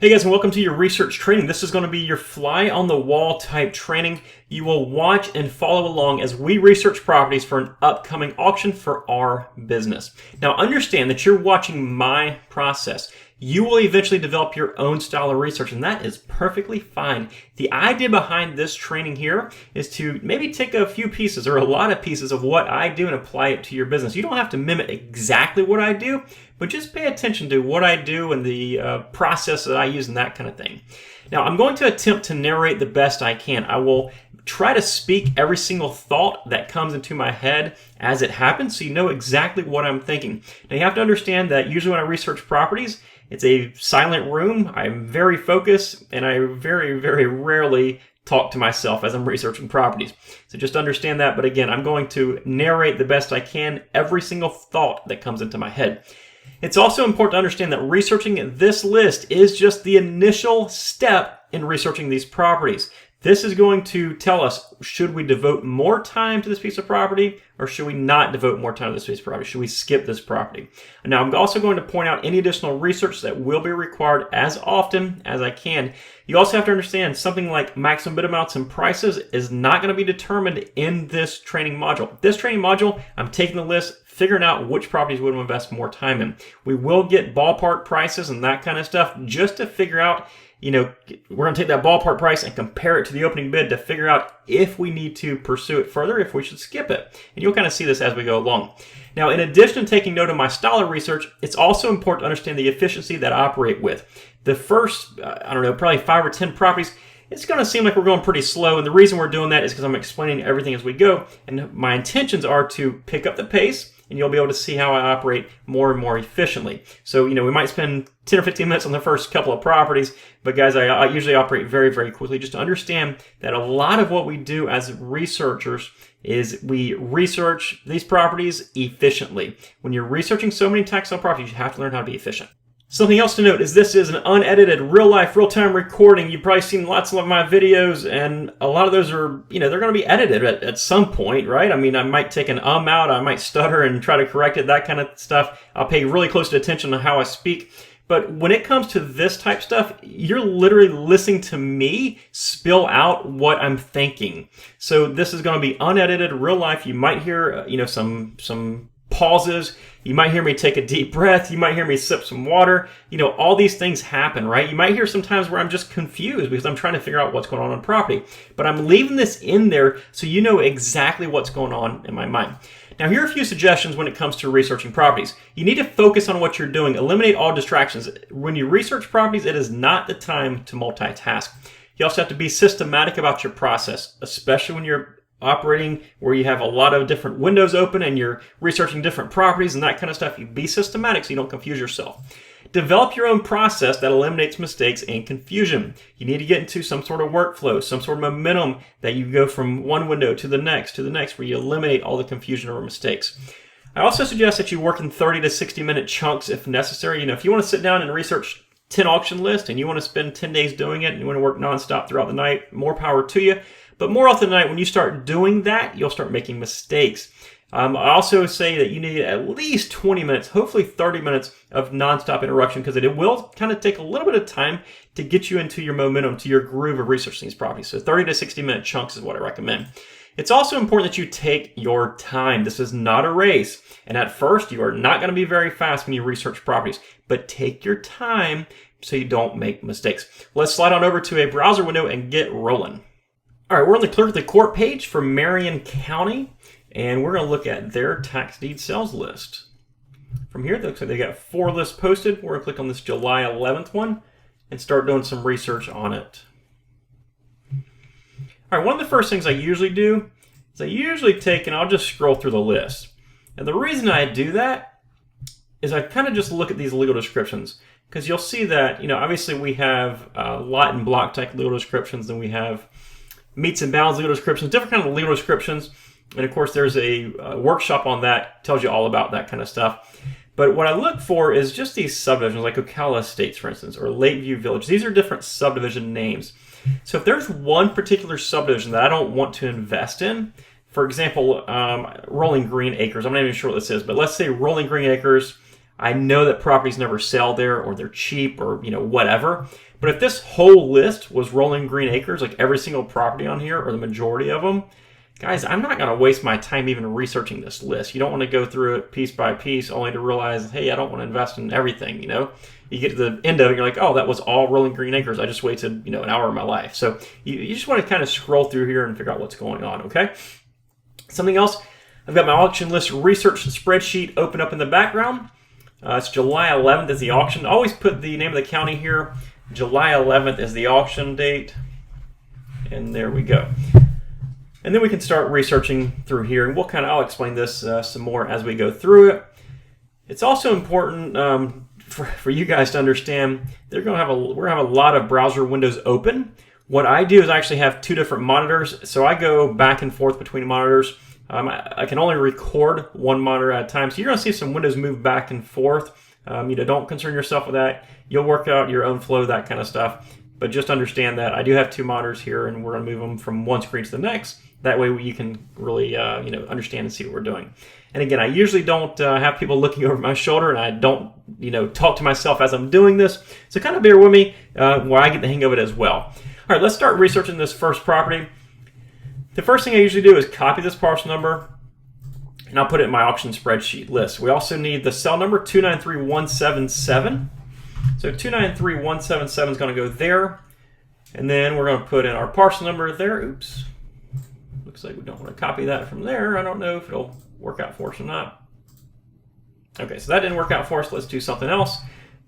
Hey guys, and welcome to your research training. This is going to be your fly on the wall type training. You will watch and follow along as we research properties for an upcoming auction for our business. Now understand that you're watching my process. You will eventually develop your own style of research, and that is perfectly fine. The idea behind this training here is to maybe take a few pieces or a lot of pieces of what I do and apply it to your business. You don't have to mimic exactly what I do, but just pay attention to what I do and the process that I use and that kind of thing. Now, I'm going to attempt to narrate the best I can. I will try to speak every single thought that comes into my head as it happens, so you know exactly what I'm thinking. Now, you have to understand that usually when I research properties, it's a silent room. I'm very focused, and I very, very rarely talk to myself as I'm researching properties. So just understand that. But again, I'm going to narrate the best I can every single thought that comes into my head. It's also important to understand that researching this list is just the initial step in researching these properties. This is going to tell us, should we devote more time to this piece of property or should we not devote more time to this piece of property? Should we skip this property? And now I'm also going to point out any additional research that will be required as often as I can. You also have to understand something like maximum bid amounts and prices is not going to be determined in this training module. This training module, I'm taking the list, figuring out which properties we would invest more time in. We will get ballpark prices and that kind of stuff just to figure out, we're going to take that ballpark price and compare it to the opening bid to figure out if we need to pursue it further, if we should skip it. And you'll kind of see this as we go along. Now, in addition to taking note of my style of research, it's also important to understand the efficiency that I operate with. The first, probably 5 or 10 properties, it's going to seem like we're going pretty slow. And the reason we're doing that is because I'm explaining everything as we go. And my intentions are to pick up the pace, and you'll be able to see how I operate more and more efficiently. So, we might spend 10 or 15 minutes on the first couple of properties, but guys, I usually operate very, very quickly just to understand that a lot of what we do as researchers is we research these properties efficiently. When you're researching so many tax sale properties, you have to learn how to be efficient. Something else to note is this is an unedited, real-life, real-time recording. You've probably seen lots of my videos, and a lot of those are, they're going to be edited at some point, right? I mean, I might take an out, I might stutter and try to correct it, that kind of stuff. I'll pay really close attention to how I speak. But when it comes to this type stuff, you're literally listening to me spill out what I'm thinking. So this is going to be unedited, real life. You might hear, some pauses. You might hear me take a deep breath. You might hear me sip some water. All these things happen, right? You might hear sometimes where I'm just confused because I'm trying to figure out what's going on property. But I'm leaving this in there so you know exactly what's going on in my mind. Now, here are a few suggestions when it comes to researching properties. You need to focus on what you're doing. Eliminate all distractions. When you research properties, it is not the time to multitask. You also have to be systematic about your process, especially when you're operating where you have a lot of different windows open and you're researching different properties and that kind of stuff. You be systematic so you don't confuse yourself. Develop your own process that eliminates mistakes and confusion. You need to get into some sort of workflow, some sort of momentum that you go from one window to the next, where you eliminate all the confusion or mistakes. I also suggest that you work in 30 to 60 minute chunks if necessary. If you want to sit down and research 10 auction lists and you want to spend 10 days doing it and you want to work nonstop throughout the night, more power to you. But more often than not, when you start doing that, you'll start making mistakes. I also say that you need at least 20 minutes, hopefully 30 minutes of nonstop interruption because it will kind of take a little bit of time to get you into your momentum, to your groove of researching these properties. So 30 to 60 minute chunks is what I recommend. It's also important that you take your time. This is not a race. And at first, you are not going to be very fast when you research properties, but take your time so you don't make mistakes. Let's slide on over to a browser window and get rolling. All right, we're on the Clerk of the Court page for Marion County, and we're going to look at their tax deed sales list. From here, it looks like they got 4 lists posted. We're going to click on this July 11th one and start doing some research on it. All right, one of the first things I usually do is I'll just scroll through the list. And the reason I do that is I kind of just look at these legal descriptions because you'll see that, obviously we have lot and block type legal descriptions, and we have meets and bounds legal descriptions, different kind of legal descriptions. And of course, there's a workshop on that, tells you all about that kind of stuff. But what I look for is just these subdivisions, like Ocala Estates, for instance, or Lakeview Village. These are different subdivision names. So if there's one particular subdivision that I don't want to invest in, for example, Rolling Green Acres, I'm not even sure what this is, but let's say Rolling Green Acres, I know that properties never sell there, or they're cheap, or whatever. But if this whole list was Rolling Green Acres, like every single property on here, or the majority of them, guys, I'm not going to waste my time even researching this list. You don't want to go through it piece by piece only to realize, hey, I don't want to invest in everything, You get to the end of it, you're like, oh, that was all Rolling Green Acres. I just wasted, an hour of my life. So you just want to kind of scroll through here and figure out what's going on, okay? Something else, I've got my auction list research spreadsheet open up in the background. It's July 11th is the auction. Always put the name of the county here. July 11th is the auction date. And there we go. And then we can start researching through here, and I'll explain this some more as we go through it. It's also important for you guys to understand we're gonna have a lot of browser windows open. What I do is I actually have two different monitors, so I go back and forth between monitors. I can only record one monitor at a time, so you're gonna see some windows move back and forth. Don't concern yourself with that. You'll work out your own flow, that kind of stuff. But just understand that I do have two monitors here, and we're gonna move them from one screen to the next. That way you can really understand and see what we're doing. And again, I usually don't have people looking over my shoulder, and I don't talk to myself as I'm doing this. So kind of bear with me while I get the hang of it as well. All right, let's start researching this first property. The first thing I usually do is copy this parcel number, and I'll put it in my auction spreadsheet list. We also need the cell number 293177. So 293177 is going to go there, and then we're going to put in our parcel number there. Oops. Looks like we don't want to copy that from there. I don't know if it'll work out for us or not. Okay, so that didn't work out for us. Let's do something else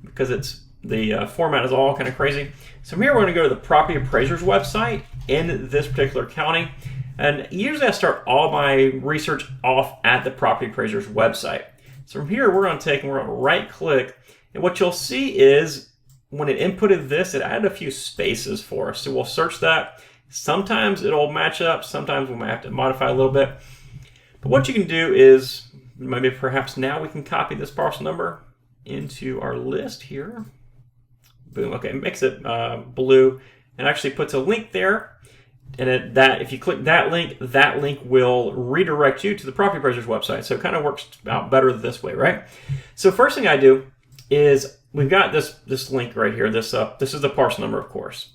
because the format is all kind of crazy. So from here, we're going to go to the property appraiser's website in this particular county. And usually I start all my research off at the property appraiser's website. So from here, we're going to right click. And what you'll see is when it inputted this, it added a few spaces for us. So we'll search that. Sometimes it'll match up. Sometimes we might have to modify a little bit. But what you can do is maybe perhaps now we can copy this parcel number into our list here. Boom. Okay, it makes it blue and actually puts a link there. And if you click that link will redirect you to the property appraiser's website. So it kind of works out better this way, right? So first thing I do is we've got this link right here. This is the parcel number, of course.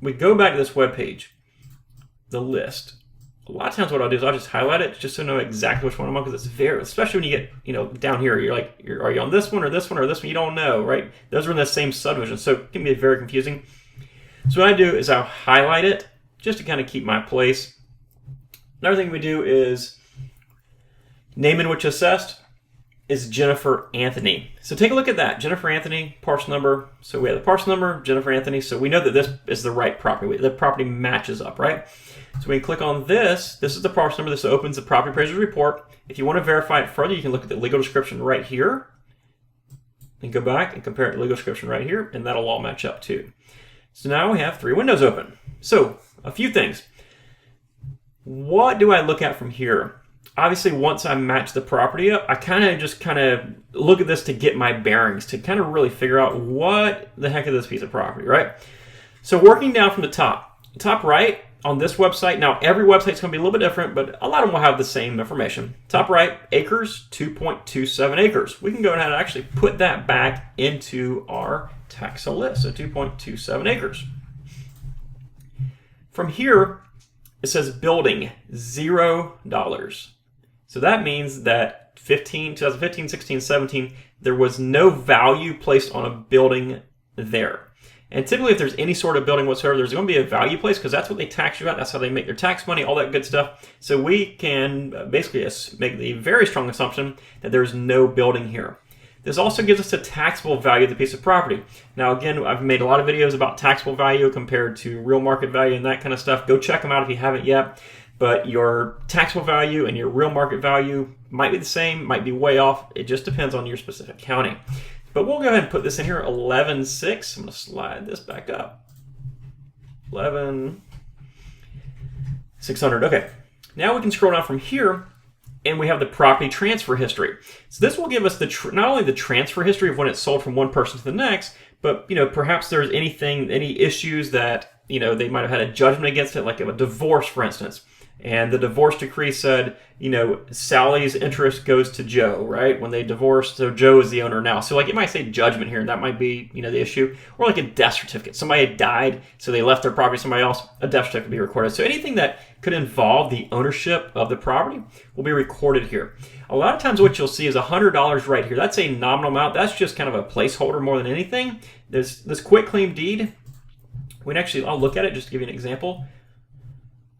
We go back to this web page, the list. A lot of times what I'll do is I'll just highlight it just so I know exactly which one I'm on, because it's especially when you get down here, you're like, are you on this one or this one or this one? You don't know, right? Those are in the same subdivision, so it can be very confusing. So what I do is I'll highlight it just to kind of keep my place. Another thing we do is name in which assessed is Jennifer Anthony. So take a look at that. Jennifer Anthony, parcel number. So we have the parcel number, Jennifer Anthony. So we know that this is the right property. The property matches up, right? So we can click on this. This is the parcel number. This opens the property appraiser's report. If you want to verify it further, you can look at the legal description right here and go back and compare it to the legal description right here, and that'll all match up too. So now we have 3 windows open. So a few things. What do I look at from here? Obviously, once I match the property up, I kind of look at this to get my bearings, to kind of really figure out what the heck is this piece of property, right? So working down from the top right on this website, now every website's going to be a little bit different, but a lot of them will have the same information. Top right, acres, 2.27 acres. We can go ahead and actually put that back into our tax list, so 2.27 acres. From here, it says building, $0. So that means that 2015, 16, 17, there was no value placed on a building there. And typically if there's any sort of building whatsoever, there's going to be a value placed because that's what they tax you at. That's how they make their tax money, all that good stuff. So we can basically make the very strong assumption that there's no building here. This also gives us a taxable value of the piece of property. Now again, I've made a lot of videos about taxable value compared to real market value and that kind of stuff. Go check them out if you haven't yet. But your taxable value and your real market value might be the same, might be way off. It just depends on your specific county. But we'll go ahead and put this in here, 11,600. I'm going to slide this back up. 11,600. Okay. Now we can scroll down from here, and we have the property transfer history. So this will give us not only the transfer history of when it's sold from one person to the next, but perhaps there's any issues that they might have had a judgment against it, like a divorce, for instance. And the divorce decree said, you know, Sally's interest goes to Joe, right? When they divorced, so Joe is the owner now. So like it might say judgment here, and that might be, you know, the issue. Or like a death certificate. Somebody had died, so they left their property to somebody else. A death certificate will be recorded. So anything that could involve the ownership of the property will be recorded here. A lot of times what you'll see is $100 right here. That's a nominal amount. That's just kind of a placeholder more than anything. This quitclaim deed, I'll look at it just to give you an example.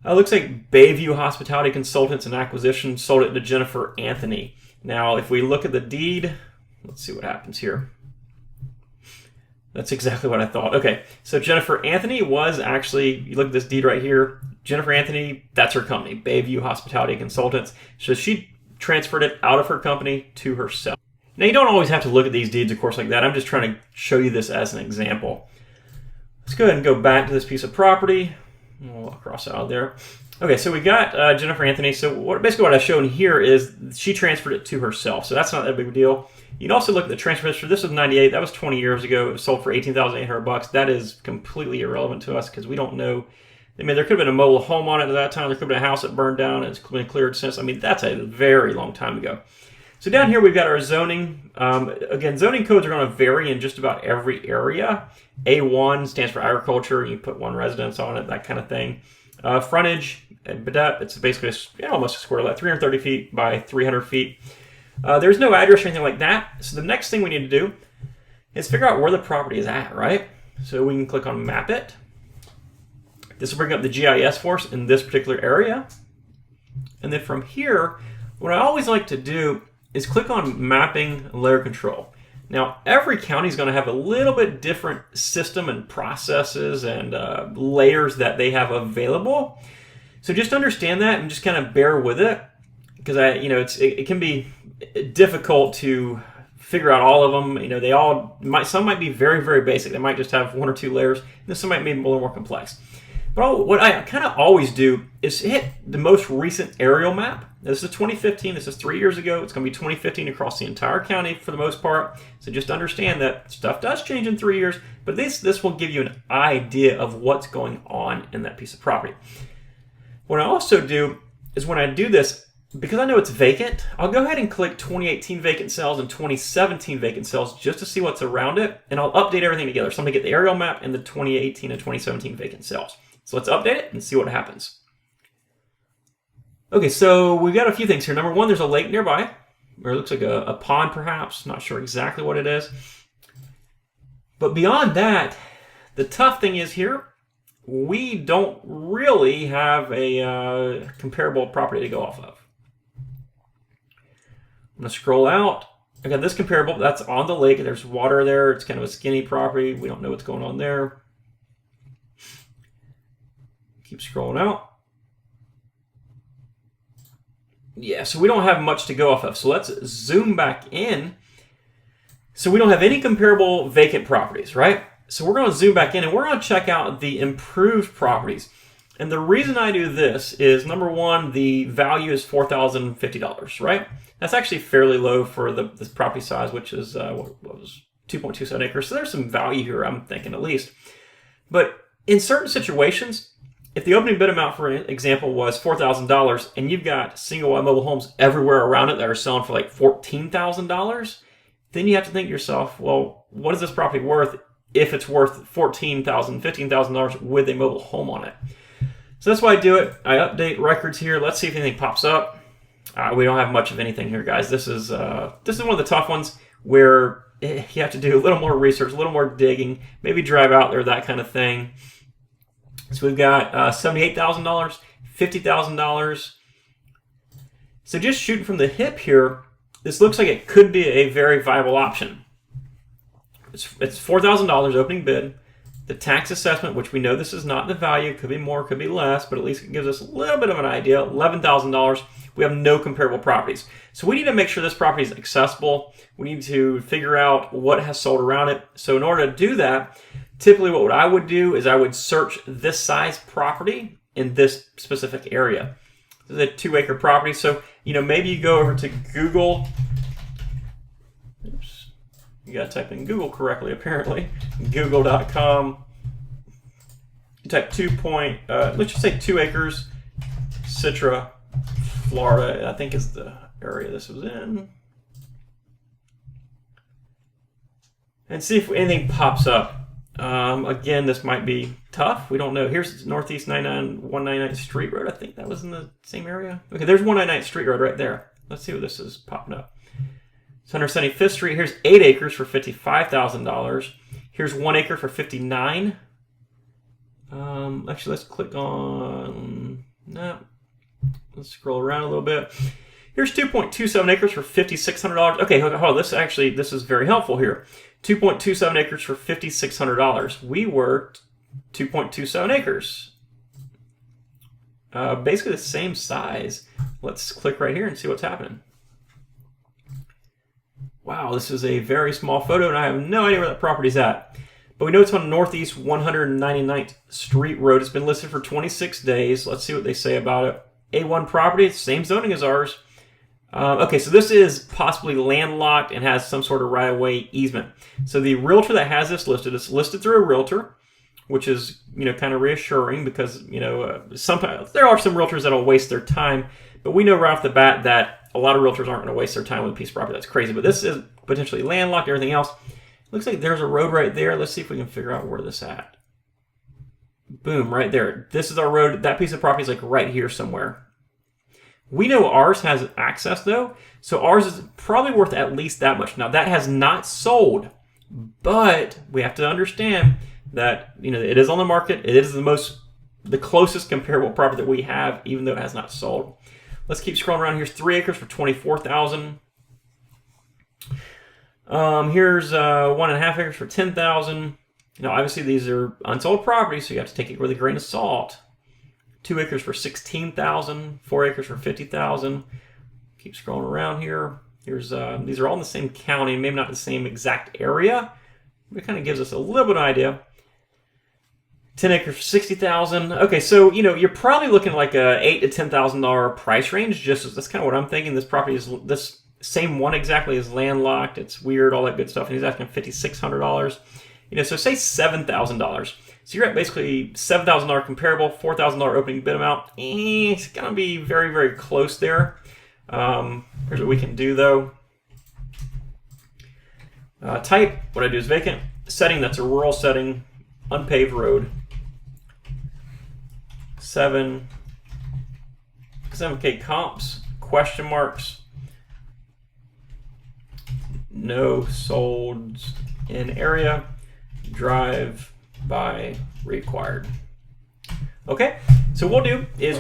It looks like Bayview Hospitality Consultants and Acquisition sold it to Jennifer Anthony. Now, if we look at the deed, let's see what happens here. That's exactly what I thought. Okay, so Jennifer Anthony was actually, you look at this deed right here, Jennifer Anthony, that's her company, Bayview Hospitality Consultants. So she transferred it out of her company to herself. Now, you don't always have to look at these deeds, of course, like that. I'm just trying to show you this as an example. Let's go ahead and go back to this piece of property. We'll cross out there. Okay, so we got Jennifer Anthony. So basically what I've shown here is she transferred it to herself. So that's not that big of a deal. You can also look at the transfer history. This was 98. That was 20 years ago. It was sold for $18,800. That is completely irrelevant to us because we don't know. I mean, there could have been a mobile home on it at that time. There could have been a house that burned down and it's been cleared since. I mean, that's a very long time ago. So down here we've got our zoning. Again, zoning codes are going to vary in just about every area. A1 stands for agriculture. You put one residence on it, that kind of thing. Frontage, it's basically almost a square lot, 330 feet by 300 feet. There's no address or anything like that. So the next thing we need to do is figure out where the property is at, right? So we can click on Map It. This will bring up the GIS for us in this particular area. And then from here, what I always like to do is click on Mapping Layer Control. Now, every county is going to have a little bit different system and processes and layers that they have available. So just understand that and just kind of bear with it, because it can be difficult to figure out all of them. You know, some might be very, very basic. They might just have one or two layers, and some might be a little more complex. But what I kind of always do is hit the most recent aerial map. This is 2015. This is 3 years ago. It's going to be 2015 across the entire county for the most part. So just understand that stuff does change in 3 years, but this will give you an idea of what's going on in that piece of property. What I also do is when I do this, because I know it's vacant, I'll go ahead and click 2018 vacant cells and 2017 vacant cells just to see what's around it, and I'll update everything together. So I'm going to get the aerial map and the 2018 and 2017 vacant cells. So let's update it and see what happens. Okay, so we've got a few things here. Number one, there's a lake nearby, or it looks like a pond perhaps. Not sure exactly what it is. But beyond that, the tough thing is here, we don't really have a comparable property to go off of. I'm going to scroll out. I got this comparable. That's on the lake. There's water there. It's kind of a skinny property. We don't know what's going on there. Keep scrolling out. Yeah, so we don't have much to go off of. So let's zoom back in. So we don't have any comparable vacant properties, right? So we're going to zoom back in and we're going to check out the improved properties. And the reason I do this is, number one, the value is $4,050, right? That's actually fairly low for this property size, which is what was 2.27 acres. So there's some value here, I'm thinking, at least. But in certain situations, if the opening bid amount, for example, was $4,000 and you've got single-wide mobile homes everywhere around it that are selling for like $14,000, then you have to think to yourself, well, what is this property worth if it's worth $14,000, $15,000 with a mobile home on it? So that's why I do it. I update records here. Let's see if anything pops up. We don't have much of anything here, guys. This is one of the tough ones where you have to do a little more research, a little more digging, maybe drive out there, that kind of thing. So we've got $78,000, $50,000. So just shooting from the hip here, this looks like it could be a very viable option. It's $4,000 opening bid. The tax assessment, which we know this is not the value, could be more, could be less, but at least it gives us a little bit of an idea. $11,000. We have no comparable properties. So we need to make sure this property is accessible. We need to figure out what has sold around it. So in order to do that, typically what I would do is I would search this size property in this specific area. This is a 2-acre property. So, maybe you go over to Google. Oops. You got to type in Google correctly, apparently. Google.com. You type let's just say 2 acres, Citra, Florida, I think is the area this was in. And see if anything pops up. Again, this might be tough. We don't know. Here's Northeast 199th Street Road. I think that was in the same area. Okay, there's 199th Street Road right there. Let's see what this is popping up. It's 175th Street. Here's 8 acres for $55,000. Here's 1 acre for $59,000. Actually, let's click on... No. Let's scroll around a little bit. Here's 2.27 acres for $5,600. Okay, hold on. This is very helpful here. 2.27 acres for $5,600. We were 2.27 acres. Basically the same size. Let's click right here and see what's happening. Wow, this is a very small photo, and I have no idea where that property's at. But we know it's on Northeast 199th Street Road. It's been listed for 26 days. Let's see what they say about it. A1 property, same zoning as ours. Okay, so this is possibly landlocked and has some sort of right-of-way easement. So the realtor that has this listed, it's listed through a realtor, which is, kind of reassuring because, sometimes there are some realtors that'll waste their time, but we know right off the bat that a lot of realtors aren't going to waste their time with a piece of property. That's crazy, but this is potentially landlocked, everything else. Looks like there's a road right there. Let's see if we can figure out where this is at. Boom, right there. This is our road. That piece of property is like right here somewhere. We know ours has access though, so ours is probably worth at least that much. Now that has not sold, but we have to understand that it is on the market. It is the closest comparable property that we have, even though it has not sold. Let's keep scrolling around. Here's 3 acres for $24,000. Here's 1.5 acres for $10,000. Obviously these are unsold properties, so you have to take it with a grain of salt. 2 acres for $16,000, 4 acres for $50,000. Keep scrolling around here. Here's these are all in the same county, maybe not the same exact area, but it kind of gives us a little bit of an idea. 10 acres for $60,000. Okay, so you're probably looking at like a $8,000 to $10,000 price range. That's kind of what I'm thinking. This property is this same one exactly is landlocked. It's weird, all that good stuff. And he's asking $5,600. So say $7,000. So you're at basically $7,000 comparable, $4,000 opening bid amount. It's going to be very, very close there. Here's what we can do, though. Type, what I do is vacant. Setting, that's a rural setting, unpaved road. 7K comps, question marks. No sold in area. Drive by required. Okay, so what we'll do is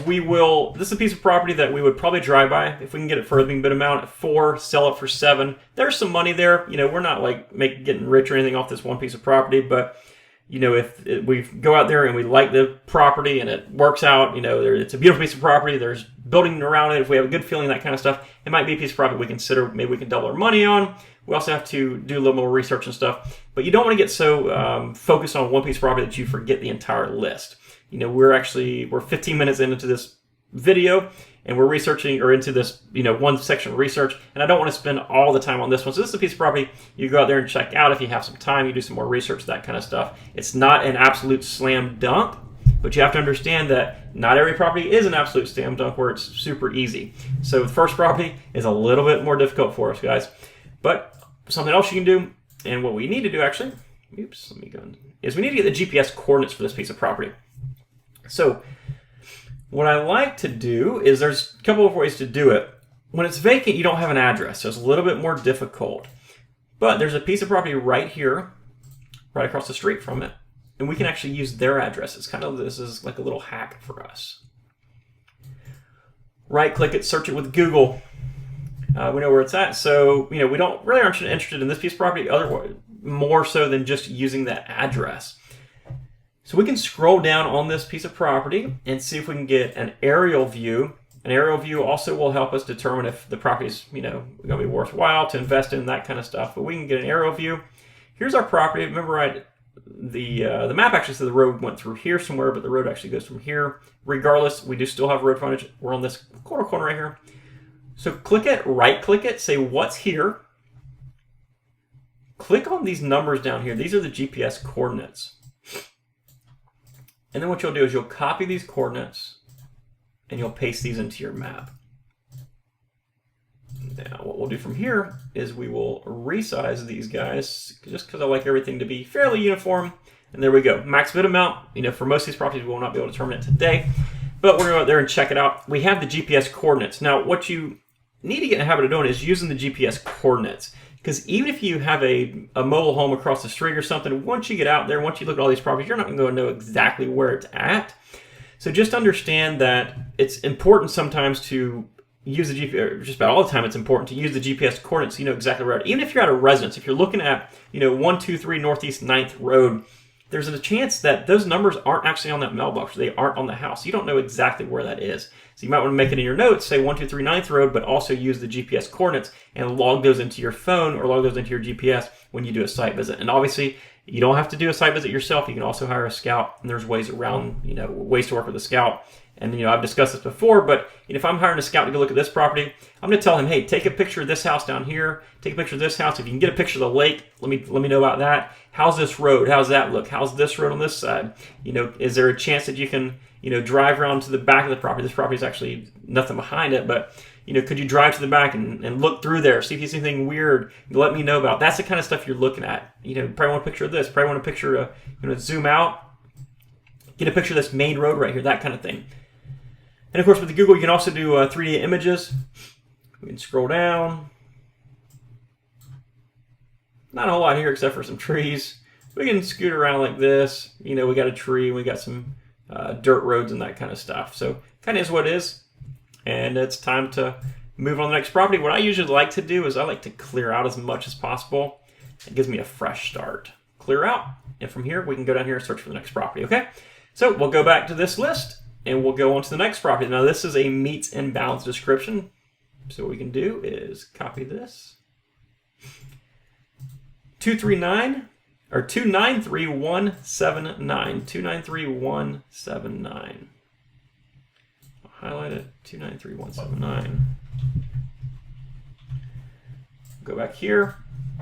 this is a piece of property that we would probably drive by if we can get it for a bid amount at 4, sell it for 7. There's some money there. We're not like getting rich or anything off this one piece of property, but if we go out there and we like the property and it works out, it's a beautiful piece of property, there's building around it, if we have a good feeling, that kind of stuff, it might be a piece of property we consider maybe we can double our money on. We also have to do a little more research and stuff, but you don't want to get so focused on one piece of property that you forget the entire list. We're 15 minutes into this video and we're researching or into this, one section of research, and I don't want to spend all the time on this one. So this is a piece of property you go out there and check out if you have some time, you do some more research, that kind of stuff. It's not an absolute slam dunk, but you have to understand that not every property is an absolute slam dunk where it's super easy. So the first property is a little bit more difficult for us, guys. But something else you can do, and what we need to do actually, is we need to get the GPS coordinates for this piece of property. So what I like to do is there's a couple of ways to do it. When it's vacant, you don't have an address, so it's a little bit more difficult. But there's a piece of property right here, right across the street from it, and we can actually use their address. This is like a little hack for us. Right-click it, search it with Google. We know where it's at, so we don't really aren't interested in this piece of property more so than just using that address. So we can scroll down on this piece of property and see if we can get an aerial view. An aerial view also will help us determine if the property is going to be worthwhile to invest in, that kind of stuff. But we can get an aerial view. Here's our property. Remember, the map actually said the road went through here somewhere, but the road actually goes from here. Regardless, we do still have road frontage. We're on this corner right here. So click it, right-click it, say what's here. Click on these numbers down here. These are the GPS coordinates. And then what you'll do is you'll copy these coordinates and you'll paste these into your map. Now, what we'll do from here is we will resize these guys, just because I like everything to be fairly uniform. And there we go. Max bid amount. For most of these properties, we will not be able to determine it today, but we're going to go out there and check it out. We have the GPS coordinates. Now, what you need to get in the habit of doing is using the GPS coordinates, because even if you have a mobile home across the street or something, once you get out there, once you look at all these properties, you're not going to know exactly where it's at. So just understand that it's important sometimes to use the GPS, just about all the time it's important to use the GPS coordinates so you know exactly where it is. Even if you're at a residence, if you're looking at 123 Northeast 9th Road, there's a chance that those numbers aren't actually on that mailbox. They aren't on the house. You don't know exactly where that is. So you might want to make it in your notes, say 123 9th Road, but also use the GPS coordinates and log those into your phone or log those into your GPS when you do a site visit. And obviously, you don't have to do a site visit yourself. You can also hire a scout, and there's ways around, ways to work with a scout. And, I've discussed this before, but if I'm hiring a scout to go look at this property, I'm going to tell him, hey, take a picture of this house down here. Take a picture of this house. If you can get a picture of the lake, let me know about that. How's this road? How's that look? How's this road on this side? Is there a chance that you can, drive around to the back of the property? This property is actually nothing behind it, but, could you drive to the back and look through there, see if you see anything weird? Let me know about. That's the kind of stuff you're looking at. Probably want a picture of this. Probably want a picture of, zoom out, get a picture of this main road right here, that kind of thing. And of course, with the Google, you can also do 3D images. We can scroll down. Not a whole lot here except for some trees. We can scoot around like this. We got a tree, we got some dirt roads and that kind of stuff. So kind of is what it is. And it's time to move on to the next property. What I usually like to do is I like to clear out as much as possible. It gives me a fresh start. Clear out. And from here, we can go down here and search for the next property, okay? So we'll go back to this list. And we'll go on to the next property. Now, this is a meets and bounds description. So what we can do is copy this. 239 or 293179. 293179. I'll highlight it. 293179. Go back here.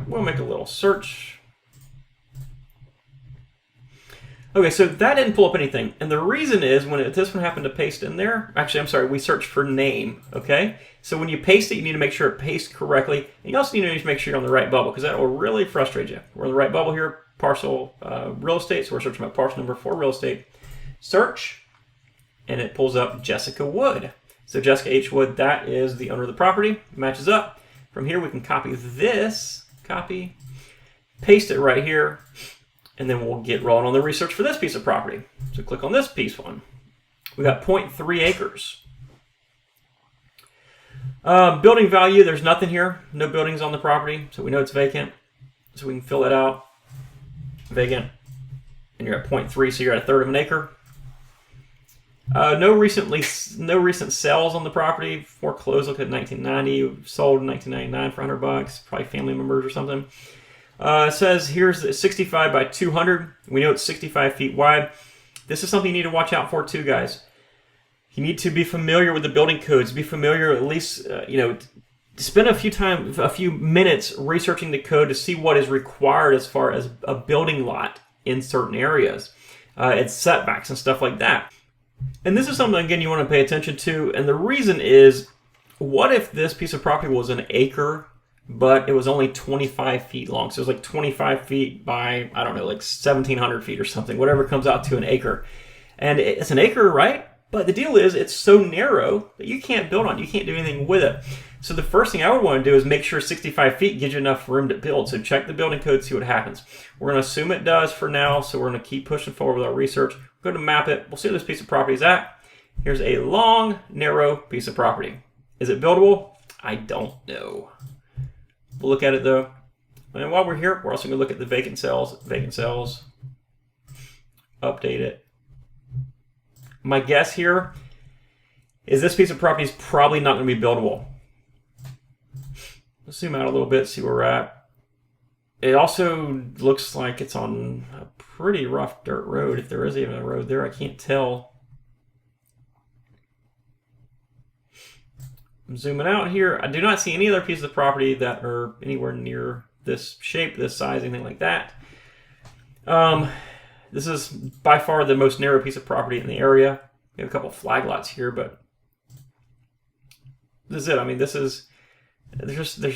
We'll make a little search. Okay, so that didn't pull up anything. And the reason is when this one happened to paste in there, actually, I'm sorry, we searched for name, okay? So when you paste it, you need to make sure it pastes correctly. And you also need to make sure you're on the right bubble because that will really frustrate you. We're on the right bubble here, parcel real estate. So we're searching about parcel number 4 real estate. Search, and it pulls up Jessica Wood. So Jessica H. Wood, that is the owner of the property. It matches up. From here, we can copy this, paste it right here. And then we'll get rolling on the research for this piece of property. So click on this piece one. We got 0.3 acres. Building value, there's nothing here. No buildings on the property, so we know it's vacant. So we can fill that out. Vacant. And you're at 0.3, so you're at a third of an acre. No recent sales on the property. Foreclosed, look at 1990. Sold in 1999 for $100. Probably family members or something. It says here's 65 by 200. We know it's 65 feet wide. This is something you need to watch out for too, guys. You need to be familiar with the building codes. Be familiar, at least, spend a few minutes researching the code to see what is required as far as a building lot in certain areas. It's setbacks and stuff like that. And this is something, again, you want to pay attention to. And the reason is, what if this piece of property was an acre but it was only 25 feet long? So it was like 25 feet by, I don't know, like 1,700 feet or something, whatever comes out to an acre. And it's an acre, right? But the deal is it's so narrow that you can't build on it. You can't do anything with it. So the first thing I would want to do is make sure 65 feet gives you enough room to build. So check the building code, see what happens. We're going to assume it does for now, so we're going to keep pushing forward with our research. We're going to map it. We'll see where this piece of property is at. Here's a long, narrow piece of property. Is it buildable? I don't know. We'll look at it though. And while we're here, we're also going to look at the vacant cells. Vacant cells. Update it. My guess here is this piece of property is probably not going to be buildable. Let's zoom out a little bit, see where we're at. It also looks like it's on a pretty rough dirt road. If there is even a road there, I can't tell. I'm zooming out here. I do not see any other pieces of property that are anywhere near this shape, this size, anything like that. This is by far the most narrow piece of property in the area. We have a couple of flag lots here, but is it. I mean, there's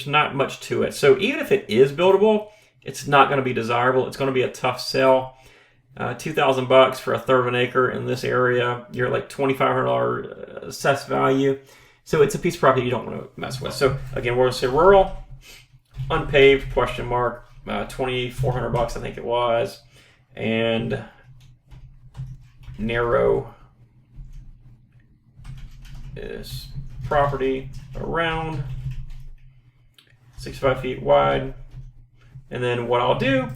not much to it. So even if it is buildable, it's not going to be desirable. It's going to be a tough sell. $2,000 for a third of an acre in this area. You're like $2,500 assessed value. So it's a piece of property you don't want to mess with. So again, we're going to say rural, unpaved, question mark, $2,400 I think it was, and narrow is property around 65 feet wide. And then what I'll do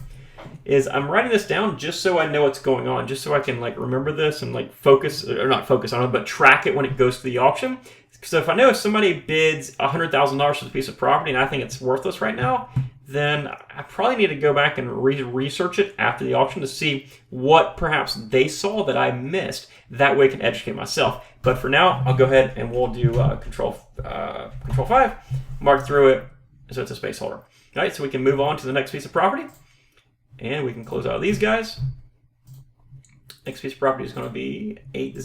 is I'm writing this down just so I know what's going on, just so I can like remember this and like focus, or not focus on it, but track it when it goes to the auction. So if I know if somebody bids $100,000 for a piece of property and I think it's worthless right now, then I probably need to go back and research it after the auction to see what perhaps they saw that I missed. That way I can educate myself. But for now, I'll go ahead and we'll do Control 5, mark through it, so it's a space holder. All right, so we can move on to the next piece of property. And we can close out these guys. Next piece of property is going to be 80.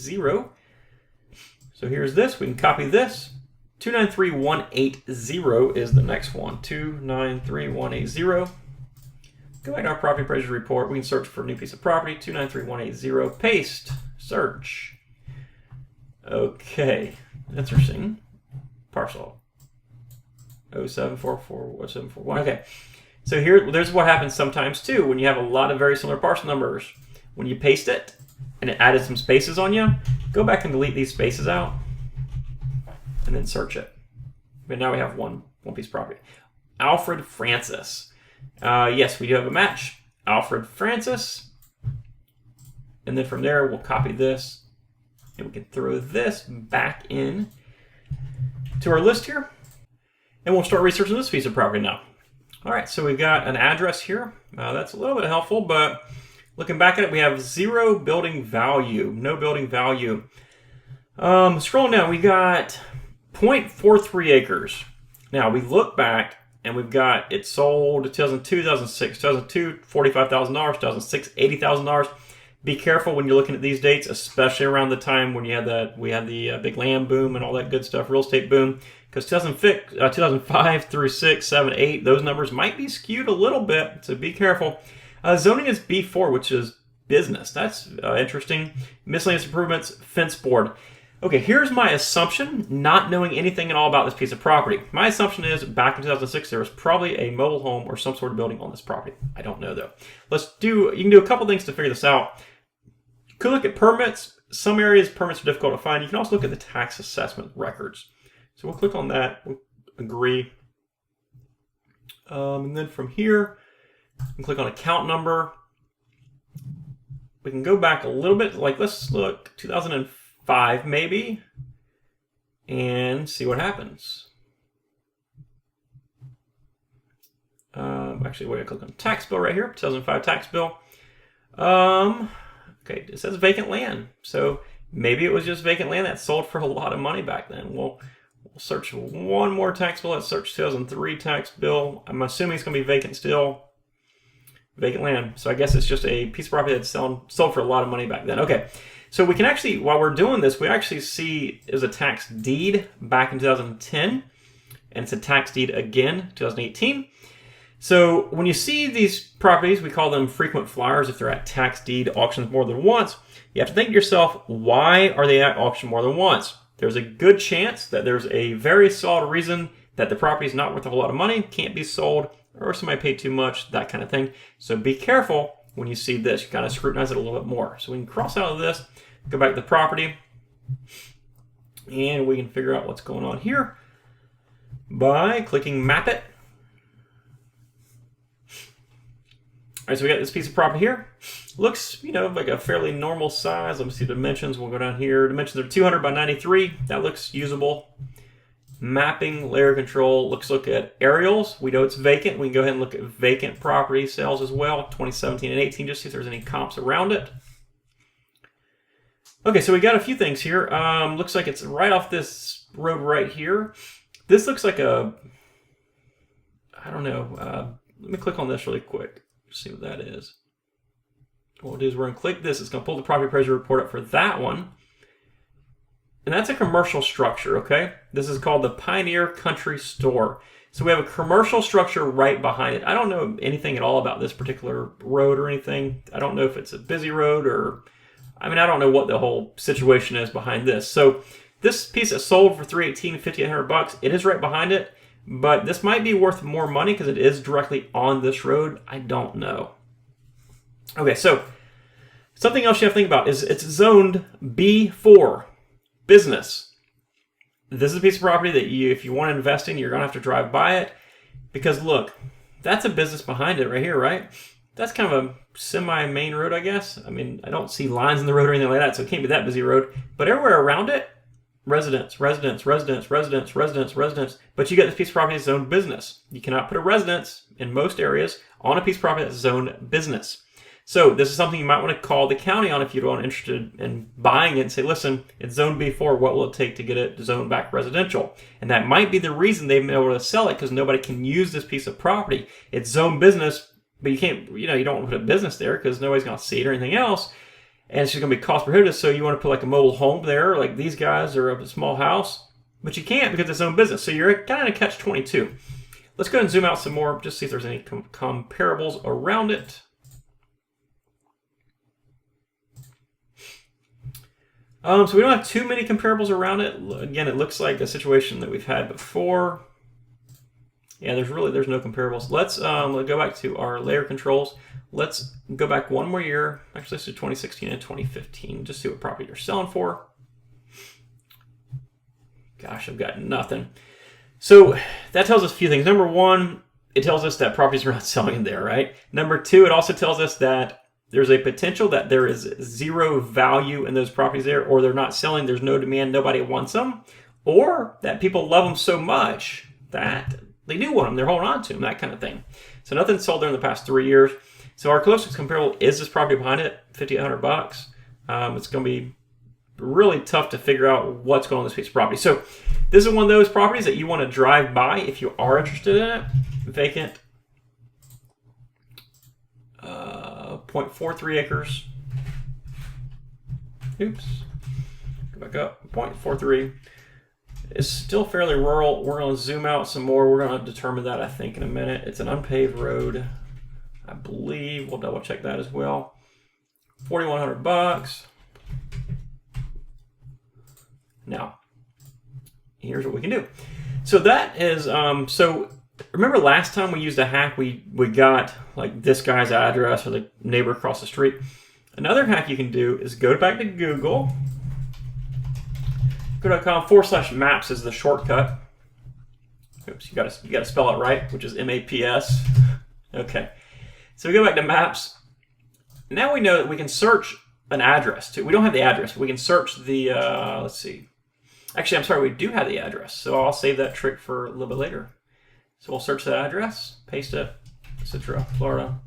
So here's this. We can copy this. 293180 is the next one. 293180. Go back to our property appraisal report. We can search for a new piece of property. 293180. Paste. Search. Okay. Interesting. Parcel. 0744741. Okay. So there's what happens sometimes too when you have a lot of very similar parcel numbers. When you paste it and it added some spaces on you, go back and delete these spaces out and then search it. But now we have one piece of property. Alfred Francis. Yes, we do have a match. Alfred Francis. And then from there, we'll copy this and we can throw this back in to our list here. And we'll start researching this piece of property now. All right, so we've got an address here. That's a little bit helpful, but looking back at it, we have 0 building value, no building value. Scrolling down, we got 0.43 acres. Now, we look back, and we've got it sold 2002, 2006, 2002, $45,000, 2006, $80,000. Be careful when you're looking at these dates, especially around the time when we had the big land boom and all that good stuff, real estate boom. Because 2005 through 6, 7, 8, those numbers might be skewed a little bit, so be careful. Zoning is B4, which is business. That's interesting. Miscellaneous improvements, fence board. Okay, here's my assumption, not knowing anything at all about this piece of property. My assumption is back in 2006, there was probably a mobile home or some sort of building on this property. I don't know, though. You can do a couple things to figure this out. You could look at permits. Some areas, permits are difficult to find. You can also look at the tax assessment records. So we'll click on that, we'll agree. And then from here, we can click on account number. We can go back a little bit, like let's look 2005 maybe, and see what happens. Actually, we're gonna click on tax bill right here, 2005 tax bill. Okay, it says vacant land. So maybe it was just vacant land that sold for a lot of money back then. We'll search one more tax bill. Let's search 2003 tax bill. I'm assuming it's going to be vacant still. Vacant land. So I guess it's just a piece of property that sold for a lot of money back then. Okay. So we can actually, while we're doing this, we actually see it was a tax deed back in 2010. And it's a tax deed again, 2018. So when you see these properties, we call them frequent flyers if they're at tax deed auctions more than once. You have to think to yourself, why are they at auction more than once? There's a good chance that there's a very solid reason that the property is not worth a whole lot of money, can't be sold, or somebody paid too much, that kind of thing. So be careful when you see this. You kind of scrutinize it a little bit more. So we can cross out of this, go back to the property, and we can figure out what's going on here by clicking Map It. All right, so we got this piece of property here. Looks, like a fairly normal size. Let me see the dimensions. We'll go down here. Dimensions are 200 by 93. That looks usable. Mapping, layer control. Let's look at aerials. We know it's vacant. We can go ahead and look at vacant property sales as well, 2017 and 18, just see if there's any comps around it. Okay, so we got a few things here. Looks like it's right off this road right here. This looks like I don't know. Let me click on this really quick. See what that is. What we'll do is we're going to click this. It's going to pull the property appraiser report up for that one. and that's a commercial structure, okay? This is called the Pioneer Country Store. So we have a commercial structure right behind it. I don't know anything at all about this particular road or anything. I don't know if it's a busy road or, I mean, I don't know what the whole situation is behind this. So this piece is sold for $318, $5,800. It is right behind it, but this might be worth more money because it is directly on this road. I don't know. Okay, so something else you have to think about is it's zoned B4, business. This is a piece of property that you, if you want to invest in, you're going to have to drive by it. Because look, that's a business behind it right here, right? That's kind of a semi-main road, I guess. I mean, I don't see lines in the road or anything like that, so it can't be that busy road. But everywhere around it, residence, residence, residence, residence, residence, residence. But you get this piece of property that's zoned business. You cannot put a residence in most areas on a piece of property that's zoned business. So this is something you might want to call the county on if you're interested in buying it and say, listen, it's zone B4. What will it take to get it zoned back residential? And that might be the reason they've been able to sell it, because nobody can use this piece of property. It's zone business, but you can't, you don't want to put a business there because nobody's going to see it or anything else. And it's just going to be cost prohibitive. So you want to put like a mobile home there, like these guys, or a small house, but you can't because it's zone business. So you're kind of catch-22. Let's go ahead and zoom out some more, just see if there's any comparables around it. So we don't have too many comparables around it. Again, it looks like a situation that we've had before. Yeah, there's no comparables. Let's go back to our layer controls. Let's go back one more year. Actually, let's do 2016 and 2015. Just see what property you're selling for. Gosh, I've got nothing. So that tells us a few things. Number one, it tells us that properties are not selling there, right? Number two, it also tells us that there's a potential that there is zero value in those properties there, or they're not selling, there's no demand, nobody wants them, or that people love them so much that they do want them, they're holding on to them, that kind of thing. So nothing sold there in the past 3 years. So our closest comparable is this property behind it, $5,800. It's going to be really tough to figure out what's going on with this piece of property. So this is one of those properties that you want to drive by if you are interested in it. Vacant. 0.43 acres. Oops. Go back up. 0.43. It's still fairly rural. We're going to zoom out some more. We're going to determine that, I think, in a minute. It's an unpaved road, I believe. We'll double check that as well. $4,100. Now, here's what we can do. So that is, so remember last time we used a hack, we got like this guy's address or the neighbor across the street. Another hack you can do is go back to Google. Go.com/maps is the shortcut. Oops, you gotta spell it right, which is MAPS. Okay. So we go back to maps. Now we know that we can search an address too. We don't have the address, but we can search the let's see. Actually, I'm sorry, we do have the address. So I'll save that trick for a little bit later. So we'll search that address, paste it, Citra, Florida.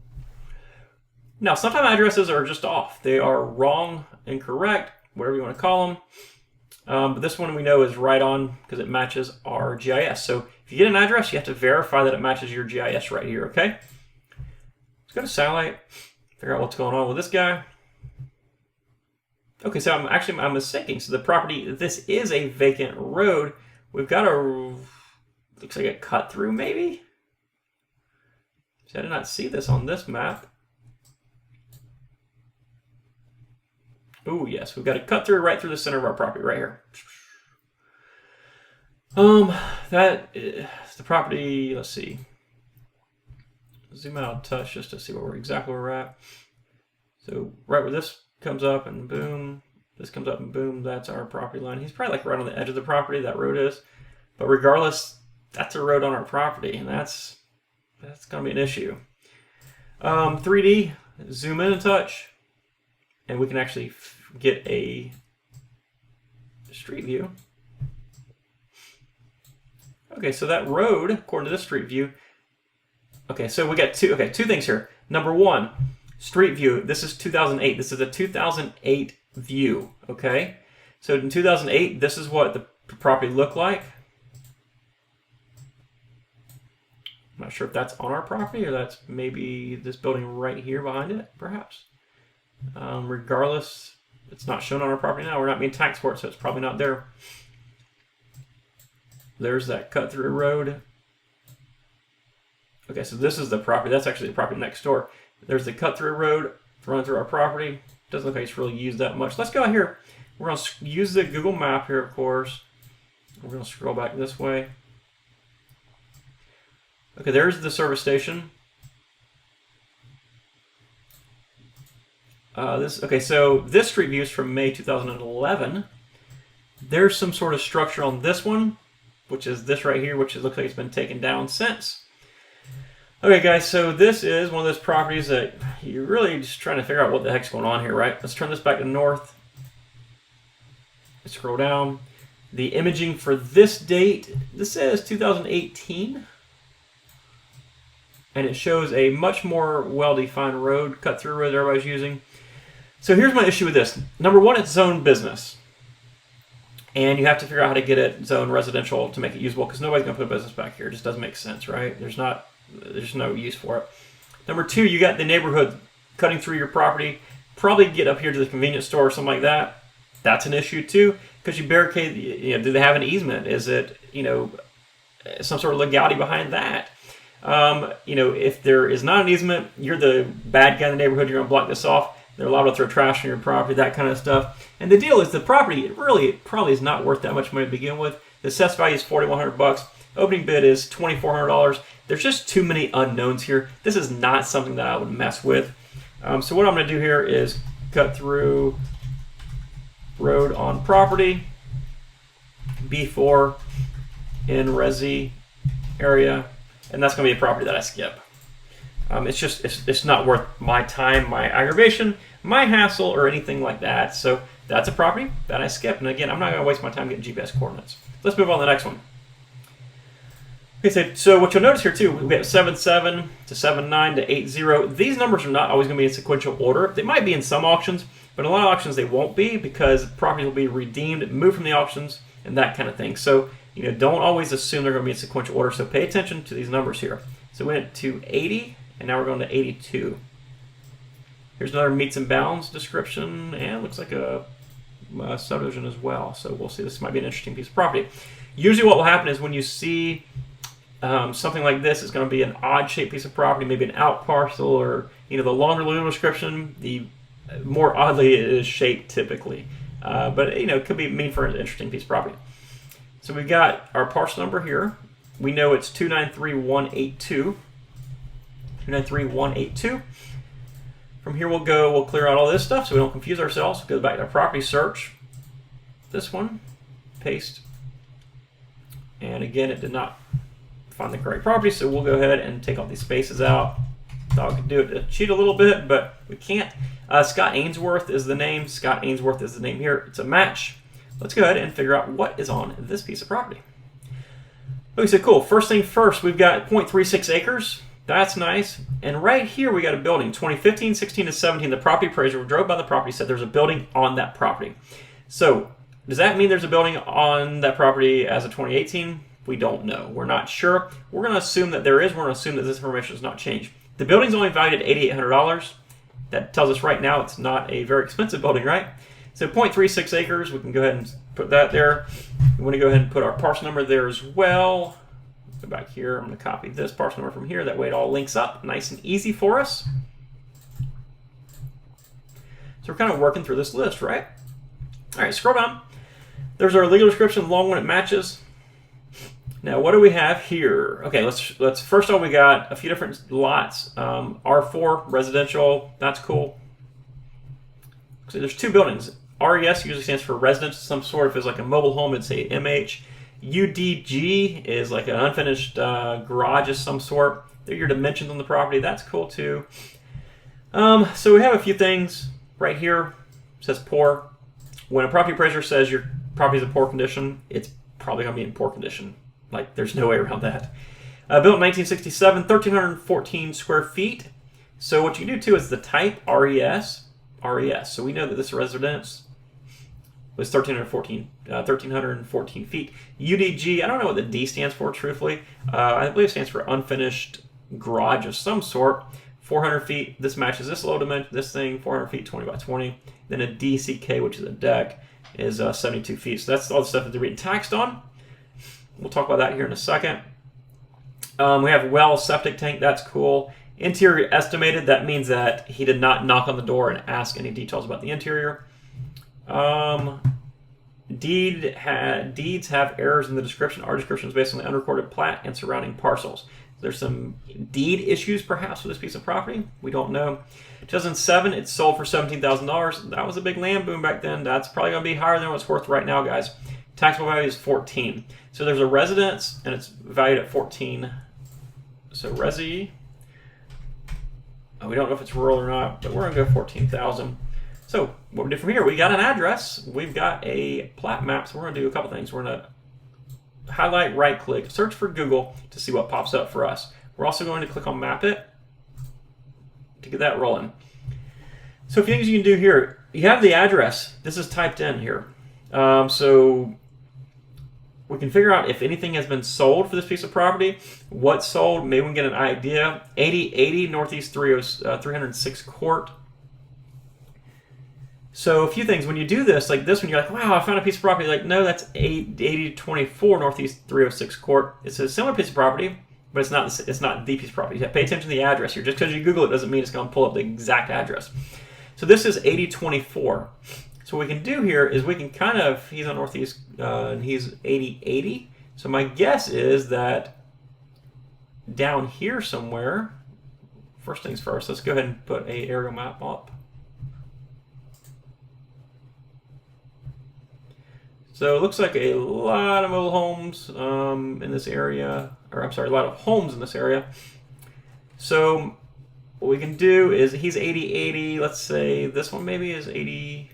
Now, sometimes addresses are just off. They are wrong, incorrect, whatever you want to call them. But this one we know is right on because it matches our GIS. So if you get an address, you have to verify that it matches your GIS right here, okay? Let's go to satellite, figure out what's going on with this guy. Okay, so I'm mistaken. So the property, this is a vacant road. We've got a, looks like a cut through maybe? So I did not see this on this map. Oh yes, we've got a cut through right through the center of our property right here. That is the property, let's see. Zoom out a touch just to see exactly where we're at. So right where this comes up and boom, this comes up and boom, that's our property line. He's probably like right on the edge of the property, that road is. But regardless, that's a road on our property, and that's going to be an issue. 3D, zoom in a touch, and we can actually get a street view. Okay, so that road, according to this street view, okay, so we got two things here. Number one, street view, this is 2008. This is a 2008 view, okay? So in 2008, this is what the property looked like. I'm not sure if that's on our property or that's maybe this building right here behind it, perhaps. Regardless, It's not shown on our property now. We're not being taxed for it, so it's probably not there. There's that cut-through road. Okay, so this is the property. That's actually the property next door. There's the cut-through road running through our property. Doesn't look like it's really used that much. Let's go out here. We're going to use the Google map here, of course. We're going to scroll back this way. Okay, there's the service station. Okay, so this street view is from May 2011. There's some sort of structure on this one, which is this right here, which it looks like it's been taken down since. Okay, guys, so this is one of those properties that you're really just trying to figure out what the heck's going on here, right? Let's turn this back to north. Scroll down. The imaging for this date, this says 2018. And it shows a much more well-defined road, cut-through road that everybody's using. So here's my issue with this. Number one, it's zone business. And you have to figure out how to get it zone residential to make it usable, because nobody's going to put a business back here. It just doesn't make sense, right? There's no use for it. Number two, you got the neighborhood cutting through your property. Probably get up here to the convenience store or something like that. That's an issue too, because you barricade. Do they have an easement? Is it some sort of legality behind that? If there is not an easement, you're the bad guy in the neighborhood. You're going to block this off. They're allowed to throw trash on your property, that kind of stuff. And the deal is, the property it probably is not worth that much money to begin with. The assessed value is $4,100. Opening bid is $2,400. There's just too many unknowns here. This is not something that I would mess with. So what I'm going to do here is cut through road on property, B4 in Resi area, and that's going to be a property that I skip. It's not worth my time, my aggravation, my hassle, or anything like that. So that's a property that I skip. And again, I'm not going to waste my time getting GPS coordinates. Let's move on to the next one. Okay, so what you'll notice here too, we have 7.7 to 7.9 to 8.0. These numbers are not always going to be in sequential order. They might be in some auctions, but in a lot of auctions they won't be, because properties will be redeemed, moved from the auctions, and that kind of thing. So don't always assume they're going to be in sequential order. So pay attention to these numbers here. So we went to 80, and now we're going to 82. Here's another meets and bounds description, and it looks like a subdivision as well. So we'll see. This might be an interesting piece of property. Usually what will happen is when you see something like this, is going to be an odd-shaped piece of property, maybe an out parcel, or the longer legal description, the more oddly it is shaped typically. But it could be mean for an interesting piece of property. So we've got our parcel number here. We know it's 293.182. 293.182. From here we'll clear out all this stuff so we don't confuse ourselves. Go back to our property search. This one, paste. And again, it did not find the correct property, so we'll go ahead and take all these spaces out. Thought we could do it to cheat a little bit, but we can't. Scott Ainsworth is the name. Scott Ainsworth is the name here. It's a match. Let's go ahead and figure out what is on this piece of property. Okay, so cool. First thing first, we've got 0.36 acres. That's nice. And right here we got a building. 2015, 16, and 17. The property appraiser drove by the property, said there's a building on that property. So does that mean there's a building on that property as of 2018? We don't know. We're not sure. We're going to assume that there is. We're going to assume that this information has not changed. The building's only valued at $8,800. That tells us right now it's not a very expensive building, right? So 0.36 acres, we can go ahead and put that there. We want to go ahead and put our parcel number there as well. Go back here. I'm going to copy this parcel number from here. That way it all links up nice and easy for us. So we're kind of working through this list, right? All right, scroll down. There's our legal description, long one, it matches. Now, what do we have here? Okay, let's first off, we got a few different lots. R4 residential, that's cool. So there's two buildings. RES usually stands for residence of some sort. If it's like a mobile home, it'd say MH. UDG is like an unfinished garage of some sort. They're your dimensions on the property. That's cool too. So we have a few things right here. It says poor. When a property appraiser says your property is in poor condition, it's probably going to be in poor condition. Like, there's no way around that. Built in 1967, 1,314 square feet. So what you can do too is the type RES. So we know that this residence was 1,314 feet. UDG, I don't know what the D stands for, truthfully. I believe it stands for unfinished garage of some sort. 400 feet. This matches this low dimension. This thing, 400 feet, 20 by 20. Then a DCK, which is a deck, is 72 feet. So that's all the stuff that they're being taxed on. We'll talk about that here in a second. We have well, septic tank. That's cool. Interior estimated. That means that he did not knock on the door and ask any details about the interior. Deeds have errors in the description. Our description is based on the unrecorded plat and surrounding parcels. There's some deed issues perhaps with this piece of property. We don't know. 2007, it sold for $17,000. That was a big land boom back then. That's probably going to be higher than what it's worth right now, guys. Taxable value is 14. So there's a residence, and it's valued at 14. So resi. We don't know if it's rural or not, but we're going to go 14,000. So what we do from here, we got an address. We've got a plat map. So we're going to do a couple things. We're going to highlight, right click, search for Google to see what pops up for us. We're also going to click on Map It to get that rolling. So a few things you can do here. You have the address. This is typed in here. So we can figure out if anything has been sold for this piece of property, what's sold, maybe we can get an idea. 8080 Northeast 306 Court. So a few things, when you do this, like this one, you're like, wow, I found a piece of property. Like, no, that's 8024 Northeast 306 Court. It's a similar piece of property, but it's not the piece of property. You have to pay attention to the address here. Just because you Google it doesn't mean it's going to pull up the exact address. So this is 8024. So what we can do here is we can kind of, he's on Northeast, and he's 8080. So my guess is that down here somewhere, first things first, let's go ahead and put a aerial map up. So it looks like a lot of mobile homes in this area, or I'm sorry, a lot of homes in this area. So what we can do is he's 8080. Let's say this one maybe is 80.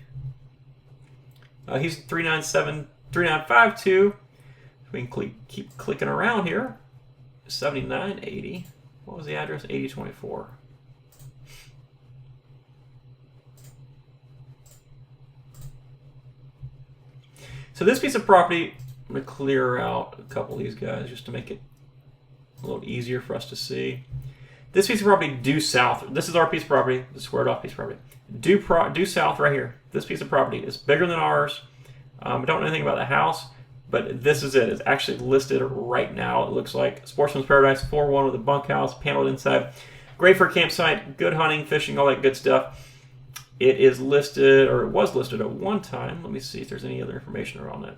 He's 3952. We can keep clicking around here. 7980. What was the address? 8024. So this piece of property, I'm going to clear out a couple of these guys just to make it a little easier for us to see. This piece of property due south. This is our piece of property, the squared off piece of property. Due south right here. This piece of property is bigger than ours. I don't know anything about the house, but this is it. It's actually listed right now. It looks like Sportsman's Paradise 4-1 with a bunkhouse, paneled inside. Great for a campsite, good hunting, fishing, all that good stuff. It is listed, or it was listed at one time. Let me see if there's any other information around it.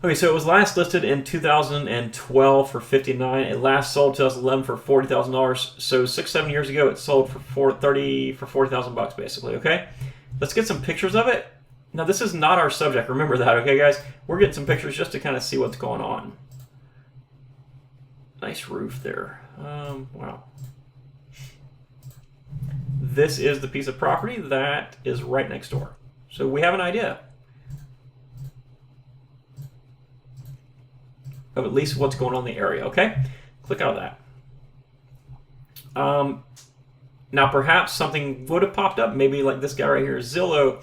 Okay, so it was last listed in 2012 for $59. It last sold 2011 for $40,000. So 6-7 years ago, it sold for $40,000 basically. Okay, let's get some pictures of it. Now this is not our subject. Remember that, okay, guys? We're getting some pictures just to kind of see what's going on. Nice roof there. Wow. This is the piece of property that is right next door. So we have an idea of at least what's going on in the area, okay? Click out of that. Now perhaps something would have popped up, maybe like this guy right here, Zillow.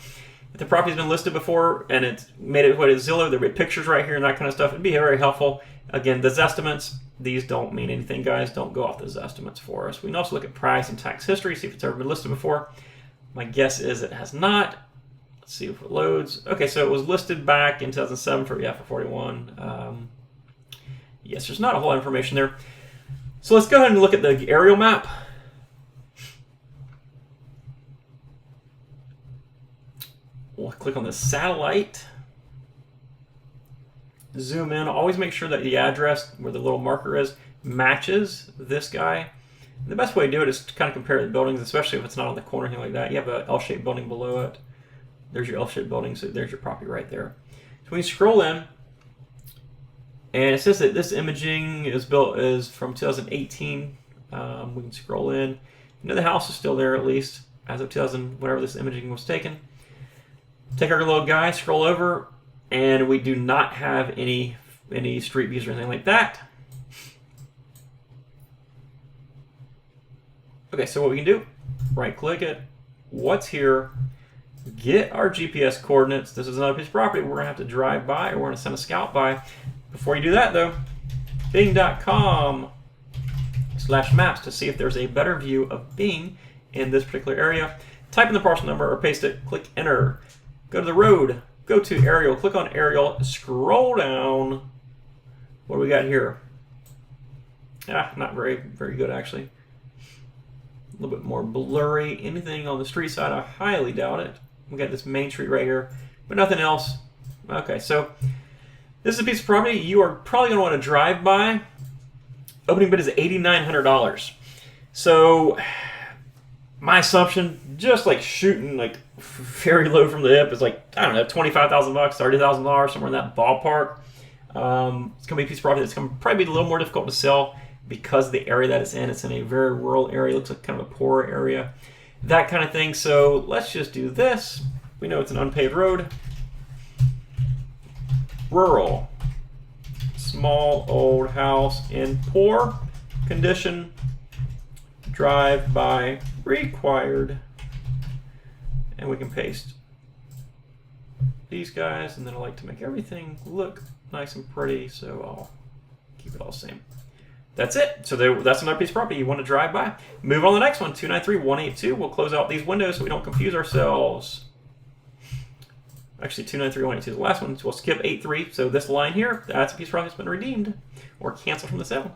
If the property's been listed before and it's made it way to Zillow, there'd be pictures right here and that kind of stuff. It'd be very helpful. Again, those estimates, these don't mean anything, guys. Don't go off those estimates for us. We can also look at price and tax history, see if it's ever been listed before. My guess is it has not. Let's see if it loads. Okay, so it was listed back in 2007 for 41. Yes, there's not a whole lot of information there. So let's go ahead and look at the aerial map. We'll click on the satellite. Zoom in. Always make sure that the address where the little marker is matches this guy. The best way to do it is to kind of compare the buildings, especially if it's not on the corner or anything like that. You have an L-shaped building below it. There's your L-shaped building, so there's your property right there. So we scroll in, and it says that this imaging is from 2018. We can scroll in. You know the house is still there at least as of 2000, whenever this imaging was taken. Take our little guy, scroll over, and we do not have any street views or anything like that. Okay, so what we can do, right click it, what's here, get our GPS coordinates. This is another piece of property we're gonna have to drive by, or we're gonna send a scout by. Before you do that though, bing.com/maps to see if there's a better view of Bing in this particular area. type in the parcel number or paste it, click enter. Go to the road, go to aerial, click on aerial, scroll down. What do we got here? Not very good actually. A little bit more blurry. Anything on the street side, I highly doubt it. We got this main street right here, but nothing else. Okay, so this is a piece of property you are probably going to want to drive by. Opening bid is $8,900. So my assumption, just like shooting like very low from the hip, is like, I don't know, $25,000, $30,000, somewhere in that ballpark. It's going to be a piece of property that's going to probably be a little more difficult to sell because of the area that it's in. It's in a very rural area. It looks like kind of a poor area. That kind of thing. So let's just do this. We know it's an unpaved road. Rural. Small old house in poor condition. Drive by required. And we can paste these guys, and then I like to make everything look nice and pretty, so I'll keep it all the same. That's it. So that's another piece of property you want to drive by. Move on to the next one, 293-182. We'll close out these windows so we don't confuse ourselves. Actually, 293-182 is the last one, so we'll skip 83. So this line here, that's a piece of property that's been redeemed or canceled from the sale.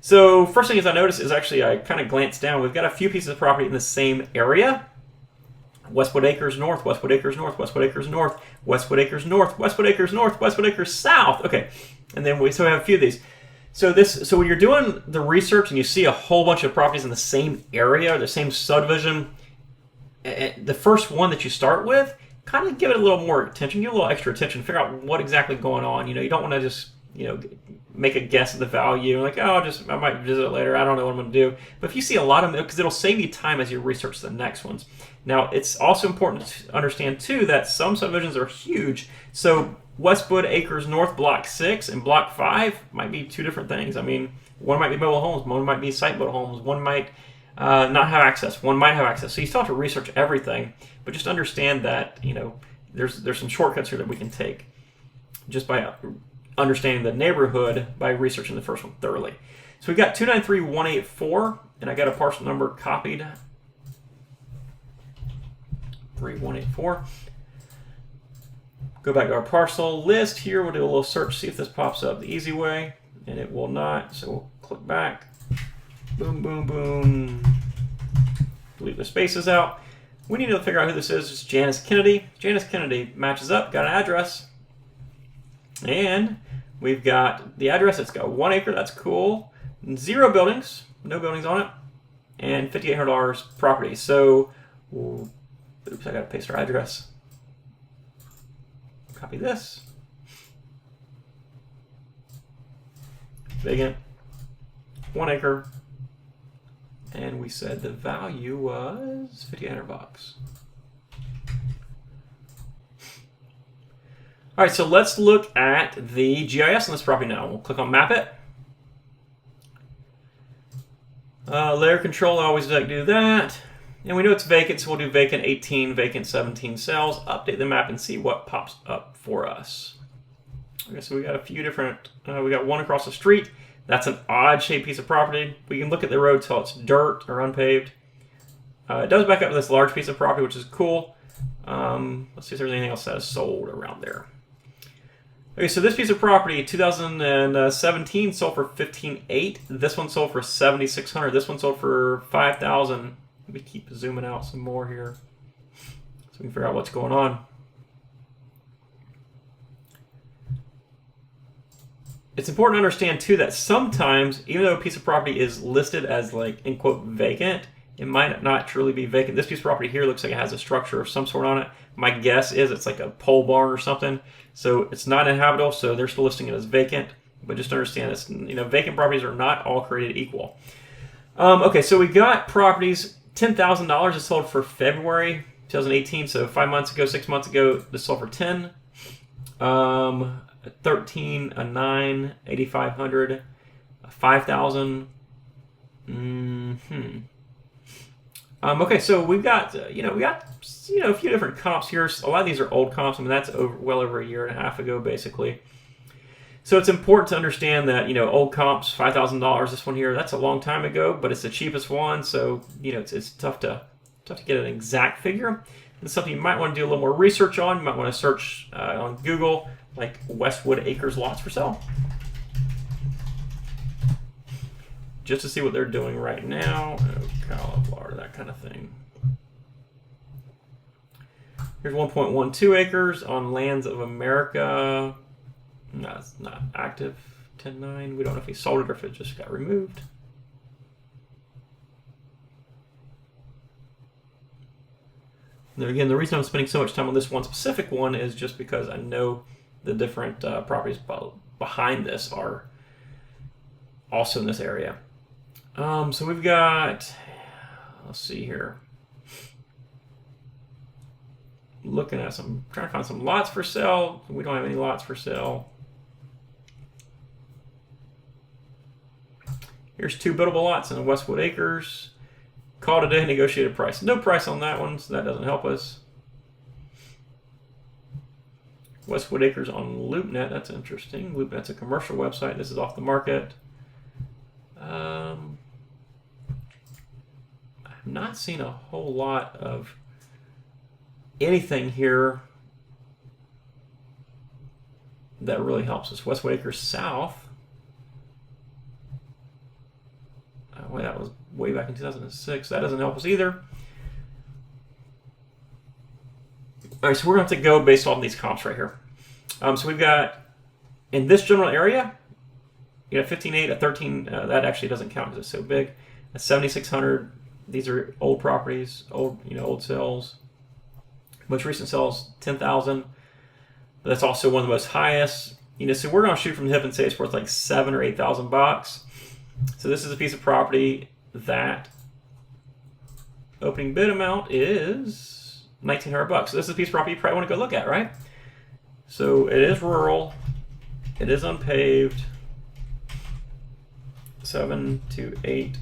So first thing is I noticed is actually I kind of glanced down. We've got a few pieces of property in the same area. Westwood Acres North, Westwood Acres North, Westwood Acres North, Westwood Acres North, Westwood Acres North, Westwood Acres South. Okay, and then we have a few of these. So when you're doing the research and you see a whole bunch of properties in the same area, the same subdivision, the first one that you start with, kind of give it a little more attention, give it a little extra attention, figure out what exactly going on. You don't want to just make a guess at the value, like, oh, I might visit it later, I don't know what I'm going to do. But if you see a lot of them, because it'll save you time as you research the next ones. Now, it's also important to understand, too, that some subdivisions are huge. So Westwood Acres North Block 6 and Block 5 might be two different things. I mean, one might be mobile homes, one might be site-built homes, one might not have access, one might have access. So you still have to research everything, but just understand that, there's some shortcuts here that we can take just by understanding the neighborhood by researching the first one thoroughly. So we've got 293-184, and I got a parcel number copied. 3184. Go back to our parcel list here. We'll do a little search, see if this pops up the easy way, and it will not. So we'll click back. Boom, boom, boom. Leave the spaces out. We need to figure out who this is. It's Janice Kennedy. Janice Kennedy matches up, got an address. And we've got the address. It's got 1 acre. That's cool. 0 buildings. No buildings on it. And $5,800 property. So, oops, I got to paste our address. Copy this. Vacant. 1 acre. And we said the value was $5,800. All right, so let's look at the GIS on this property now. We'll click on Map It. Layer control, I always like to do that. And we know it's vacant, so we'll do vacant 18, vacant 17 cells. Update the map and see what pops up for us. Okay, so we got a few different, we got one across the street. That's an odd-shaped piece of property. We can look at the road till it's dirt or unpaved. It does back up to this large piece of property, which is cool. Let's see if there's anything else that is sold around there. Okay, so this piece of property, 2017, sold for $15,800. This one sold for $7,600. This one sold for $5,000. Let me keep zooming out some more here so we can figure out what's going on. It's important to understand, too, that sometimes, even though a piece of property is listed as, like, in quote, vacant, it might not truly be vacant. This piece of property here looks like it has a structure of some sort on it. My guess is it's like a pole barn or something. So it's not inhabitable, so they're still listing it as vacant. But just understand this, vacant properties are not all created equal. Okay, so we got properties. $10,000 is sold for February 2018, so 5 months ago, 6 months ago, this sold for 10. 13, a 9, 8,500, 5,000. Okay, so we've got a few different comps here. A lot of these are old comps. I mean, that's well over a year and a half ago, basically. So it's important to understand that old comps, $5,000. This one here, that's a long time ago, but it's the cheapest one. So it's tough to tough to get an exact figure. It's something you might want to do a little more research on. You might want to search on Google, like Westwood Acres lots for sale, just to see what they're doing right now. Cauliflower, that kind of thing. Here's 1.12 acres on Lands of America. No, it's not active. 10.9. We don't know if he sold it or if it just got removed. Now again, the reason I'm spending so much time on this one specific one is just because I know the different properties behind this are also in this area. So we've got, let's see here. Looking at some, trying to find some lots for sale. We don't have any lots for sale. Here's 2 buildable lots in Westwood Acres. Call today, negotiated price. No price on that one, so that doesn't help us. Westwood Acres on LoopNet, that's interesting. LoopNet's a commercial website. This is off the market. I've not seen a whole lot of anything here that really helps us. Westwood Acres South. Well, that was way back in 2006. That doesn't help us either. All right, so we're going to have to go based off these comps right here. So we've got, in this general area, you got 15.8, a 13, that actually doesn't count because it's so big. A 7,600, these are old properties, old sales. Most recent sales, 10,000. But that's also one of the most highest. So we're going to shoot from the hip and say it's worth like $7,000 or $8,000. So this is a piece of property that opening bid amount is $1,900. So this is a piece of property you probably want to go look at, right? So it is rural, it is unpaved, 7 to 8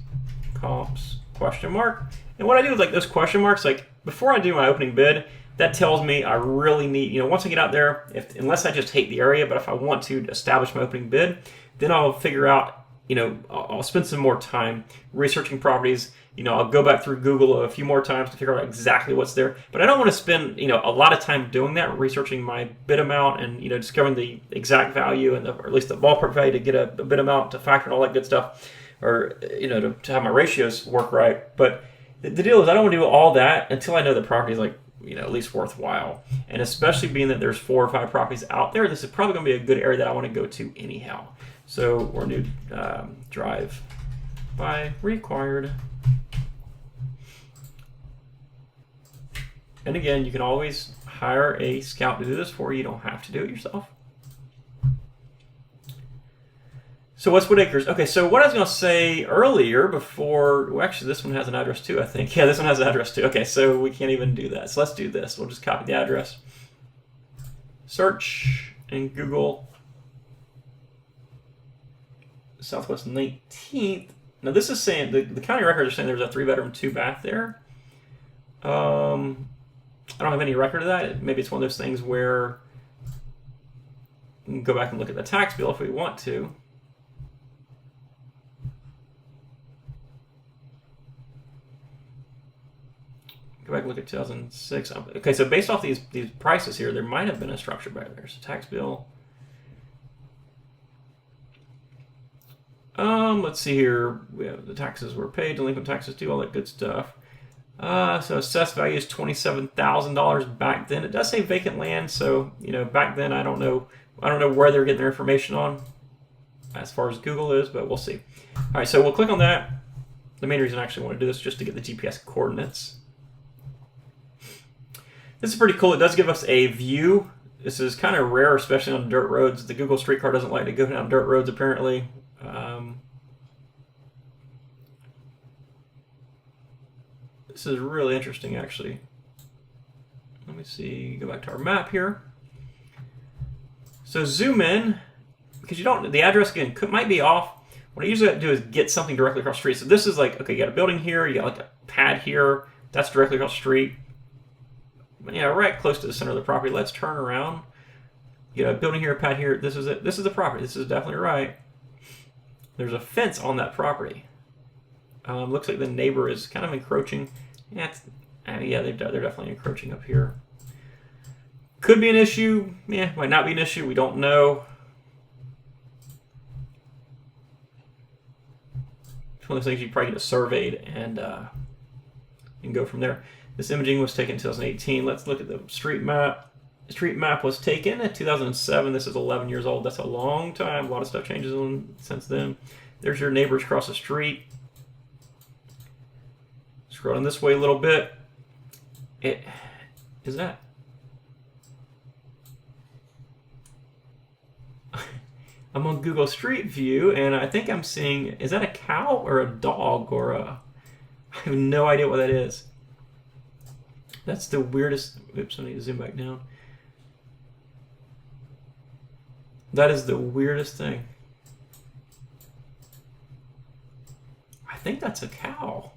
comps, question mark. And what I do with like those question marks, like before I do my opening bid, that tells me I really need, once I get out there, unless I just hate the area, but if I want to establish my opening bid, then I'll figure out, I'll spend some more time researching properties. I'll go back through Google a few more times to figure out exactly what's there. But I don't want to spend, a lot of time doing that, researching my bid amount and, discovering the exact value and or at least the ballpark value to get a bid amount to factor and all that good stuff, or, to have my ratios work right. But the deal is I don't want to do all that until I know the property is like, at least worthwhile. And especially being that there's 4 or 5 properties out there, this is probably going to be a good area that I want to go to anyhow. So we're new drive by required. And again, you can always hire a scout to do this for you. You don't have to do it yourself. So Westwood Acres. Okay, so what I was going to say earlier before, well, actually this one has an address too, I think. Yeah, this one has an address too. Okay, so we can't even do that. So let's do this. We'll just copy the address. Search in Google. Southwest 19th. Now this is saying, the county records are saying there's a 3-bedroom, 2-bath there. I don't have any record of that. Maybe it's one of those things where we can go back and look at the tax bill if we want to. Go back and look at 2006. Okay, so based off these prices here, there might have been a structure back there. So tax bill. Let's see here. We have the taxes were paid, delinquent taxes due, all that good stuff. So assessed value is $27,000 back then. It does say vacant land, so back then I don't know where they're getting their information on as far as Google is, but we'll see. All right, so we'll click on that. The main reason I actually want to do this is just to get the GPS coordinates. This is pretty cool. It does give us a view. This is kind of rare, especially on dirt roads. The Google Streetcar doesn't like to go down dirt roads, apparently. This is really interesting, actually. Let me see. Go back to our map here. So zoom in, because the address again might be off. What I usually do is get something directly across the street. So this is like, okay, you got a building here, you got like a pad here. That's directly across the street. Yeah, right close to the center of the property. Let's turn around. You got a building here, a pad here. This is it. This is the property. This is definitely right. There's a fence on that property. Looks like the neighbor is kind of encroaching. Yeah, Yeah, they're definitely encroaching up here. Could be an issue. Yeah, might not be an issue. We don't know. It's one of those things you probably get surveyed and go from there. This imaging was taken in 2018. Let's look at the street map. The street map was taken in 2007. This is 11 years old. That's a long time. A lot of stuff changes since then. There's your neighbors across the street. Scrolling this way a little bit. Is that? I'm on Google Street View, and I think I'm seeing, is that a cow or a dog or a, I have no idea what that is. That's the weirdest, oops, I need to zoom back down. That is the weirdest thing. I think that's a cow.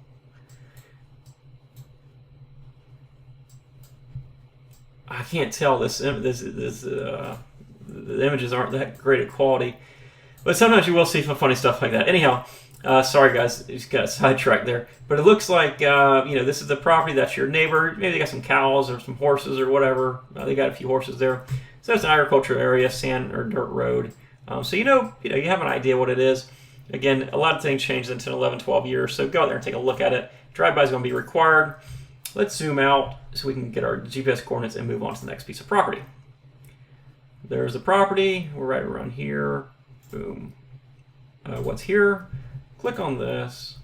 I can't tell. The images aren't that great at quality, but sometimes you will see some funny stuff like that. Anyhow, sorry guys, just got sidetracked there. But it looks like this is the property. That's your neighbor. Maybe they got some cows or some horses or whatever. They got a few horses there. So that's an agricultural area, sand or dirt road. So you have an idea what it is. Again, a lot of things changed in 10, 11, 12 years. So go out there and take a look at it. Drive-by is going to be required. Let's zoom out so we can get our GPS coordinates and move on to the next piece of property. There's the property. We're right around here. Boom. What's here? Click on this.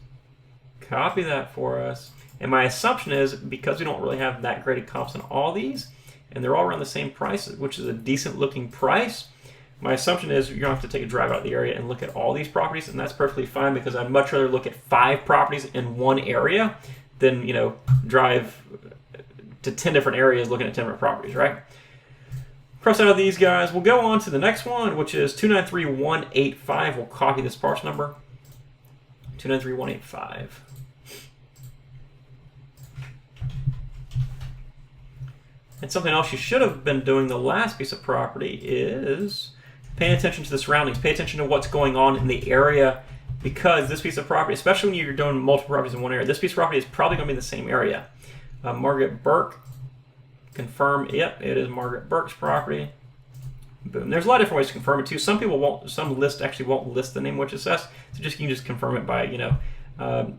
Copy that for us. And my assumption is, because we don't really have that great of comps on all these, and they're all around the same price, which is a decent looking price, my assumption is you're going to have to take a drive out of the area and look at all these properties, and that's perfectly fine because I'd much rather look at 5 properties in one area than, drive to 10 different areas looking at 10 different properties, right? Cross out of these guys. We'll go on to the next one, which is 293-185. We'll copy this parcel number. 293-185. And something else you should have been doing the last piece of property is paying attention to the surroundings. Pay attention to what's going on in the area, because this piece of property, especially when you're doing multiple properties in one area, this piece of property is probably going to be in the same area. Margaret Burke. Confirm. Yep, it is Margaret Burke's property. Boom. There's a lot of different ways to confirm it too. Some people won't. Some lists actually won't list the name which is assessed. So you can just confirm it by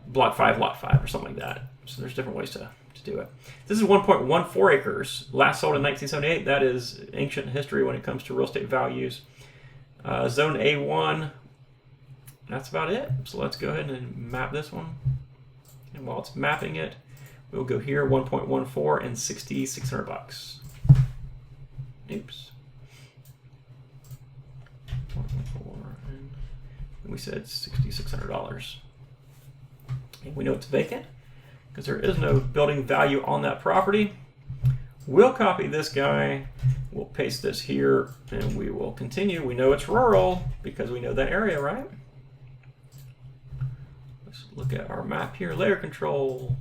block 5, lot 5, or something like that. So there's different ways to do it. This is 1.14 acres. Last sold in 1978. That is ancient history when it comes to real estate values. Zone A1. That's about it. So let's go ahead and map this one. And while it's mapping it, we'll go here, 1.14 and $6,600. Oops. 1.4 and we said $6,600. And we know it's vacant because there is no building value on that property. We'll copy this guy. We'll paste this here and we will continue. We know it's rural because we know that area, right? Let's look at our map here. Layer control.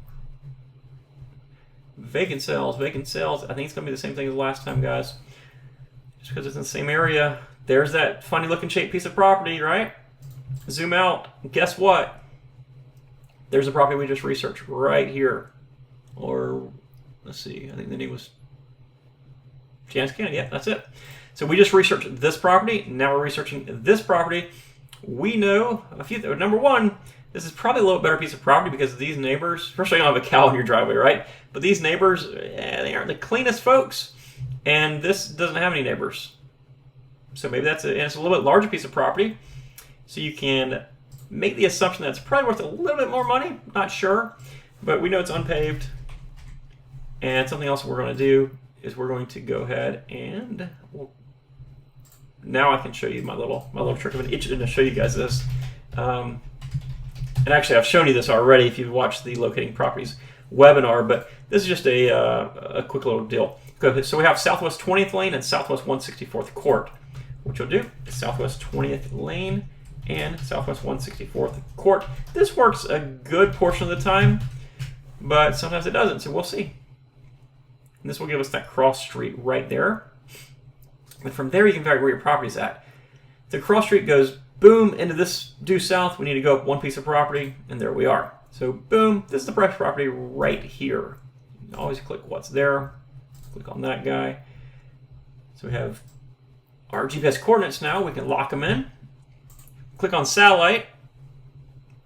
Vacant sales. I think it's going to be the same thing as last time, guys. Just because it's in the same area. There's that funny looking shaped piece of property, right? Zoom out. Guess what? There's a property we just researched right here. Or, let's see, I think the name was Janus Canyon. Yeah, that's it. So we just researched this property. Now we're researching this property. We know a few things. Number one, this is probably a little better piece of property because these neighbors, first of all, you don't have a cow in your driveway, right? But these neighbors, they aren't the cleanest folks. And this doesn't have any neighbors. So maybe and it's a little bit larger piece of property. So you can make the assumption that it's probably worth a little bit more money. Not sure. But we know it's unpaved. And something else we're going to do is we're going to go ahead and now I can show you my little trick. I'm itching to show you guys this. And actually, I've shown you this already if you've watched the Locating Properties webinar, but this is just a quick little deal. So we have Southwest 20th Lane and Southwest 164th Court. What you'll do is Southwest 20th Lane and Southwest 164th Court. This works a good portion of the time, but sometimes it doesn't, so we'll see. And this will give us that cross street right there. And from there, you can figure out where your property's at. The cross street goes boom into this due south. We need to go up one piece of property, and there we are. So boom, this is the price property right here. always click what's there. Click on that guy. So we have our GPS coordinates now. We can lock them in. Click on satellite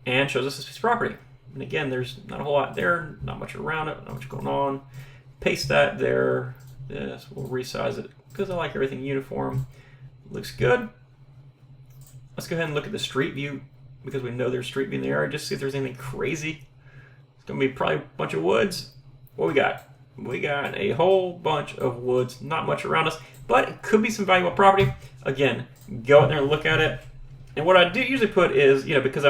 and shows us this piece of property. And again, there's not a whole lot there, not much around it, not much going on. Paste that there. This, we'll resize it because I like everything uniform. Looks good. Let's go ahead and look at the street view because we know there's street view in the area. Just see if there's anything crazy. It's gonna be probably a bunch of woods. What we got? We got a whole bunch of woods, not much around us, but it could be some valuable property. Again, go out there and look at it. And what I do usually put is, because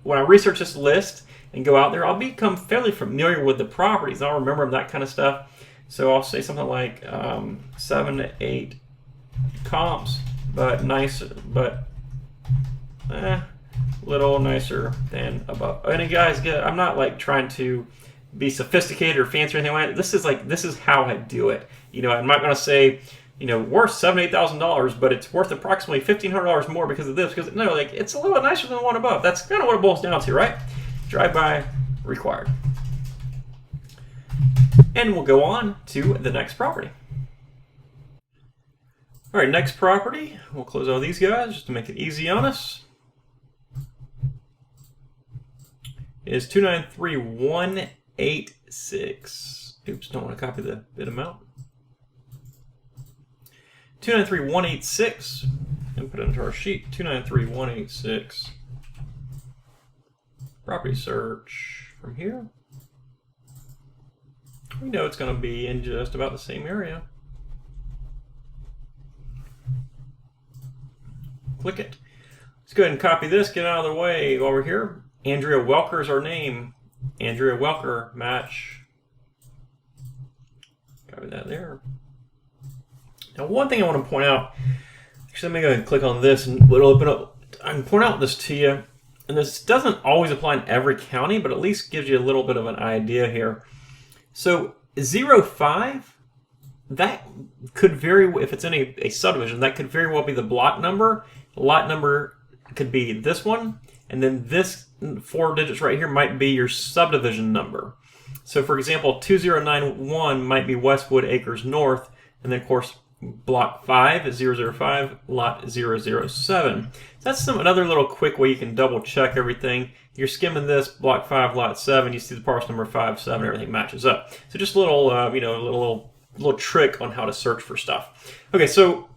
when I research this list and go out there, I'll become fairly familiar with the properties. I'll remember that kind of stuff. So I'll say something like 7 to 8 comps, but nicer, but little nicer than above. And guys, I'm not like trying to be sophisticated or fancy or anything like that. This is how I do it. I'm not going to say, worth $7,000 to $8,000, but it's worth approximately $1,500 more because of this. Because no, like it's a little bit nicer than the one above. That's kind of what it boils down to, right? Drive-by required. And we'll go on to the next property. All right, next property. We'll close all these guys just to make it easy on us. Is 293,186. Oops, don't want to copy the bid amount. 293,186, and put it into our sheet. 293,186. Property search from here. We know it's going to be in just about the same area. Click it. Let's go ahead and copy this, get out of the way while we're here. Andrea Welker is our name. Andrea Welker, match. Copy that there. Now, one thing I want to point out, actually, let me go ahead and click on this and it'll open up. I can point out this to you, and this doesn't always apply in every county, but at least gives you a little bit of an idea here. So 05, that could very, if it's in a subdivision, that could very well be the block number. The lot number could be this one, and then this 4 digits right here might be your subdivision number. So for example, 2091 might be Westwood Acres North, and then of course block 5 is 005, lot 007. So that's another little quick way you can double check everything. You're skimming this, block 5, lot 7, you see the parcel number 57, everything matches up. So just a little, little trick on how to search for stuff. Okay, so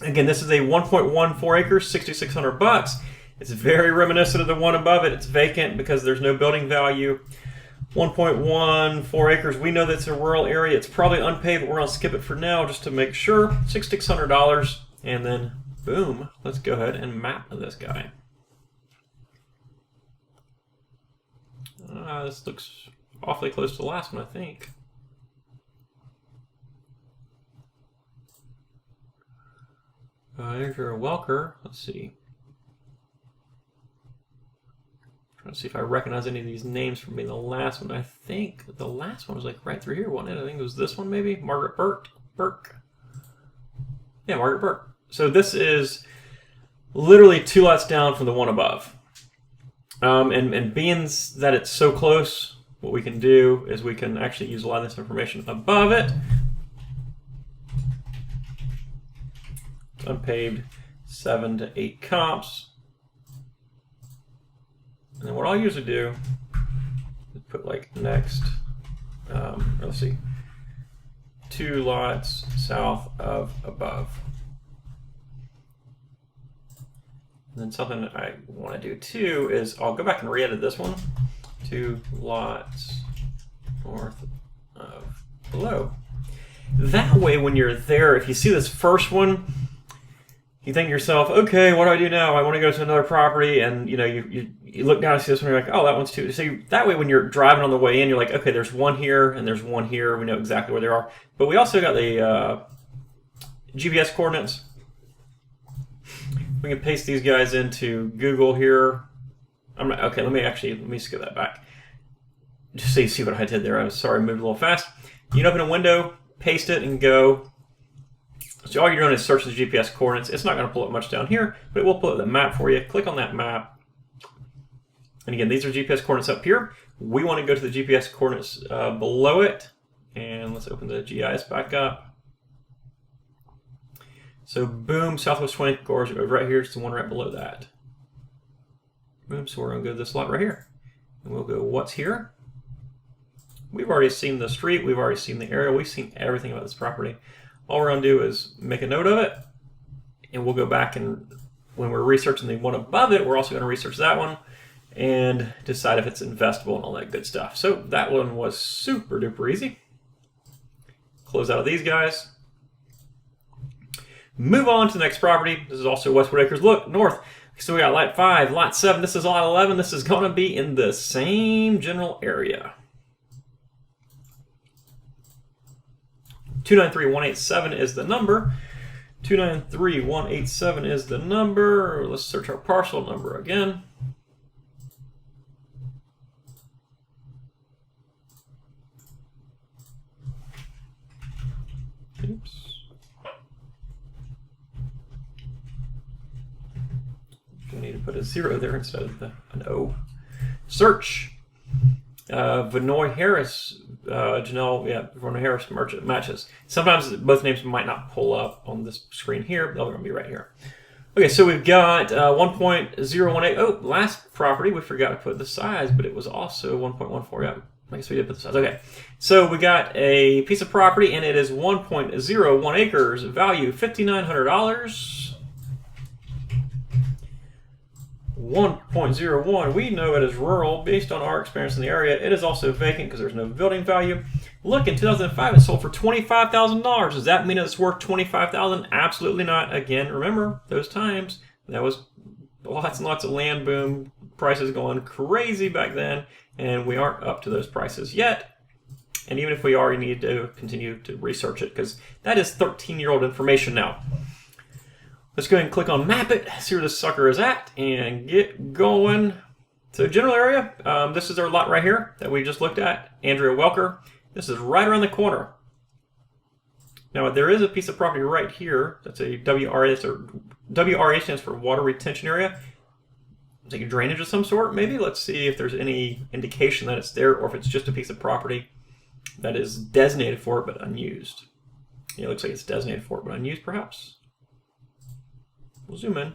again, this is a 1.14 acres, $6,600. It's very reminiscent of the one above it. It's vacant because there's no building value. 1.14 acres. We know that it's a rural area. It's probably unpaved, but we're going to skip it for now just to make sure. $6,600. And then, boom, let's go ahead and map this guy. This looks awfully close to the last one, I think. There's your Welker. Let's see. Trying to see if I recognize any of these names from being the last one. I think the last one was like right through here, wasn't it? I think it was this one maybe. Margaret Burke. Yeah, Margaret Burke. So this is literally 2 lots down from the one above. And being that it's so close, what we can do is we can actually use a lot of this information above it. Unpaved, 7 to 8 comps. And then what I'll usually do is put like next, let's see, 2 lots south of above. And then something that I want to do too is I'll go back and re-edit this one. 2 lots north of below. That way when you're there, if you see this first one, you think to yourself, okay, what do I do now? I want to go to another property, and you look down and see this one, and you're like, oh, that one's 2. So that way when you're driving on the way in, you're like, okay, there's one here and there's one here. We know exactly where they are. But we also got the GPS coordinates. We can paste these guys into Google here. Okay, let me skip that back. Just so you see what I did there. I'm sorry, I moved a little fast. You can open a window, paste it, and go. So all you're doing is search the GPS coordinates. It's not going to pull up much down here, but it will pull up the map for you. Click on that map. And again, these are GPS coordinates up here. We want to go to the GPS coordinates below it. And let's open the GIS back up. So boom, southwest 20 course goes right here. It's the one right below that. Boom, so we're going to go to this lot right here. And we'll go, what's here? We've already seen the street. We've already seen the area. We've seen everything about this property. All we're going to do is make a note of it. And we'll go back, and when we're researching the one above it, we're also going to research that one and decide if it's investable and all that good stuff. So that one was super duper easy. Close out of these guys. Move on to the next property. This is also Westwood Acres. Look, north. So we got lot 5, lot 7. This is lot 11. This is going to be in the same general area. 293187 is the number. 293187 is the number. Let's search our parcel number again. Oops. We need to put a 0 there instead of an O. Search. Vanoy Harris, Janelle, yeah, Vanoy Harris matches. Sometimes both names might not pull up on this screen here, but they're going to be right here. Okay, so we've got 1.018. Oh, last property, we forgot to put the size, but it was also 1.14. Yeah, I guess we did put the size. Okay, so we got a piece of property, and it is 1.01 acres, value $5,900. 1.01, we know it is rural based on our experience in the area. It is also vacant because there's no building value. Look, in 2005 it sold for $25,000. Does that mean it's worth $25,000? Absolutely not. Again, remember those times. That was lots and lots of land boom, prices going crazy back then, and we aren't up to those prices yet. And even if we are, you need to continue to research it because that is 13-year-old information now. Let's go ahead and click on Map It, see where this sucker is at, and get going. So general area, this is our lot right here that we just looked at, Andrea Welker. This is right around the corner. Now there is a piece of property right here, that's a WRA, WRA stands for Water Retention Area. It's like a drainage of some sort, maybe. Let's see if there's any indication that it's there or if it's just a piece of property that is designated for it but unused. Yeah, it looks like it's designated for it but unused perhaps. We'll zoom in.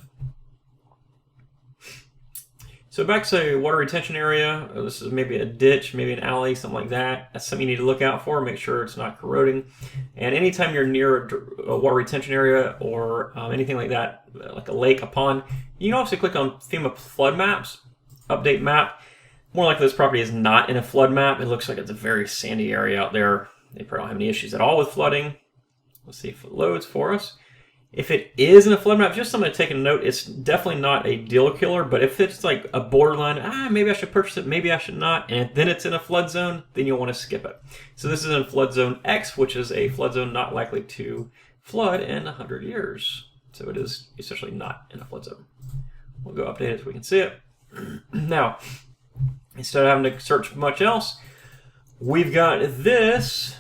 So back to water retention area. This is maybe a ditch, maybe an alley, something like that. That's something you need to look out for. Make sure it's not corroding. And anytime you're near a water retention area or anything like that, like a lake, a pond, you can also click on FEMA flood maps, update map. More likely this property is not in a flood map. It looks like it's a very sandy area out there. They probably don't have any issues at all with flooding. Let's see if it loads for us. If it is in a flood map, just something to take a note, it's definitely not a deal killer, but if it's like a borderline, maybe I should purchase it, maybe I should not, and then it's in a flood zone, then you'll want to skip it. So this is in flood zone X, which is a flood zone not likely to flood in 100 years. So it is essentially not in a flood zone. We'll go update it so we can see it. Now, instead of having to search much else, we've got this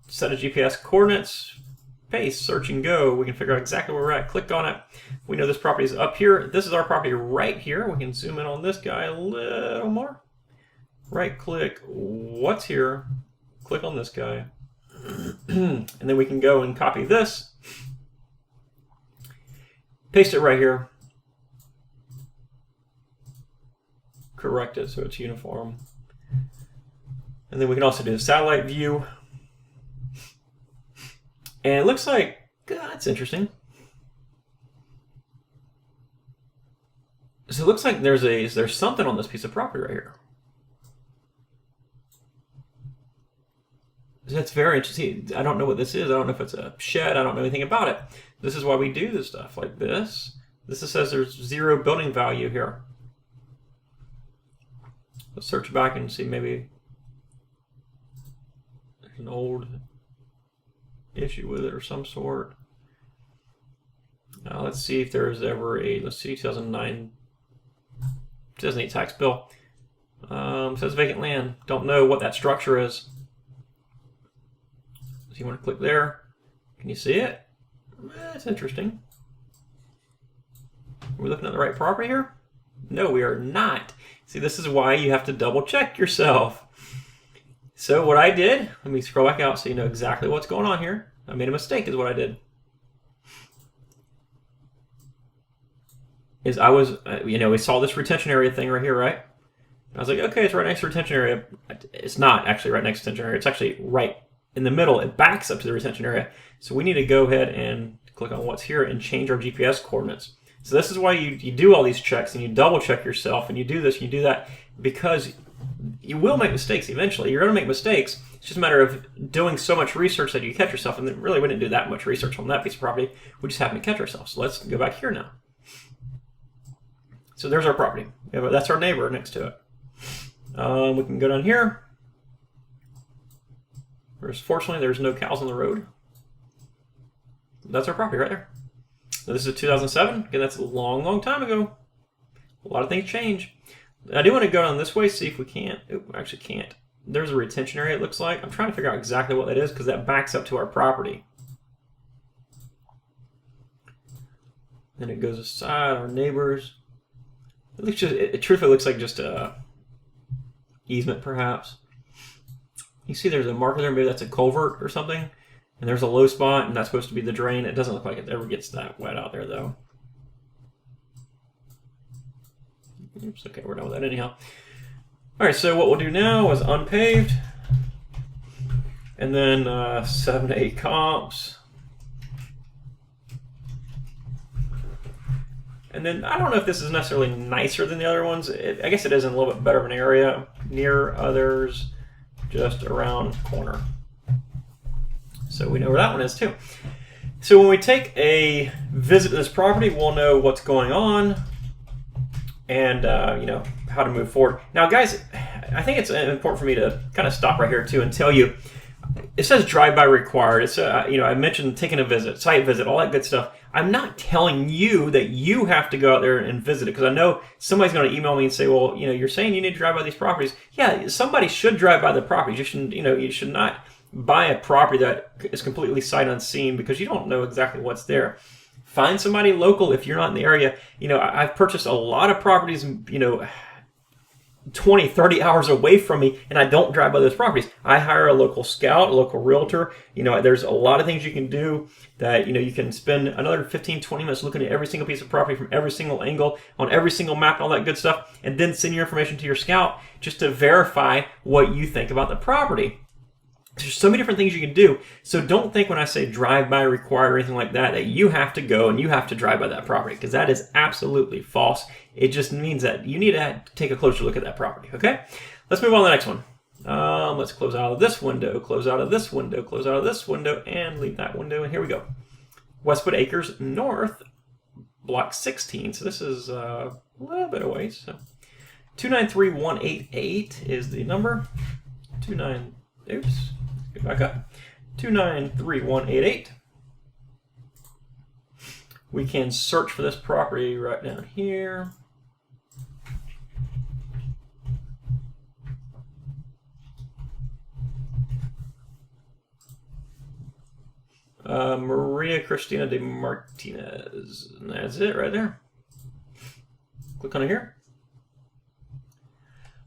set of GPS coordinates, paste, search and go. We can figure out exactly where we're at. Click on it. We know this property is up here. This is our property right here. We can zoom in on this guy a little more. Right click, what's here? Click on this guy. And then we can go and copy this. Paste it right here. Correct it so it's uniform. And then we can also do a satellite view. And it looks like, that's interesting. So it looks like there's something on this piece of property right here. That's very interesting. I don't know what this is. I don't know if it's a shed. I don't know anything about it. This is why we do this stuff like this. This says there's 0 building value here. Let's search back and see maybe there's an old issue with it or some sort. Now let's see if there's ever a, let's see, 2008 tax bill. Says vacant land. Don't know what that structure is. So you want to click there. Can you see it? That's interesting. Are we looking at the right property here? No, we are not. See, this is why you have to double check yourself. So what I did, let me scroll back out so you know exactly what's going on here. I made a mistake is what I did. Is I was, we saw this retention area thing right here, right? I was like, okay, it's right next to the retention area. It's not actually right next to the retention area. It's actually right in the middle. It backs up to the retention area. So we need to go ahead and click on what's here and change our GPS coordinates. So this is why you do all these checks and you double check yourself and you do this and you do that, because you will make mistakes eventually. You're going to make mistakes. It's just a matter of doing so much research that you catch yourself. And then really we didn't do that much research on that piece of property. We just happened to catch ourselves. So let's go back here now. So there's our property. That's our neighbor next to it. We can go down here. Fortunately, there's no cows on the road. That's our property right there. Now, this is 2007. Again, that's a long, long time ago. A lot of things change. I do want to go down this way, see if we can't. Oop, I actually can't. There's a retention area, it looks like. I'm trying to figure out exactly what that is because that backs up to our property. Then it goes aside, our neighbors. It truthfully looks like just a easement, perhaps. You see there's a marker there, maybe that's a culvert or something. And there's a low spot, and that's supposed to be the drain. It doesn't look like it ever gets that wet out there, though. Oops, okay, we're done with that anyhow. All right, so what we'll do now is unpaved. And then 7 to 8 comps. And then I don't know if this is necessarily nicer than the other ones. I guess it is in a little bit better of an area. Near others, just around corner. So we know where that one is too. So when we take a visit to this property, we'll know what's going on and how to move forward. Now, guys, I think it's important for me to kind of stop right here too and tell you. It says drive-by required. It's I mentioned taking a visit, site visit, all that good stuff. I'm not telling you that you have to go out there and visit it, because I know somebody's going to email me and say, well, you're saying you need to drive by these properties. Yeah, somebody should drive by the properties. You shouldn't, you should not buy a property that is completely sight unseen because you don't know exactly what's there. Find somebody local if you're not in the area. I've purchased a lot of properties, 20, 30 hours away from me, and I don't drive by those properties. I hire a local scout, a local realtor. There's a lot of things you can do that, you can spend another 15, 20 minutes looking at every single piece of property from every single angle, on every single map, all that good stuff, and then send your information to your scout just to verify what you think about the property. There's so many different things you can do. So don't think when I say drive-by required or anything like that, that you have to go and you have to drive by that property, because that is absolutely false. It just means that you need to take a closer look at that property, okay? Let's move on to the next one. Let's close out of this window, close out of this window, close out of this window, and leave that window, and here we go. Westwood Acres North, Block 16. So this is a little bit away. So 293188 is the number. Oops. Go back up. 293188. We can search for this property right down here. Maria Cristina de Martinez. And that's it right there. Click on it here.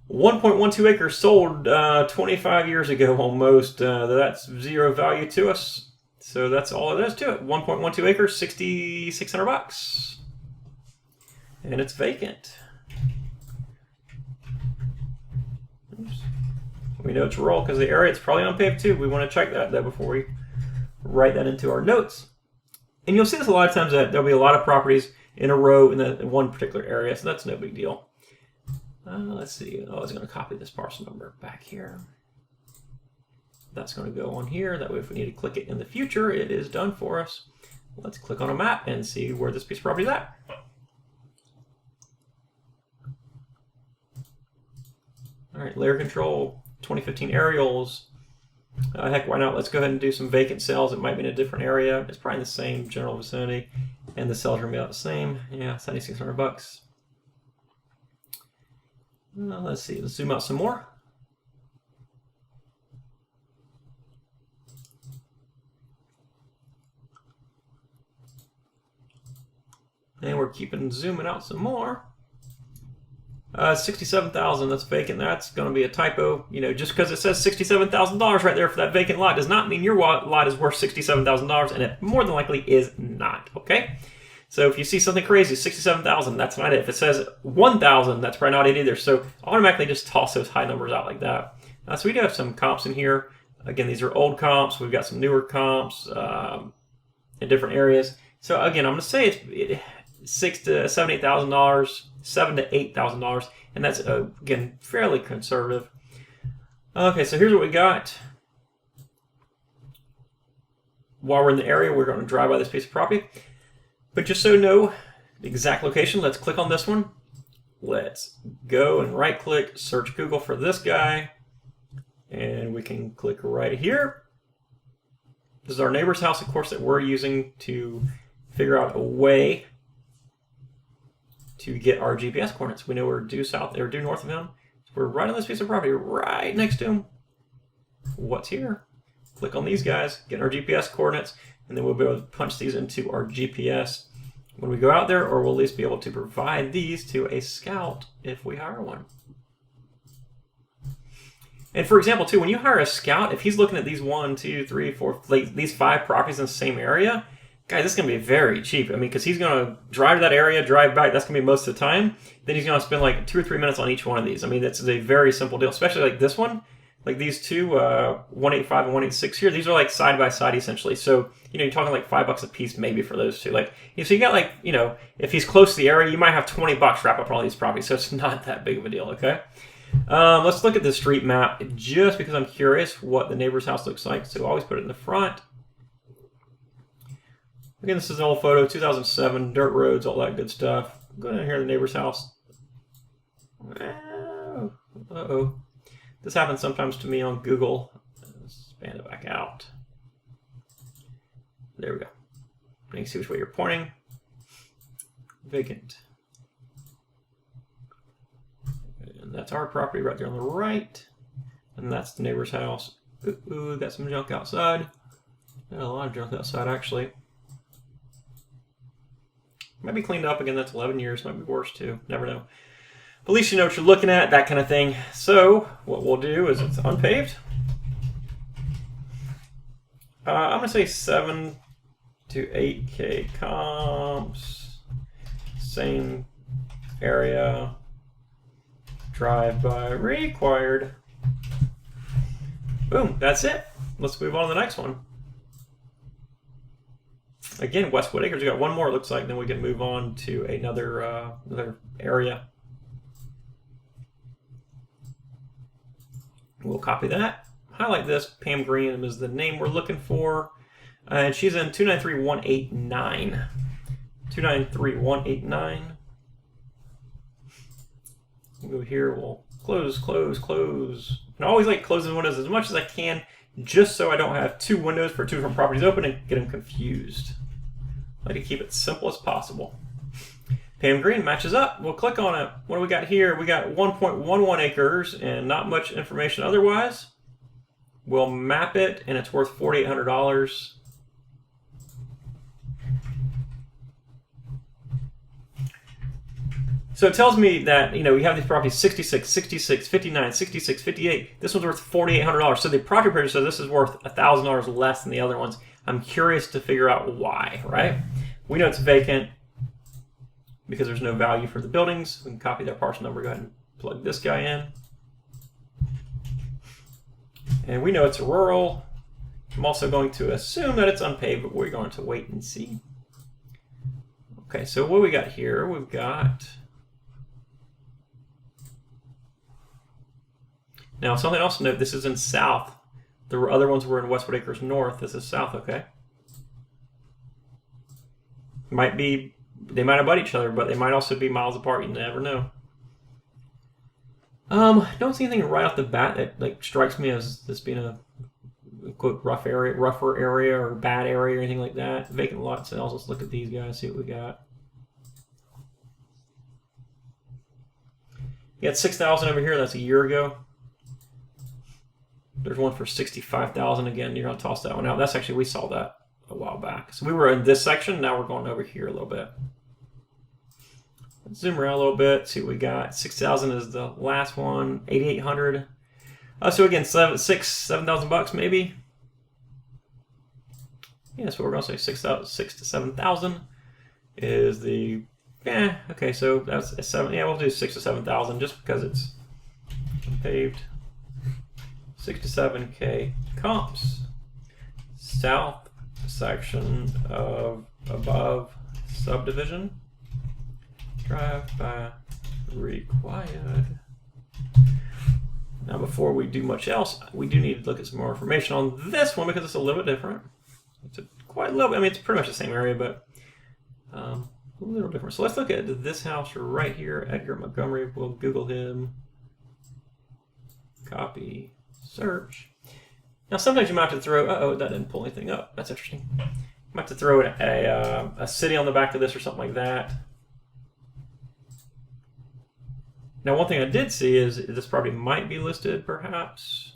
1.12 acres sold 25 years ago almost. That's zero value to us. So that's all it is to it. 1.12 acres, $6,600. And it's vacant. Oops. We know it's rural because the area it's probably unpaved too. We want to check that though before we write that into our notes. And you'll see this a lot of times that there'll be a lot of properties in a row in one particular area, so that's no big deal. Let's see. I was going to copy this parcel number back here. That's going to go on here. That way, if we need to click it in the future, it is done for us. Let's click on a map and see where this piece of property is at. All right, layer control, 2015 aerials. Heck, why not? Let's go ahead and do some vacant sales. It might be in a different area. It's probably in the same general vicinity, and the sales are going to be about the same. Yeah, $7,600. Let's see. Let's zoom out some more. And we're keeping zooming out some more. $67,000, that's vacant. That's going to be a typo. You know, just because it says $67,000 right there for that vacant lot does not mean your lot is worth $67,000, and it more than likely is not, okay? So if you see something crazy, $67,000, that's not it. If it says $1,000, that's probably not it either. So automatically just toss those high numbers out like that. So we do have some comps in here. Again, these are old comps. We've got some newer comps in different areas. So again, I'm going to say it's $6,000 to $7,000, $7,000 to $8,000, and that's again fairly conservative. Okay, so here's what we got. While we're in the area, we're going to drive by this piece of property. But just so you know the exact location, let's click on this one. Let's go and right-click, search Google for this guy, and we can click right here. This is our neighbor's house, of course, that we're using to figure out a way to get our GPS coordinates. We know we're due south or due north of him. So we're right on this piece of property, right next to him. What's here? Click on these guys, get our GPS coordinates, and then we'll be able to punch these into our GPS when we go out there, or we'll at least be able to provide these to a scout if we hire one. And for example, too, when you hire a scout, if he's looking at these 1, 2, 3, 4, these 5 properties in the same area, guys, this is going to be very cheap. I mean, because he's going to drive to that area, drive back. That's going to be most of the time. Then he's going to spend like 2 or 3 minutes on each one of these. I mean, that's a very simple deal, especially like this one. Like these two, 185 and 186 here, these are like side by side essentially. So, you know, you're talking like $5 a piece maybe for those two. Like, so you got like, you know, if he's close to the area, you might have $20 wrap up all these properties. So it's not that big of a deal, okay? Let's look at the street map just because I'm curious what the neighbor's house looks like. So always put it in the front. Again, this is an old photo, 2007, dirt roads, all that good stuff. Go down here to the neighbor's house. Uh-oh. This happens sometimes to me on Google. Let's span it back out. There we go. You can see which way you're pointing. Vacant. And that's our property right there on the right. And that's the neighbor's house. Ooh, got some junk outside. Got a lot of junk outside, actually. Might be cleaned up again. That's 11 years. Might be worse, too. Never know. But at least you know what you're looking at, that kind of thing. So what we'll do is it's unpaved. I'm going to say 7 to 8K comps. Same area. Drive-by required. Boom, that's it. Let's move on to the next one. Again, Westwood Acres, we got one more, it looks like, then we can move on to another area. We'll copy that. Highlight this. Pam Green is the name we're looking for. And she's in 293189. 293189. We'll go here. We'll close, close, close. And I always like closing windows as much as I can, just so I don't have 2 windows for 2 different properties open and get them confused. I like to keep it simple as possible. Pam Green matches up. We'll click on it. What do we got here? We got 1.11 acres and not much information otherwise. We'll map it, and it's worth $4,800. So it tells me that, you know, we have these properties 66, 66, 59, 66, 58. This one's worth $4,800. So the property appraiser says this is worth $1,000 less than the other ones. I'm curious to figure out why, right? We know it's vacant because there's no value for the buildings. We can copy that parcel number, go ahead and plug this guy in. And we know it's rural. I'm also going to assume that it's unpaved, but we're going to wait and see. Okay, so what we got here, we've got... Now, something else to note, this is in south. The other ones were in Westwood Acres north. This is south, okay? Might be, they might abut each other, but they might also be miles apart. You never know. Don't see anything right off the bat that like strikes me as this being a quote rougher area or bad area or anything like that. Vacant lot sales. Let's look at these guys, see what we got. You got 6,000 over here. That's a year ago. There's one for 65,000 again. You're gonna toss that one out. That's actually, we saw that a while back. So we were in this section. Now we're going over here a little bit. Let's zoom around a little bit, see what we got. 6,000 is the last one, 8,800. So again, 7,000 bucks maybe. Yeah, so we're gonna say 6,000, 6 to 7,000 is the, okay, so that's a 7, yeah, we'll do 6 to 7,000 just because it's paved. 6 to 7K comps. South section of above subdivision. Drive by required. Now before we do much else, we do need to look at some more information on this one because it's a little bit different. It's quite a little bit, I mean, it's pretty much the same area, but a little different. So let's look at this house right here, Edgar Montgomery. We'll Google him. Copy, search. Now sometimes you might have to throw, uh-oh, that didn't pull anything up. That's interesting. You might have to throw a city on the back of this or something like that. Now one thing I did see is this property might be listed perhaps.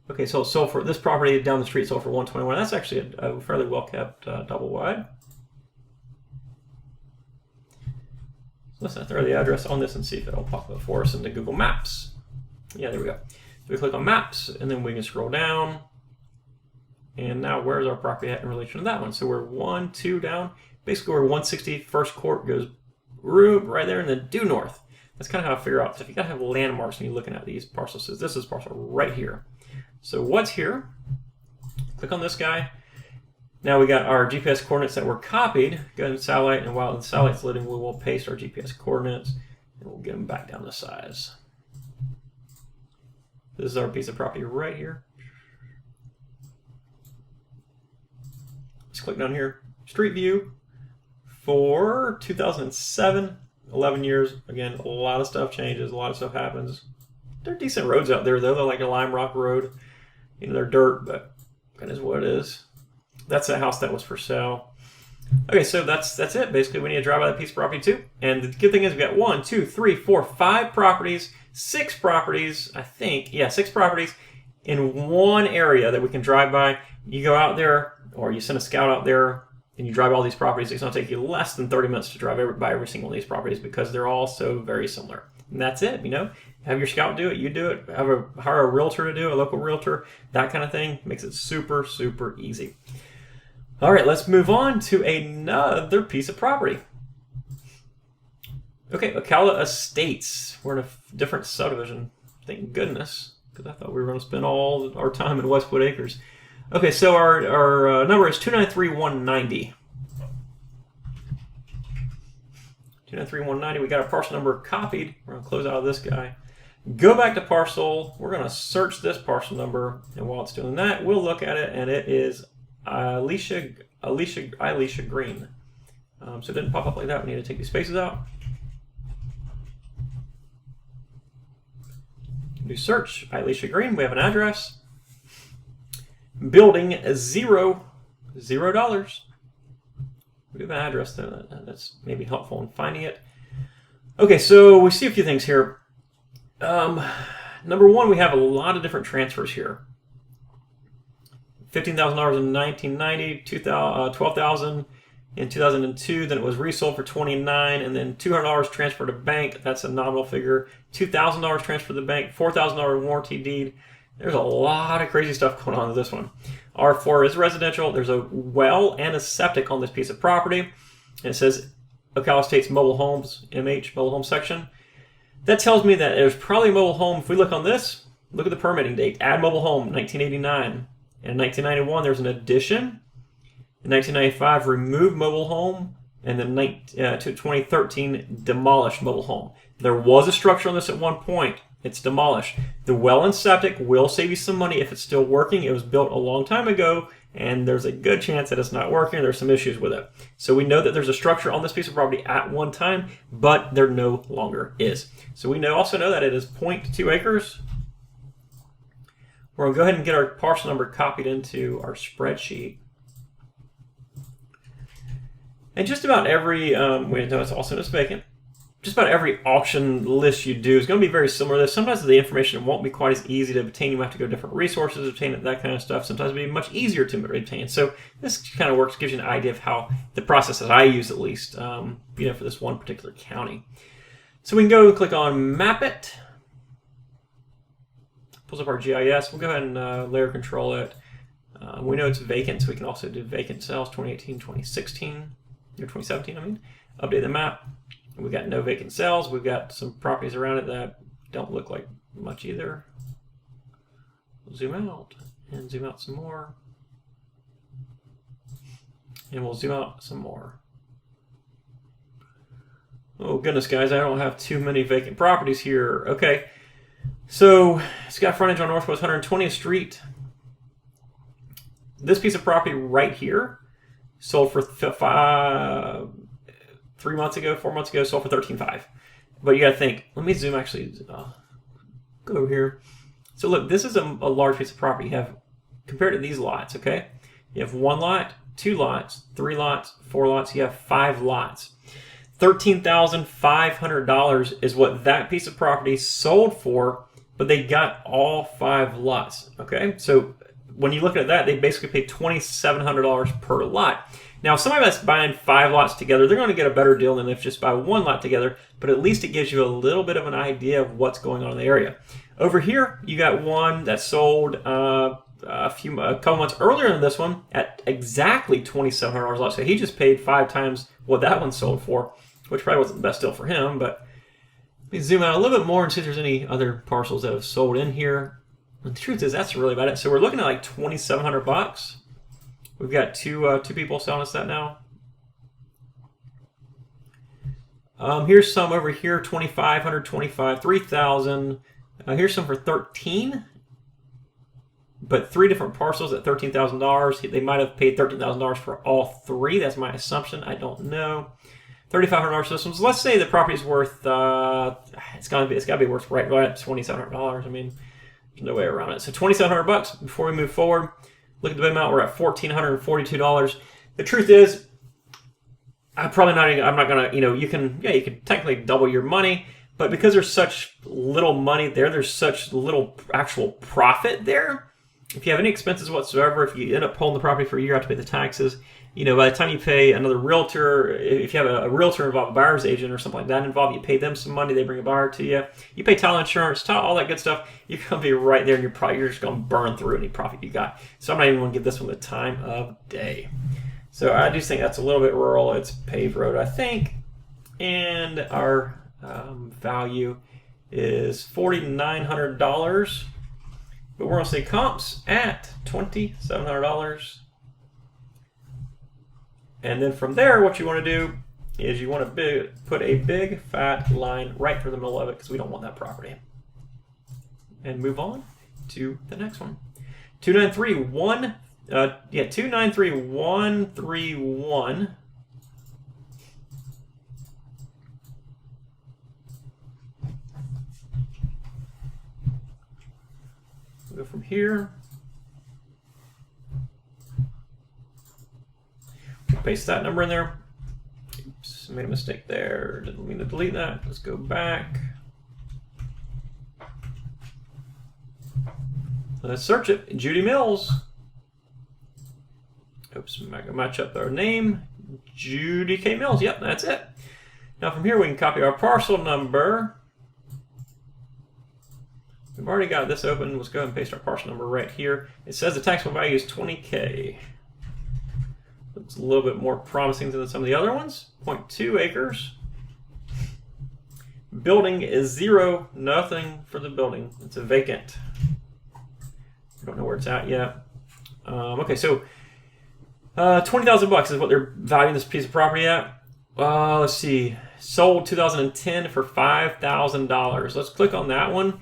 Okay, so it sold for, this property down the street sold for $121. That's actually a fairly well kept double wide. So let's throw the address on this and see if it'll pop up for us into Google Maps. Yeah, there we go. So we click on Maps and then we can scroll down. And now where's our property at in relation to that one? So we're 1, 2 down. Basically, we're 160 First Court goes right there and then due north. That's kind of how I figure out. So if you gotta have landmarks when you're looking at these parcels, so this is parcel right here. So what's here? Click on this guy. Now we got our GPS coordinates that were copied. Go ahead and satellite, and while the satellite's loading, we will paste our GPS coordinates and we'll get them back down to size. This is our piece of property right here. Let's click down here. Street view for 2007, 11 years. Again, a lot of stuff changes, a lot of stuff happens. There are decent roads out there though. They're like a Lime Rock Road. You know, they're dirt, but that is what it is. That's a house that was for sale. Okay, so that's it. Basically, we need to drive by that piece of property too. And the good thing is we got 1, 2, 3, 4, 5 properties, 6 properties, I think. Yeah, 6 properties in one area that we can drive by. You go out there, or you send a scout out there, and you drive all these properties. It's going to take you less than 30 minutes to drive by every single one of these properties because they're all so very similar. And that's it, you know. Have your scout do it, you do it, hire a realtor to do it, a local realtor, that kind of thing. Makes it super, super easy. All right, let's move on to another piece of property. Okay, Ocala Estates. We're in a different subdivision, thank goodness, because I thought we were going to spend all our time in Westwood Acres. Okay, so our number is 293-190. 293-190, we got our parcel number copied. We're going to close out of this guy. Go back to parcel. We're going to search this parcel number, and while it's doing that, we'll look at it, and it is Alicia Green. So it didn't pop up like that. We need to take these spaces out. Do search, Alicia Green. We have an address. Building $0. We have an address there. That's maybe helpful in finding it. Okay, so we see a few things here. Number one, we have a lot of different transfers here. $15,000 in 1990, $12,000 in 2002. Then it was resold for $29,000, and then $200 transferred to bank. That's a nominal figure. $2,000 transferred to the bank. $4,000 warranty deed. There's a lot of crazy stuff going on with this one. R4 is residential. There's a well and a septic on this piece of property. And it says Ocala Estates Mobile Homes, MH, Mobile Home section. That tells me that there's probably a mobile home. If we look on this, look at the permitting date. Add mobile home, 1989. And in 1991, there's an addition. In 1995, remove mobile home. And then to 2013, demolish mobile home. There was a structure on this at one point. It's demolished. The well and septic will save you some money if it's still working. It was built a long time ago, and there's a good chance that it's not working. There's some issues with it. So we know that there's a structure on this piece of property at one time, but there no longer is. So we also know that it is 0.2 acres. We're going to go ahead and get our parcel number copied into our spreadsheet. And just about every, it's also known as vacant. just about every auction list you do is going to be very similar to this. Sometimes the information won't be quite as easy to obtain. You might have to go to different resources to obtain it, that kind of stuff. Sometimes it'll be much easier to obtain. So this kind of works, gives you an idea of how the process that I use, at least, for this one particular county. So we can go click on Map It. Pulls up our GIS. We'll go ahead and layer control it. We know it's vacant, so we can also do vacant cells 2018, 2016, or 2017, I mean. Update the map. We got no vacant cells. We've got some properties around it that don't look like much either. We'll zoom out and zoom out some more. And we'll zoom out some more. Oh goodness, guys, I don't have too many vacant properties here. Okay, so it's got frontage on Northwest 120th Street. This piece of property right here sold for 4 months ago, sold for $13,500. But you got to think, let me zoom actually, go over here. So look, this is a large piece of property. You have, compared to these lots, okay? You have 1 lot, 2 lots, 3 lots, 4 lots, you have 5 lots. $13,500 is what that piece of property sold for, but they got all 5 lots, okay? So when you look at that, they basically paid $2,700 per lot. Now, if somebody that's buying 5 lots together, they're going to get a better deal than if just buy 1 lot together, but at least it gives you a little bit of an idea of what's going on in the area. Over here, you got one that sold a couple months earlier than this one at exactly $2,700 a lot. So he just paid 5 times what that one sold for, which probably wasn't the best deal for him. But let me zoom out a little bit more and see if there's any other parcels that have sold in here. And the truth is, that's really about it. So we're looking at like $2,700. We've got two people selling us that now. Here's some over here, $2,500, $25,000, $3,000. Here's some for $13,000, but 3 different parcels at $13,000. They might have paid $13,000 for all 3. That's my assumption. I don't know. $3,500 systems. Let's say the property's worth. It's got to be worth right at $2,700. I mean, there's no way around it. So $2,700 before we move forward. Look at the bid amount. We're at $1,442. The truth is, I'm not gonna. You can technically double your money, but because there's such little money there, there's such little actual profit there. If you have any expenses whatsoever, if you end up holding the property for a year, you have to pay the taxes. By the time you pay another realtor, if you have a realtor involved, a buyer's agent or something like that involved, you pay them some money, they bring a buyer to you. You pay title insurance, all that good stuff. You're going to be right there, and you're just going to burn through any profit you got. So I'm not even going to give this one the time of day. So I just think that's a little bit rural. It's paved road, I think. And our value is $4,900. But we're going to say comps at $2,700. And then from there, what you want to do is you want to put a big fat line right through the middle of it because we don't want that property. And move on to the next one. 293,131. We'll go from here. Paste that number in there. Oops, made a mistake there. Didn't mean to delete that. Let's go back. Let's search it. Judy Mills. Oops, match up our name. Judy K. Mills. Yep, that's it. Now from here we can copy our parcel number. We've already got this open. Let's go ahead and paste our parcel number right here. It says the taxable value is $20,000. Looks a little bit more promising than some of the other ones. 0.2 acres. Building is 0. Nothing for the building. It's a vacant. I don't know where it's at yet. Okay, so $20,000 is what they're valuing this piece of property at. Let's see. Sold 2010 for $5,000. Let's click on that one.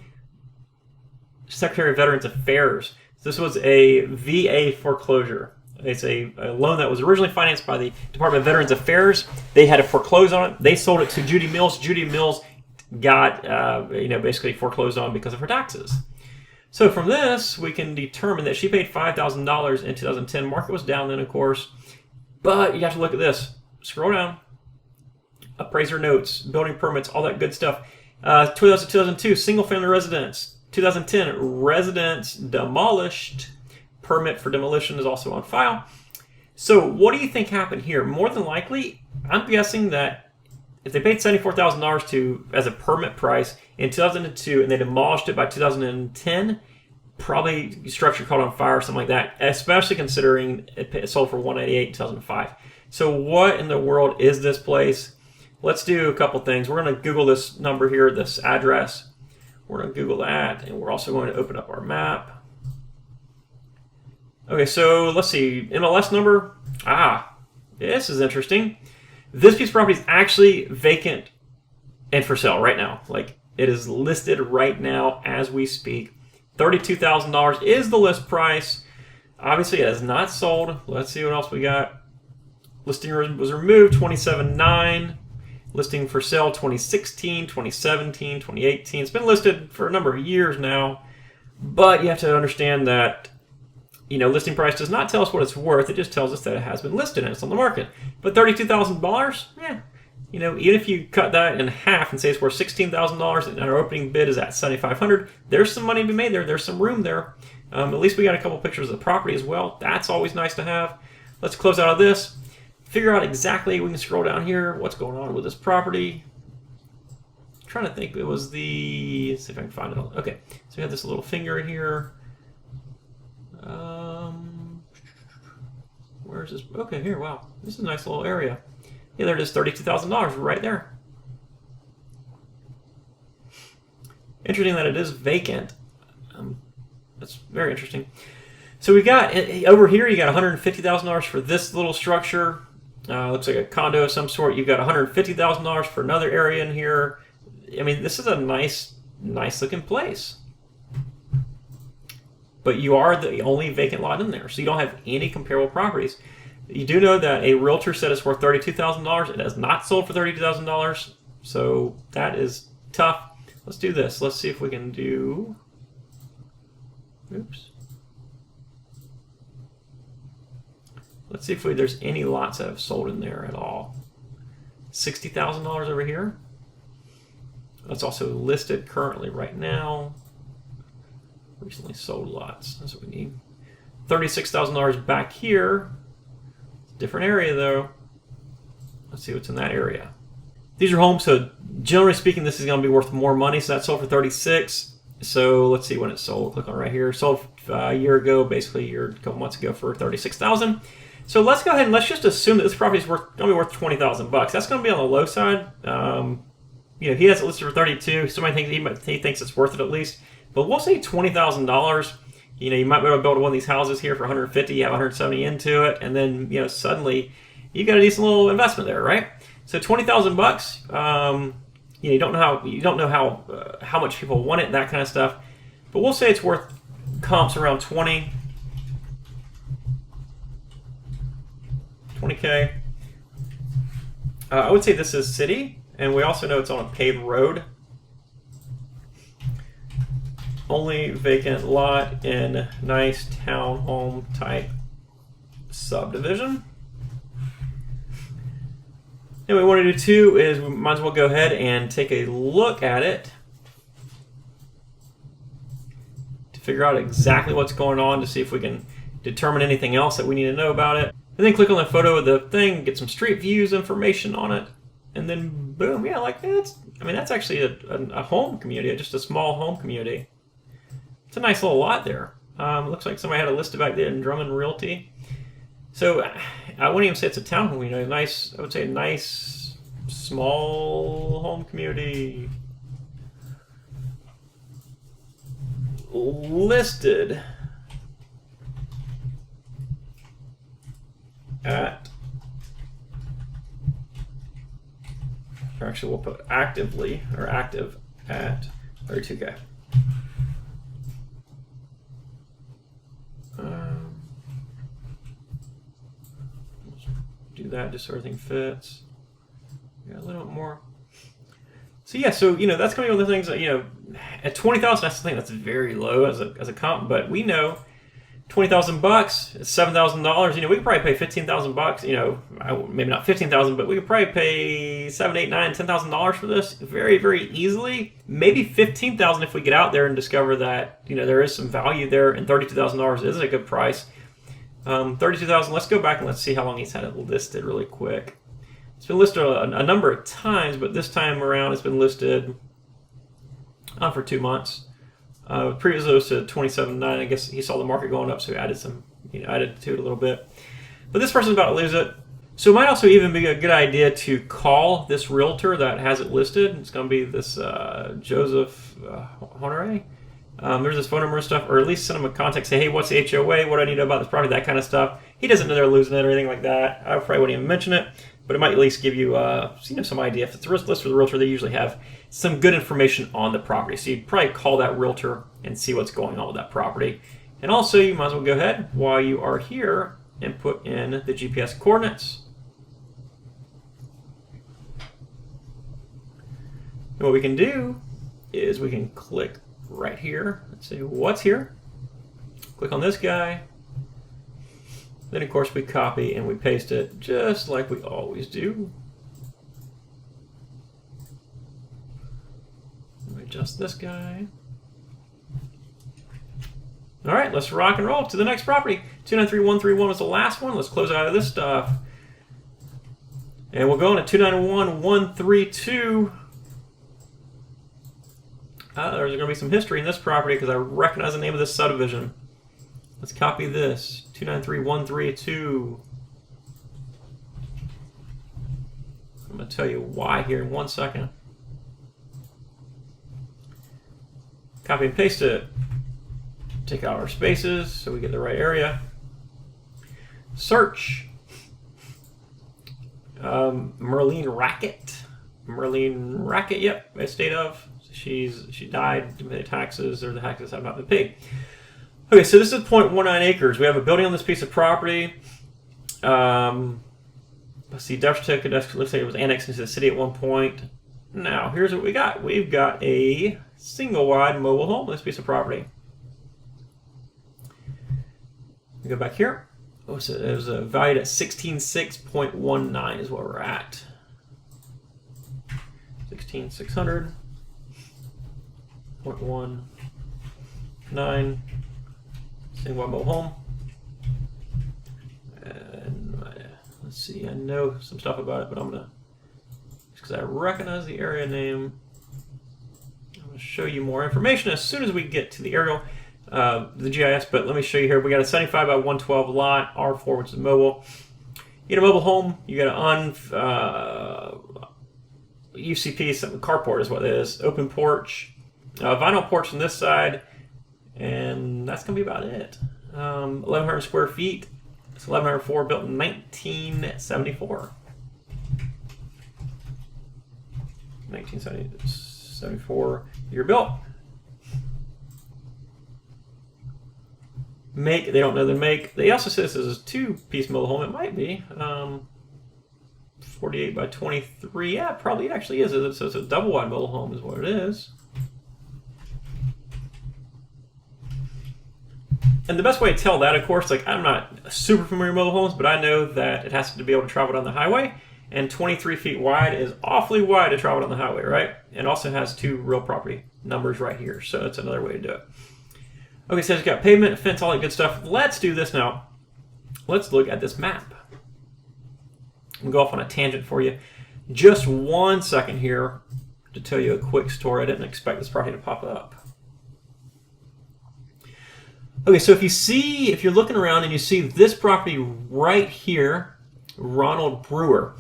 Secretary of Veterans Affairs. This was a VA foreclosure. It's a loan that was originally financed by the Department of Veterans Affairs. They had to foreclose on it. They sold it to Judy Mills. Judy Mills got, basically foreclosed on because of her taxes. So from this, we can determine that she paid $5,000 in 2010. Market was down then, of course. But you have to look at this. Scroll down. appraiser notes, building permits, all that good stuff. 2002, single-family residence. 2010, residence demolished. Permit for demolition is also on file. So what do you think happened here? More than likely, I'm guessing that if they paid $74,000 as a permit price in 2002 and they demolished it by 2010, probably structure caught on fire or something like that, especially considering it sold for $188 in 2005. So what in the world is this place? Let's do a couple things. We're going to Google this number here, this address. We're going to Google that, and we're also going to open up our map. Okay, so let's see. MLS number. This is interesting. This piece of property is actually vacant and for sale right now. Like, it is listed right now as we speak. $32,000 is the list price. Obviously, it has not sold. Let's see what else we got. Listing was removed, 27.9. Listing for sale, 2016, 2017, 2018. It's been listed for a number of years now, but you have to understand that, listing price does not tell us what it's worth. It just tells us that it has been listed and it's on the market. But $32,000, even if you cut that in half and say it's worth $16,000 and our opening bid is at $7,500, there's some money to be made there. There's some room there. At least we got a couple pictures of the property as well. That's always nice to have. Let's close out of this. Figure out exactly, we can scroll down here, what's going on with this property. I'm trying to think, it was let's see if I can find it. Okay, so we have this little finger here. Where's this? Okay, here, wow. This is a nice little area. Yeah, there it is, $32,000 right there. Interesting that it is vacant. That's very interesting. So we got, over here, you got $150,000 for this little structure. Looks like a condo of some sort. You've got $150,000 for another area in here. I mean, this is a nice looking place. But you are the only vacant lot in there, so you don't have any comparable properties. You do know that a realtor said it's worth $32,000. It has not sold for $32,000, so that is tough. Let's do this. Let's see if we can do... Oops. Let's see if there's any lots that have sold in there at all. $60,000 over here. That's also listed currently right now. Recently sold lots. That's what we need. $36,000 back here. Different area though. Let's see what's in that area. These are homes, so generally speaking, this is going to be worth more money. So that sold for $36,000. So let's see when it sold. Click on right here. Sold a year ago, basically a couple months ago, for $36,000. So let's go ahead and let's just assume that this property is going to be worth $20,000. That's going to be on the low side. He has it listed for $32,000. Somebody thinks he thinks it's worth it at least. But we'll say $20,000. You might be able to build one of these houses here for $150,000. You have $170,000 into it, and then suddenly you got a decent little investment there, right? So $20,000. You don't know how much people want it, that kind of stuff. But we'll say it's worth comps around 20K. I would say this is city, and we also know it's on a paved road. Only vacant lot in nice townhome type subdivision. And what we want to do too is we might as well go ahead and take a look at it to figure out exactly what's going on, to see if we can determine anything else that we need to know about it. And then click on the photo of the thing, get some street views information on it, and then boom, yeah, like that's, that's actually a home community, just a small home community. It's a nice little lot there. Looks like somebody had a list back there in Drummond Realty. So I wouldn't even say it's a townhome, I would say a nice small home community. Listed at, or actually we'll put actively, or active at 32K. Do that just so everything fits. Yeah, a little bit more. So yeah, so that's going to be one of the things that, at $20,000, I still think that's very low as a comp, but we know $20,000, it's $7,000. You know, we could probably pay $15,000. You know, maybe not 15,000, but we could probably pay $7, $8, $9, $10,000 for this very, very easily. Maybe $15,000 if we get out there and discover that, you know, there is some value there, and $32,000 is a good price. $32,000. Let's go back and let's see how long he's had it listed really quick. It's been listed a number of times, but this time around it's been listed for 2 months. Previously it was to 27.9. I guess he saw the market going up, so he added some, added to it a little bit. But this person's about to lose it. So it might also even be a good idea to call this realtor that has it listed. It's going to be this Joseph Honore. There's his phone number and stuff, or at least send him a contact. Say, hey, what's the HOA? What do I need to know about this property? That kind of stuff. He doesn't know they're losing it or anything like that. I probably wouldn't even mention it, but it might at least give you some idea. If it's a risk list for the realtor, they usually have some good information on the property. So you'd probably call that realtor and see what's going on with that property. And also, you might as well go ahead while you are here and put in the GPS coordinates. And what we can do is we can click right here. Let's see what's here. Click on this guy. Then, of course, we copy and we paste it just like we always do. Adjust this guy. All right, let's rock and roll to the next property. 293131 was the last one. Let's close out of this stuff. And we'll go into 291132. There's going to be some history in this property because I recognize the name of this subdivision. Let's copy this. 293132. I'm going to tell you why here in 1 second. Copy and paste it. Take out our spaces so we get the right area. Search. Merlene Rackett. Merlene Rackett, yep, estate of. She died, the taxes, or the taxes have not been paid. Okay, so this is 0.19 acres. We have a building on this piece of property. Let's see, death certificate, looks like it was annexed into the city at one point. Now, here's what we got. We've got a single-wide mobile home on this piece of property. We go back here. Oh, so it was valued at 16,600.19 is where we're at. 16,600.19 single-wide mobile home. And let's see, I know some stuff about it, but I'm gonna, just because I recognize the area name, I'm gonna show you more information as soon as we get to the aerial. The GIS, but let me show you here. We got a 75 by 112 lot, R4, which is mobile. You get a mobile home, you got an UCP, something carport is what it is. Open porch, vinyl porch on this side, and that's gonna be about it. 1,100 square feet. It's 1,104, built in 1974. 1974 year built. Make, they don't know the make. They also say this is a two-piece mobile home. It might be. 48 by 23. Yeah, it probably actually is. So it's a double-wide mobile home is what it is. And the best way to tell that, of course, like I'm not super familiar with mobile homes, but I know that it has to be able to travel down the highway. And 23 feet wide is awfully wide to travel down the highway, right? And also has two real property numbers right here. So that's another way to do it. Okay, so it's got pavement, fence, all that good stuff. Let's do this now. Let's look at this map. I'll go off on a tangent for you. Just 1 second here to tell you a quick story. I didn't expect this property to pop up. Okay, so if you're looking around and you see this property right here, Ronald Brewer.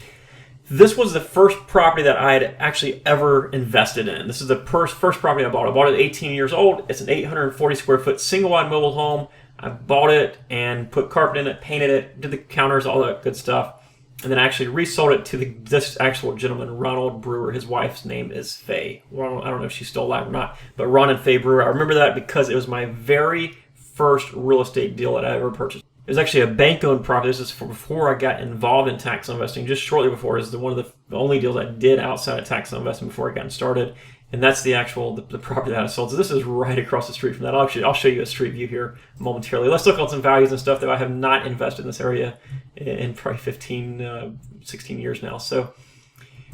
This was the first property that I had actually ever invested in. This is the first property I bought. I bought it at 18 years old. It's an 840 square foot single-wide mobile home. I bought it and put carpet in it, painted it, did the counters, all that good stuff, and then actually resold it to this actual gentleman, Ronald Brewer. His wife's name is Faye. Ronald, I don't know if she's still alive or not, but Ron and Faye Brewer. I remember that because it was my very first real estate deal that I ever purchased. It was actually a bank-owned property. This is before I got involved in tax investing. Just shortly before, is one of the only deals I did outside of tax investing before I got started. And that's the actual the property that I sold. So this is right across the street from that. I'll show you a street view here momentarily. Let's look at some values and stuff that I have not invested in this area in probably 15, 16 years now. So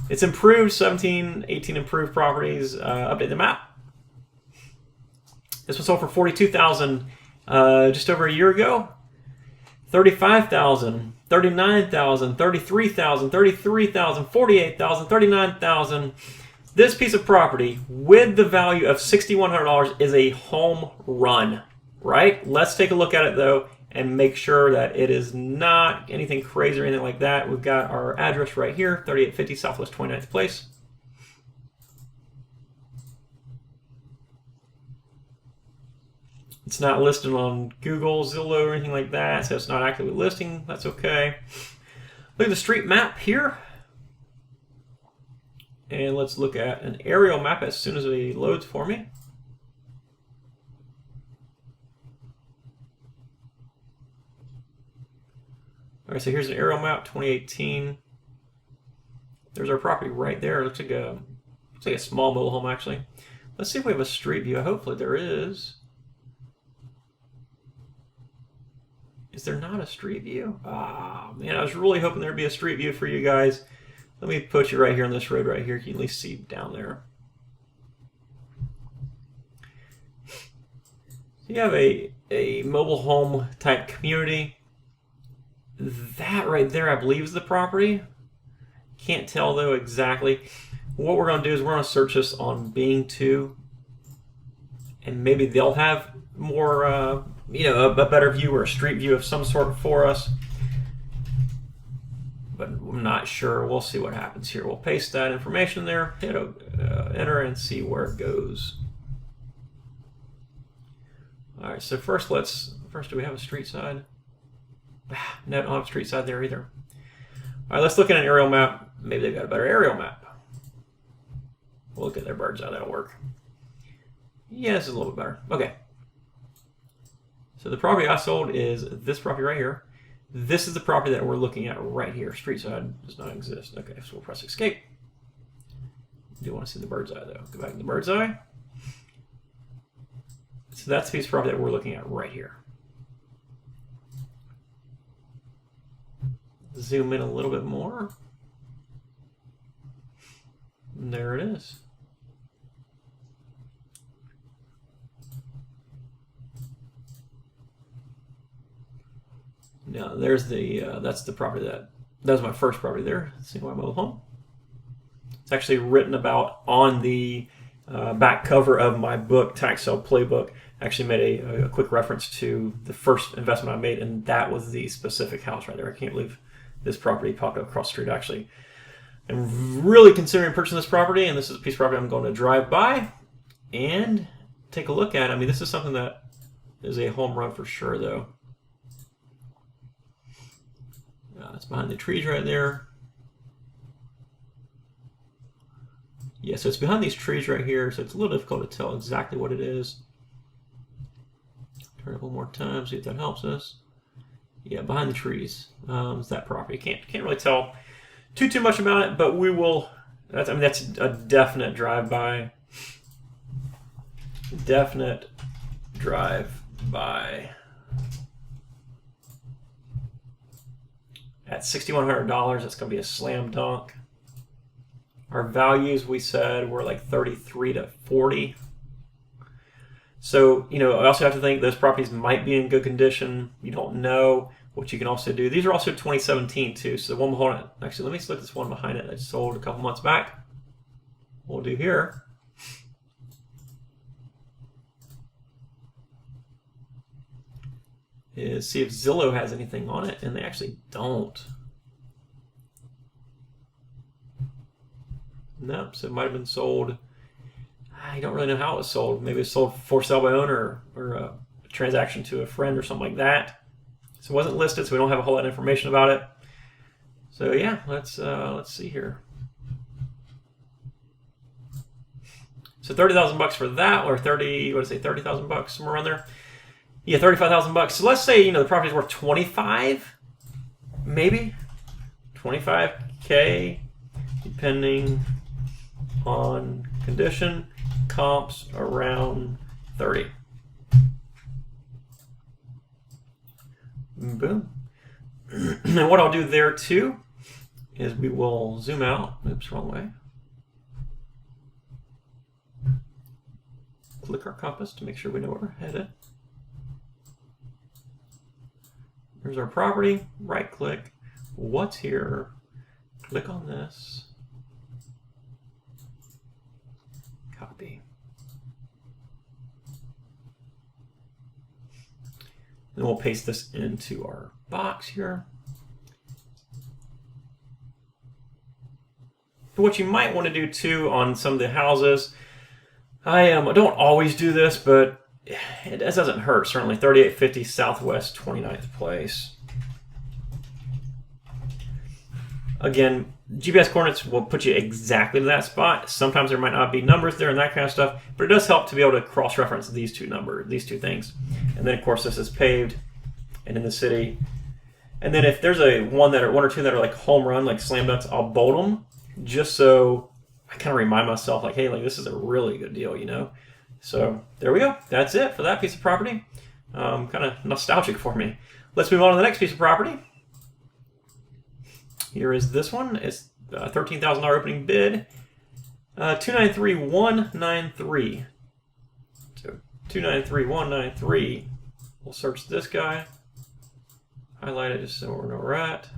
it's improved, 17, 18 improved properties. Update the map. This was sold for $42,000 just over a year ago. $35,000, $39,000, $33,000, $33,000, $48,000, $39,000. This piece of property with the value of $6,100 is a home run, right? Let's take a look at it though and make sure that it is not anything crazy or anything like that. We've got our address right here, 3850 Southwest 29th Place. It's not listed on Google, Zillow, or anything like that, so it's not actively listing. That's okay. Look at the street map here. And let's look at an aerial map as soon as it loads for me. All right, so here's an aerial map, 2018. There's our property right there. It looks like a small mobile home, actually. Let's see if we have a street view. Hopefully there is. Is there not a street view? Ah, man, I was really hoping there'd be a street view for you guys. Let me put you right here on this road right here. You can at least see down there. You have a mobile home type community. That right there, I believe, is the property. Can't tell though exactly. What we're going to do is we're going to search this on Bing too, and maybe they'll have more, a better view or a street view of some sort for us. But I'm not sure. We'll see what happens here. We'll paste that information there, hit enter, and see where it goes. All right. So first, do we have a street side? No, don't have a street side there either. All right. Let's look at an aerial map. Maybe they've got a better aerial map. We'll look at their bird's eye. That'll work. Yeah, this is a little bit better. Okay. So the property I sold is this property right here. This is the property that we're looking at right here. Street side does not exist. Okay, so we'll press escape. Do want to see the bird's eye though. Go back to the bird's eye. So that's the piece of property that we're looking at right here. Zoom in a little bit more. And there it is. Now there's that's the property that was my first property there, single wide mobile home. It's actually written about on the back cover of my book, Tax Sale Playbook. I actually made a quick reference to the first investment I made, and that was the specific house right there. I can't believe this property popped up across the street. Actually, I'm really considering purchasing this property, and this is a piece of property I'm going to drive by and take a look at. I mean, this is something that is a home run for sure, though. It's behind the trees right there. Yeah, so it's behind these trees right here, so it's a little difficult to tell exactly what it is. Turn it one more time, see if that helps us. Yeah, behind the trees is that property. Can't really tell too much about it, but we will. That's a definite drive-by. Definite drive-by. At $6,100, that's going to be a slam dunk. Our values, we said, were like 33 to 40. So, I also have to think those properties might be in good condition. You don't know. What you can also do, these are also 2017 too. So the one behind it, actually, let me look at this one behind it that sold a couple months back. What we'll do here is see if Zillow has anything on it, and they actually don't. Nope, so it might have been sold. I don't really know how it was sold. Maybe it was sold for sale by owner or a transaction to a friend or something like that. So it wasn't listed, so we don't have a whole lot of information about it. So yeah, let's see here. So $30,000 for that, or 30,000 bucks, somewhere around there. Yeah, 35,000 bucks. So let's say the property's worth 25, maybe 25K, depending on condition, comps around 30. Boom. And what I'll do there too is we will zoom out. Oops, wrong way. Click our compass to make sure we know where we're headed. Here's our property. Right click. What's here? Click on this. Copy. Then we'll paste this into our box here. What you might want to do too on some of the houses, I don't always do this, but it doesn't hurt. Certainly 3850 Southwest 29th Place. Again, GPS coordinates will put you exactly to that spot. Sometimes there might not be numbers there and that kind of stuff, but it does help to be able to cross-reference these two things. And then of course this is paved and in the city. And then if there's one or two that are like home run, like slam dunks, I'll bold them just so I kind of remind myself, like, hey, like this is a really good deal, you know. So there we go. That's it for that piece of property. Kind of nostalgic for me. Let's move on to the next piece of property. Here is this one. It's $13,000 opening bid. 293,193. So 293,193. We'll search this guy. Highlight it just so we know where we're at.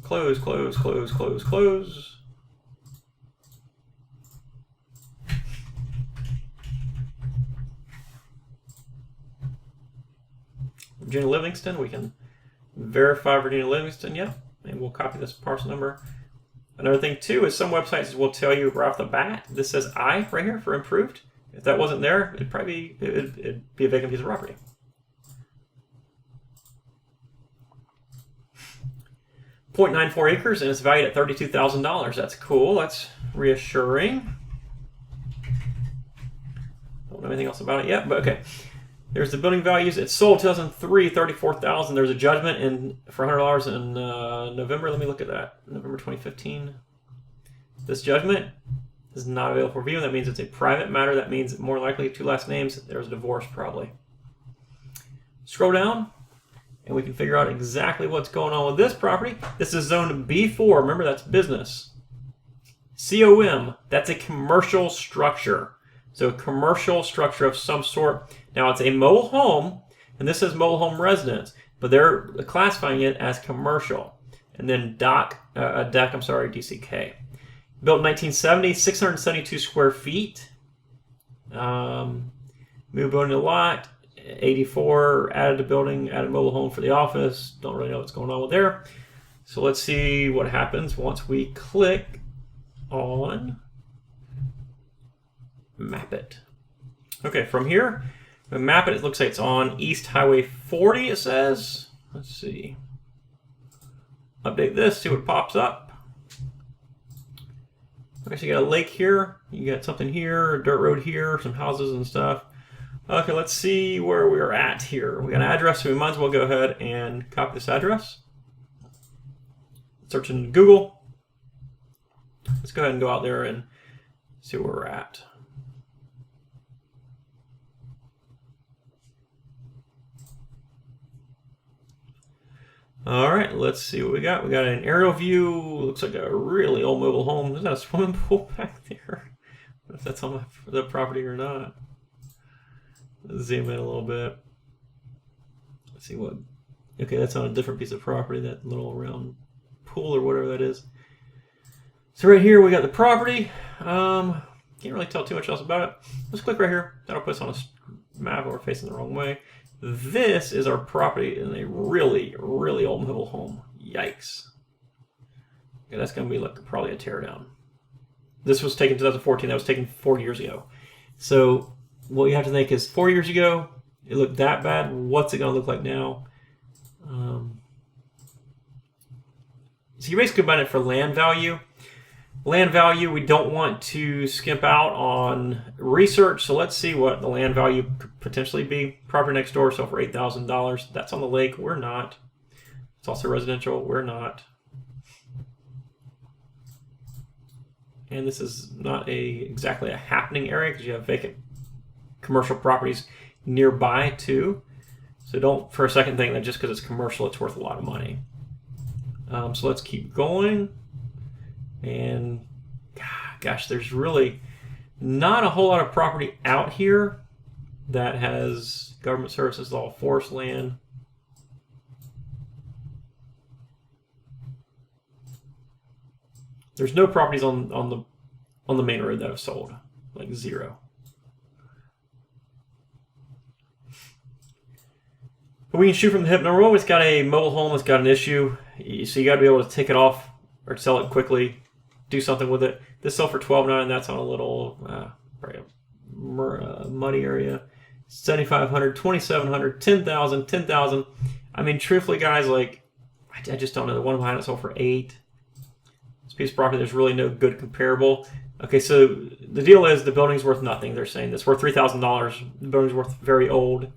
Close, close, close, close, close. Virginia Livingston, we can verify Virginia Livingston, yeah, and we'll copy this parcel number. Another thing too is some websites will tell you right off the bat, this says I right here for improved. If that wasn't there, it'd be a vacant piece of property. .94 acres and it's valued at $32,000. That's cool. That's reassuring. Don't know anything else about it yet, but okay. There's the building values. It sold 2003, $34,000. There's a judgment for $100 in November. Let me look at that. November 2015. This judgment is not available for review. That means it's a private matter. That means more likely two last names. There's a divorce probably. Scroll down and we can figure out exactly what's going on with this property. This is zone B4. Remember, that's business. COM, that's a commercial structure. So a commercial structure of some sort. Now it's a mobile home, and this says mobile home residence, but they're classifying it as commercial. And then DCK. Built in 1970, 672 square feet. Moved on a lot. 84, added a building, added a mobile home for the office. Don't really know what's going on with there. So let's see what happens once we click on map it. Okay, from here, we map it. It looks like it's on East Highway 40, it says. Let's see. Update this, see what pops up. Okay, so you got a lake here. You got something here, a dirt road here, some houses and stuff. Okay, let's see where we're at here. We got an address, so we might as well go ahead and copy this address. Search in Google. Let's go ahead and go out there and see where we're at. All right, let's see what we got. We got an aerial view. Looks like a really old mobile home. There's not a swimming pool back there. I don't know if that's on the property or not. Let's zoom in a little bit. Let's see what. Okay, that's on a different piece of property. That little round pool or whatever that is. So right here we got the property. Can't really tell too much else about it. Let's click right here. That'll put us on a map. We're facing the wrong way. This is our property in a really, really old mobile home. Yikes. Okay, that's going to be like probably a teardown. This was taken in 2014. That was taken 4 years ago. So what you have to think is 4 years ago, it looked that bad. What's it going to look like now? So you basically buy it for land value. Land value, we don't want to skimp out on research, so let's see what the land value could potentially be. Property next door, so for $8,000. That's on the lake. We're not. It's also residential. We're not. and this is not exactly a happening area because you have vacant commercial properties nearby too. So don't for a second think that just because it's commercial it's worth a lot of money. So let's keep going. And gosh, there's really not a whole lot of property out here that has government services, all forest land. There's no properties on the main road that have sold, like zero. But we can shoot from the hip. Number one, it's got a mobile home that's got an issue, so you got to be able to take it off or sell it quickly, do something with it. This sold for $12.9. That's on a little probably a muddy area. $7,500, $2,700, $10,000, $10,000. I mean, truthfully, guys, like I just don't know. The one behind it sold for $8. This piece of property, there's really no good comparable. Okay, so the deal is the building's worth nothing. They're saying it's worth $3,000. The building's worth very old,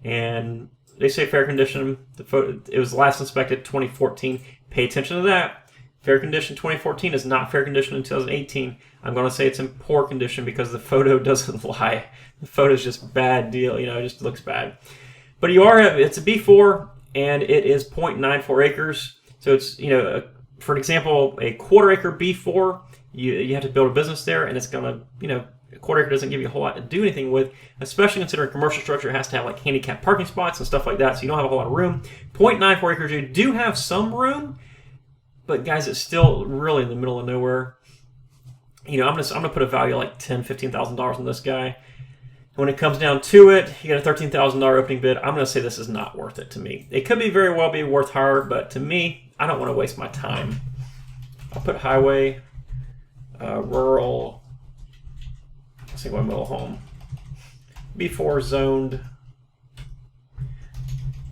and they say fair condition. The photo, it was last inspected 2014. Pay attention to that. Fair condition 2014 is not fair condition in 2018. I'm going to say it's in poor condition because the photo doesn't lie. The photo is just bad deal. You know, it just looks bad. But it's a B4 and it is 0.94 acres. So it's, you know, for an example, a quarter acre B4, you have to build a business there, and it's going to, you know, a quarter acre doesn't give you a whole lot to do anything with, especially considering commercial structure has to have like handicapped parking spots and stuff like that, so you don't have a whole lot of room. 0.94 acres, you do have some room, but guys, it's still really in the middle of nowhere. You know, I'm gonna put a value like $10,000, $15,000 on this guy. When it comes down to it, you got a $13,000 opening bid. I'm gonna say this is not worth it to me. It could be very well be worth higher, but to me, I don't want to waste my time. I'll put highway, rural, single mobile home, B4 zoned,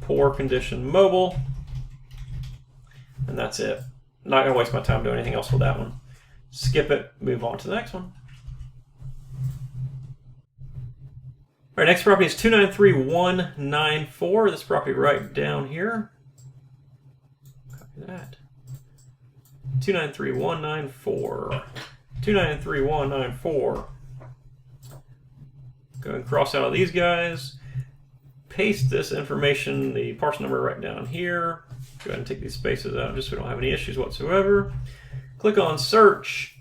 poor condition mobile, and that's it. Not going to waste my time doing anything else with that one. Skip it, move on to the next one. All right, next property is 293194. This property right down here. Copy that. 293194. 293194. Go and cross out these guys. Paste this information, the parcel number right down here. Go ahead and take these spaces out just so we don't have any issues whatsoever. Click on search.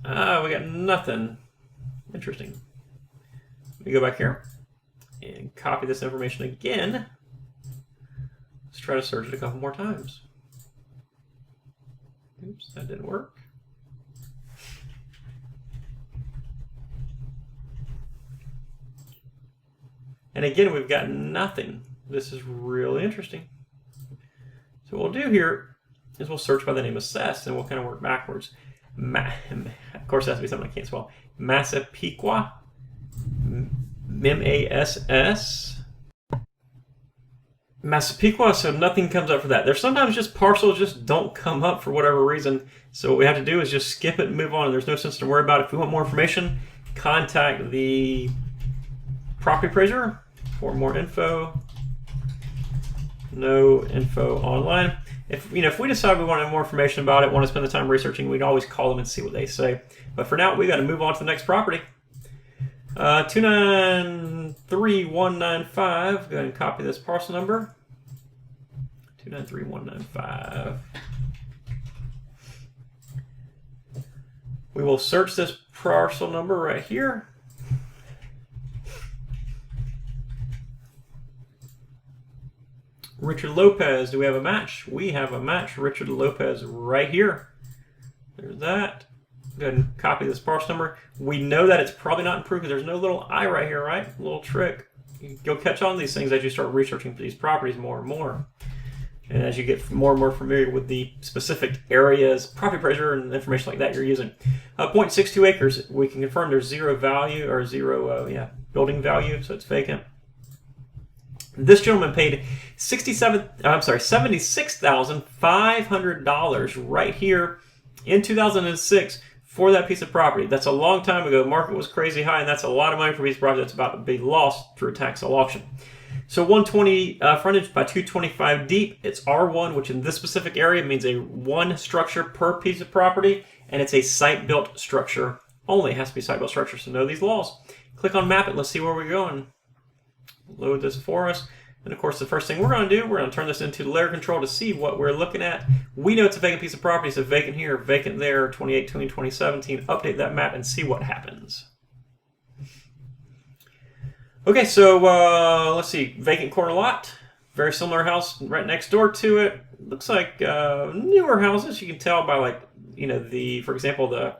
We got nothing. Interesting. Let me go back here and copy this information again. Let's try to search it a couple more times. Oops, that didn't work. And again, we've got nothing. This is really interesting. So what we'll do here is we'll search by the name assessed, and we'll kind of work backwards. Of course, it has to be something I can't spell. Massapequa. M-A-S-S. Massapequa, so nothing comes up for that. There's sometimes just parcels just don't come up for whatever reason. So what we have to do is just skip it and move on. There's no sense to worry about it. If we want more information, contact the property appraiser for more info. No info online. If we decide we want more information about it, want to spend the time researching, we'd always call them and see what they say. But for now, we got to move on to the next property. 293195. Go ahead and copy this parcel number. 293195. We will search this parcel number right here. Richard Lopez, do we have a match? We have a match. Richard Lopez right here. There's that. Go ahead and copy this parcel number. We know that it's probably not improved because there's no little I right here, right? A little trick. You'll catch on to these things as you start researching for these properties more and more. And as you get more and more familiar with the specific areas, property appraiser and information like that you're using. 0.62 acres, we can confirm there's zero value or zero building value, so it's vacant. This gentleman paid $76,500 right here in 2006 for that piece of property. That's a long time ago. The market was crazy high, and that's a lot of money for a piece of property that's about to be lost through a tax sale auction. So 120 frontage by 225 deep. It's R1, which in this specific area means a one structure per piece of property. and it's a site-built structure only. It has to be site-built structure, so know these laws. Click on map it. Let's see where we're going. Load this for us. And of course, the first thing we're going to do, we're going to turn this into layer control to see what we're looking at. We know it's a vacant piece of property, so vacant here, vacant there, 2018, 2017. Update that map and see what happens. Okay, so let's see, vacant corner lot. Very similar house right next door to it. Looks like newer houses. You can tell by, like, you know, for example, the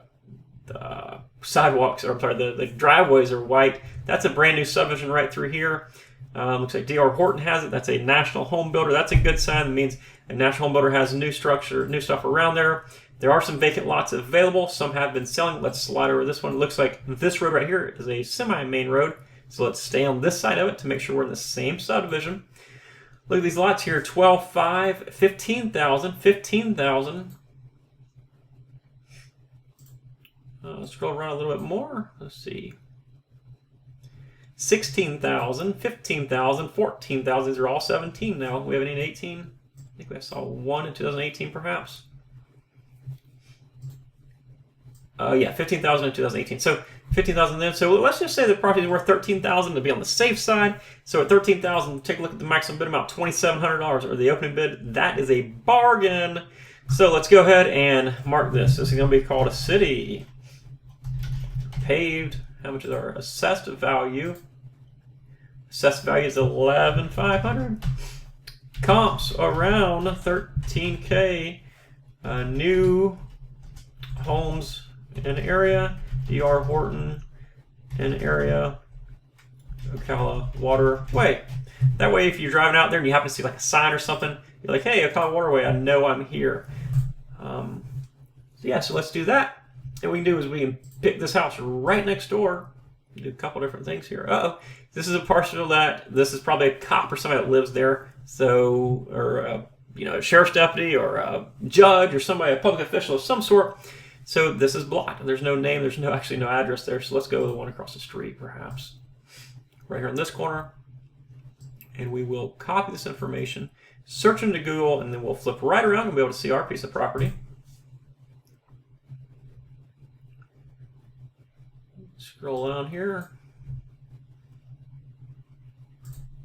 sidewalks, or I'm sorry, the driveways are white. That's a brand new subdivision right through here. Looks like D.R. Horton has it. That's a national home builder. That's a good sign. That means a national home builder has new structure, new stuff around there. There are some vacant lots available. Some have been selling. Let's slide over this one. It looks like this road right here is a semi-main road. So let's stay on this side of it to make sure we're in the same subdivision. Look at these lots here, 12,500, 15,000, 15,000. Scroll around a little bit more. Let's see. 16,000, 15,000, 14,000. These are all 17 now. We have any in 18? I think we saw one in 2018 perhaps. Yeah, 15,000 in 2018. So 15,000 then. So let's just say the property is worth 13,000 to be on the safe side. So at 13,000, take a look at the maximum bid amount, $2,700, or the opening bid. That is a bargain. So let's go ahead and mark this. This is going to be called a city. Paved. How much is our assessed value? Assessed value is 11,500. Comps around 13K. New homes in area. D.R. Horton in area. Ocala Waterway. That way, if you're driving out there and you happen to see like a sign or something, you're like, hey, Ocala Waterway, I know I'm here. So let's do that. And what we can do is we can pick this house right next door. Do a couple different things here. This is a parcel that this is probably a cop or somebody that lives there. So, or a sheriff's deputy or a judge or somebody, a public official of some sort. So this is blocked. There's no name. There's actually no address there. So let's go to the one across the street, perhaps. Right here in this corner. And we will copy this information, search into Google, and then we'll flip right around and be able to see our piece of property. Scroll down here.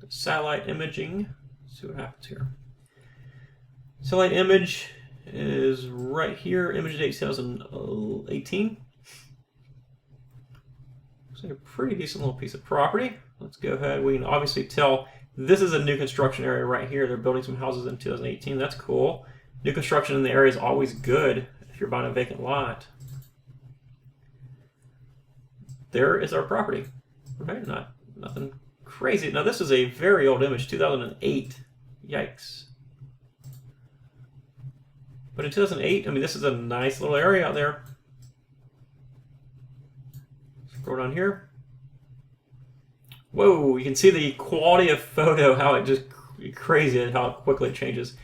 Satellite imaging. Let's see what happens here. Satellite image is right here. Image date 2018. Looks like a pretty decent little piece of property. Let's go ahead. We can obviously tell this is a new construction area right here. They're building some houses in 2018. That's cool. New construction in the area is always good if you're buying a vacant lot. There is our property. Right? Nothing crazy. Now this is a very old image, 2008. Yikes. But in 2008, I mean, this is a nice little area out there. Scroll down here. Whoa, you can see the quality of photo, how it just crazy and how quickly it changes.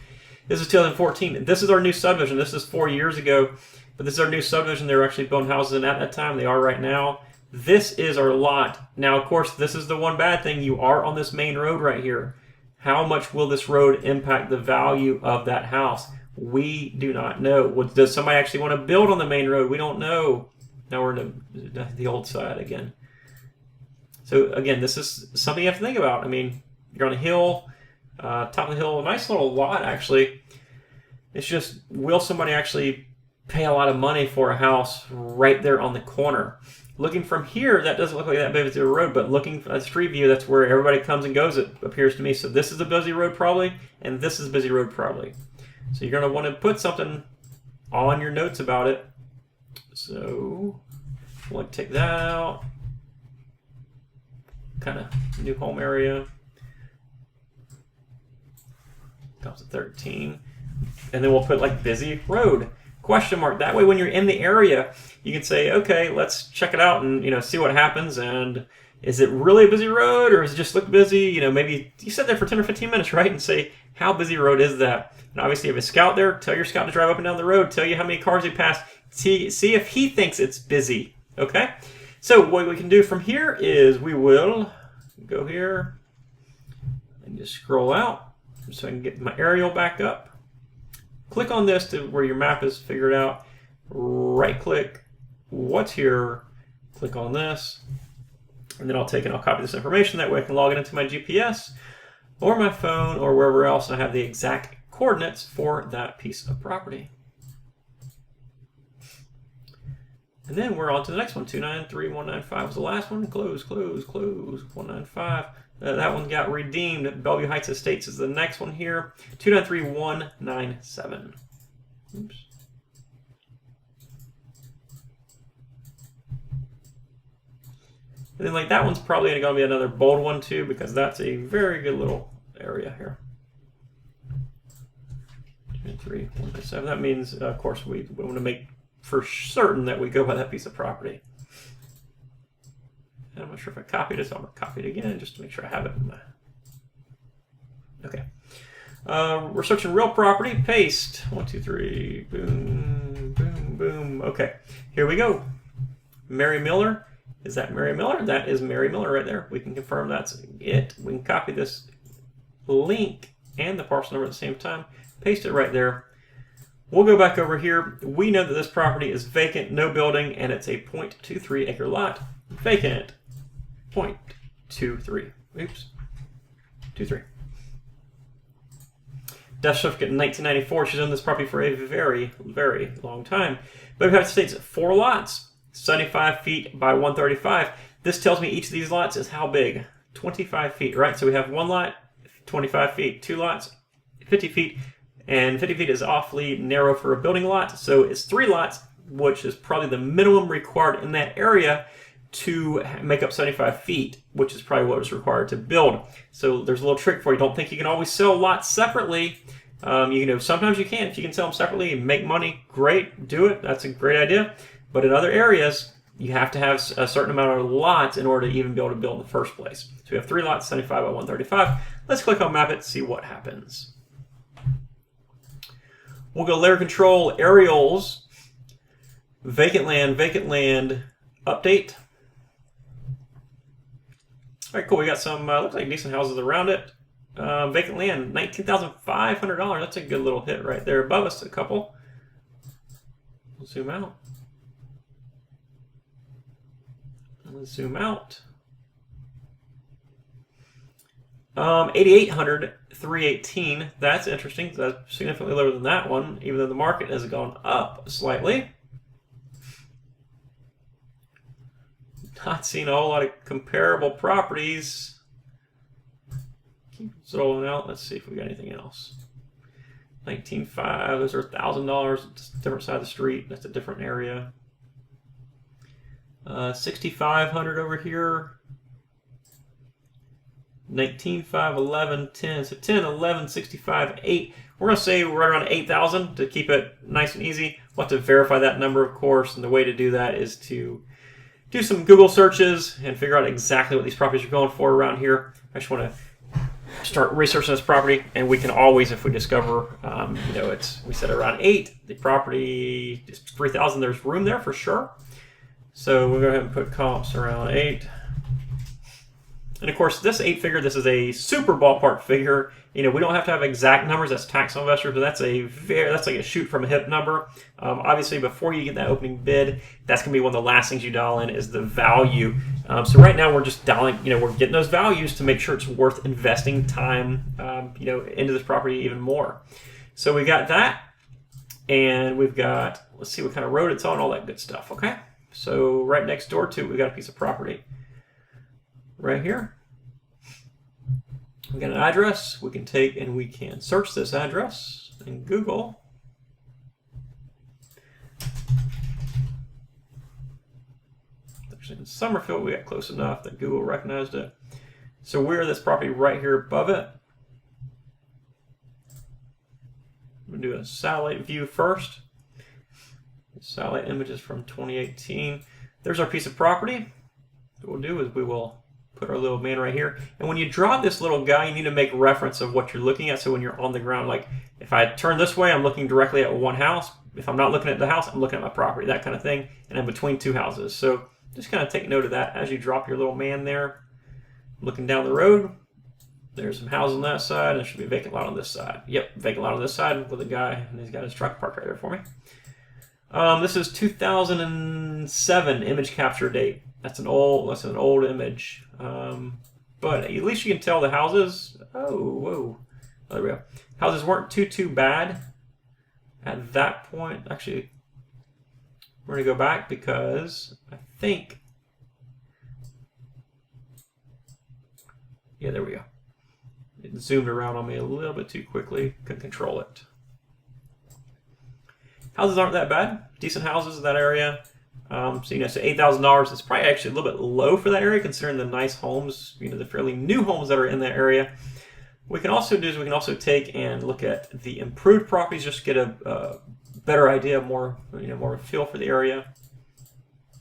This is 2014. This is our new subdivision. This is 4 years ago, but this is our new subdivision. They were actually building houses in at that time. They are right now. This is our lot. Now, of course, this is the one bad thing. You are on this main road right here. How much will this road impact the value of that house? We do not know. Does somebody actually want to build on the main road? We don't know. Now we're in the old side again. So again, this is something you have to think about. I mean, you're on a hill, top of the hill, a nice little lot actually. It's just, will somebody actually pay a lot of money for a house right there on the corner? Looking from here, that doesn't look like that big of a road, but looking at street view, that's where everybody comes and goes, it appears to me. So this is a busy road probably, and this is a busy road probably. So you're going to want to put something on your notes about it. So we'll take that out. Kind of new home area. Comes to 13. And then we'll put like busy road. Question mark. That way when you're in the area, you can say, okay, let's check it out and see what happens. And is it really a busy road or does it just look busy? Maybe you sit there for 10 or 15 minutes, right? And say, how busy a road is that? And obviously you have a scout there. Tell your scout to drive up and down the road. Tell you how many cars he passed. See if he thinks it's busy. Okay? So what we can do from here is we will go here and just scroll out so I can get my aerial back up. Click on this to where your map is figured out. right click, what's here, click on this, and then I'll take and I'll copy this information. That way I can log it into my GPS or my phone or wherever else, and I have the exact coordinates for that piece of property. And then we're on to the next one. 293,195 was the last one. Close, close, close. 195. That one got redeemed. Bellevue Heights Estates is the next one here. 293,197. Oops. And then like that one's probably going to be another bold one too, because that's a very good little area here. 293,197. That means, of course, we want to make for certain that we go by that piece of property. And I'm not sure if I copied it, so I'm going to copy it again just to make sure I have it in my... Okay. We're searching real property. Paste. 1, 2, 3. Boom, boom, boom. Okay. Here we go. Mary Miller. Is that Mary Miller? That is Mary Miller right there. We can confirm that's it. We can copy this link and the parcel number at the same time. Paste it right there. We'll go back over here. We know that this property is vacant, no building, and it's a 0.23 acre lot. Vacant. 0.23. Oops. 23. Death certificate in 1994. She's owned this property for a very, very long time. But we have states 4 lots, 75 feet by 135. This tells me each of these lots is how big? 25 feet, right? So we have 1 lot, 25 feet, 2 lots, 50 feet, and 50 feet is awfully narrow for a building lot. So it's 3 lots, which is probably the minimum required in that area to make up 75 feet, which is probably what is required to build. So there's a little trick for you. Don't think you can always sell lots separately. You know, sometimes you can. If you can sell them separately and make money, great, do it. That's a great idea. But in other areas, you have to have a certain amount of lots in order to even be able to build in the first place. So we have 3 lots, 75 by 135. Let's click on map it, see what happens. We'll go layer control, aerials, vacant land, update. All right, cool. We got some, looks like decent houses around it. Vacant land, $19,500. That's a good little hit right there. Above us, a couple. We'll zoom out. Let's zoom out. 8,800, 318. That's interesting. That's significantly lower than that one, even though the market has gone up slightly. Not seeing a whole lot of comparable properties. Keep scrolling out. Let's see if we got anything else. 19.5. Those are $1,000. It's a different side of the street. That's a different area. 6,500 over here. 19.5, 11, 10. So 10, 11, 65, 8. We're going to say right around 8,000 to keep it nice and easy. We'll have to verify that number, of course, and the way to do that is to do some Google searches and figure out exactly what these properties are going for around here. I just want to start researching this property, and we can always, if we discover, you know, we said around 8. The property is 3,000. There's room there for sure. So we'll go ahead and put comps around 8. And of course, this 8-figure, this is a super ballpark figure. You know, we don't have to have exact numbers as tax investors, but that's like a shoot from a hip number. Obviously, before you get that opening bid, that's going to be one of the last things you dial in is the value. So right now, we're just dialing, you know, we're getting those values to make sure it's worth investing time, you know, into this property even more. So we got that, and we've got, let's see what kind of road it's on, all that good stuff. Okay, so right next door to it, we got a piece of property. Right here, we got an address. We can take and we can search this address in Google. Actually, in Summerfield, we got close enough that Google recognized it. So we're this property right here above it. I'm going to do a satellite view first. Satellite images from 2018. There's our piece of property. What we'll do is we will put our little man right here. And when you draw this little guy, you need to make reference of what you're looking at. So when you're on the ground, like if I turn this way, I'm looking directly at one house. If I'm not looking at the house, I'm looking at my property, that kind of thing. And I'm between 2 houses. So just kind of take note of that as you drop your little man there. Looking down the road, there's some houses on that side. There should be a vacant lot on this side. Yep, vacant lot on this side with a guy, and he's got his truck parked right there for me. This is 2007 image capture date. That's an old image. But at least you can tell the houses. Oh, whoa. Oh, there we go. Houses weren't too bad at that point. Actually, we're going to go back because I think. Yeah, there we go. It zoomed around on me a little bit too quickly. Couldn't control it. Houses aren't that bad. Decent houses in that area. So $8,000 is probably actually a little bit low for that area, considering the nice homes, the fairly new homes that are in that area. What we can also do is we can also take and look at the improved properties, just to get a better idea, more of a feel for the area.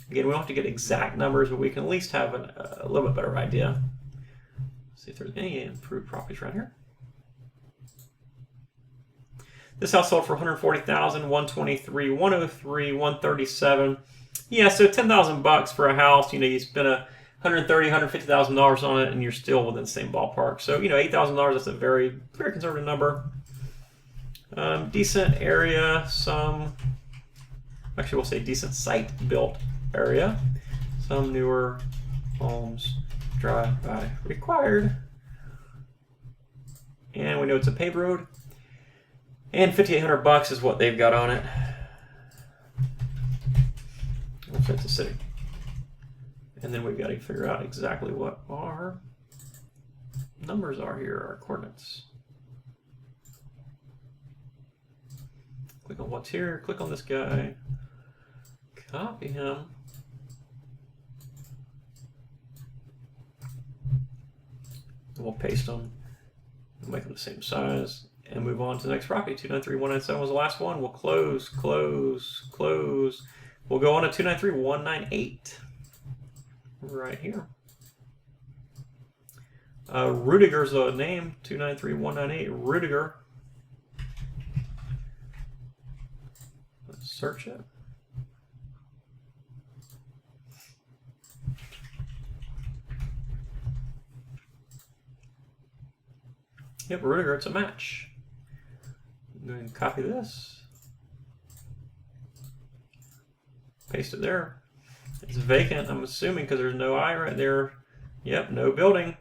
Again, we don't have to get exact numbers, but we can at least have a little bit better idea. Let's see if there's any improved properties around here. This house sold for $140,000, $123,000, $103,000, $137,000. Yeah, so $10,000 for a house. You spend $130,000, $150,000 on it, and you're still within the same ballpark. So $8,000. That's a very, very conservative number. Decent area. We'll say decent site-built area. Some newer homes drive-by required. And we know it's a paved road. And $5,800 is what they've got on it. We'll fit the city. And then we've got to figure out exactly what our numbers are here, our coordinates. Click on what's here, click on this guy, copy him. And we'll paste them, we'll make them the same size. And move on to the next property. 293,197 was the last one. We'll close. We'll go on to 293,198. Right here. Rudiger's a name. 293,198. Rudiger. Let's search it. Yep, Rudiger, it's a match. Go ahead and copy this. Paste it there. It's vacant, I'm assuming, because there's no I right there. Yep, no building.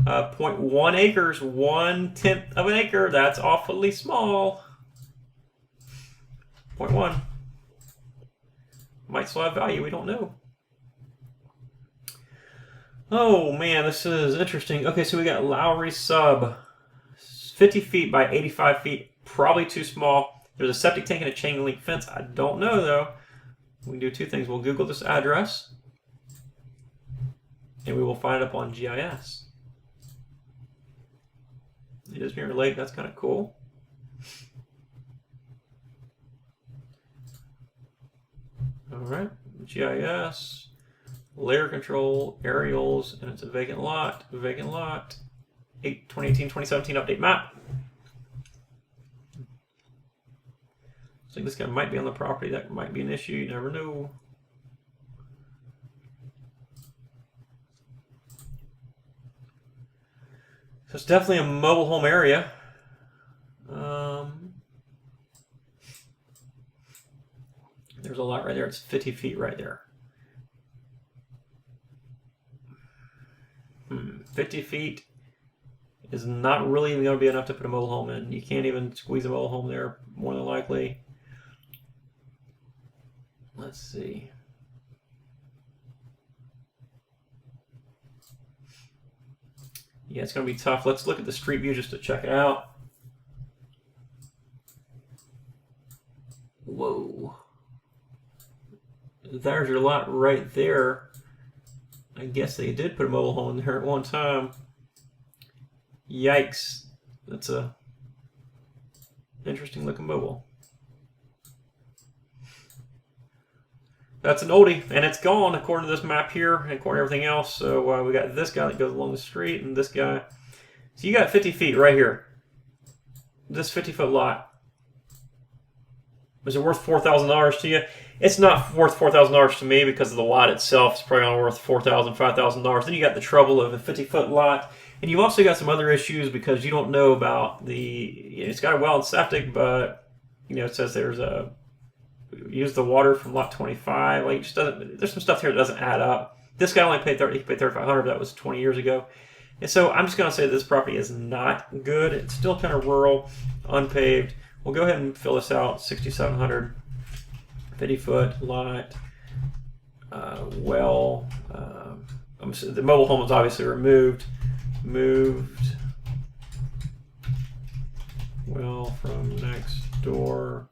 0.1 acres, 1/10 of an acre. That's awfully small. 0.1. Might still have value, we don't know. Oh man, this is interesting. Okay, so we got Lowry sub. 50 feet by 85 feet. Probably too small. There's a septic tank and a chain link fence. I don't know though. We can do two things. We'll Google this address and we will find it up on GIS. It is near a lake. That's kind of cool. All right. GIS, layer control, aerials, and it's a vacant lot. 2018, 2017 update map. I think this guy might be on the property. That might be an issue. You never know. So it's definitely a mobile home area. There's a lot right there. It's 50 feet right there. 50 feet is not really even going to be enough to put a mobile home in. You can't even squeeze a mobile home there, more than likely. Let's see. Yeah, it's going to be tough. Let's look at the street view just to check it out. Whoa. There's your lot right there. I guess they did put a mobile home in there at one time. Yikes. That's a interesting looking mobile. That's an oldie, and it's gone according to this map here and according to everything else. So we got this guy that goes along the street and this guy. So you got 50 feet right here. This 50-foot lot. Is it worth $4,000 to you? It's not worth $4,000 to me because of the lot itself. It's probably only worth $4,000, $5,000. Then you got the trouble of a 50-foot lot. And you've also got some other issues because you don't know about the... it's got a well and septic, but it says there's a use the water from lot 25. Like, it just doesn't. There's some stuff here that doesn't add up. This guy only paid 30. He paid 3,500. That was 20 years ago. And so I'm just going to say this property is not good. It's still kind of rural, unpaved. We'll go ahead and fill this out. 6,700, 50-foot lot. Well, the mobile home was obviously removed. Moved well from next door.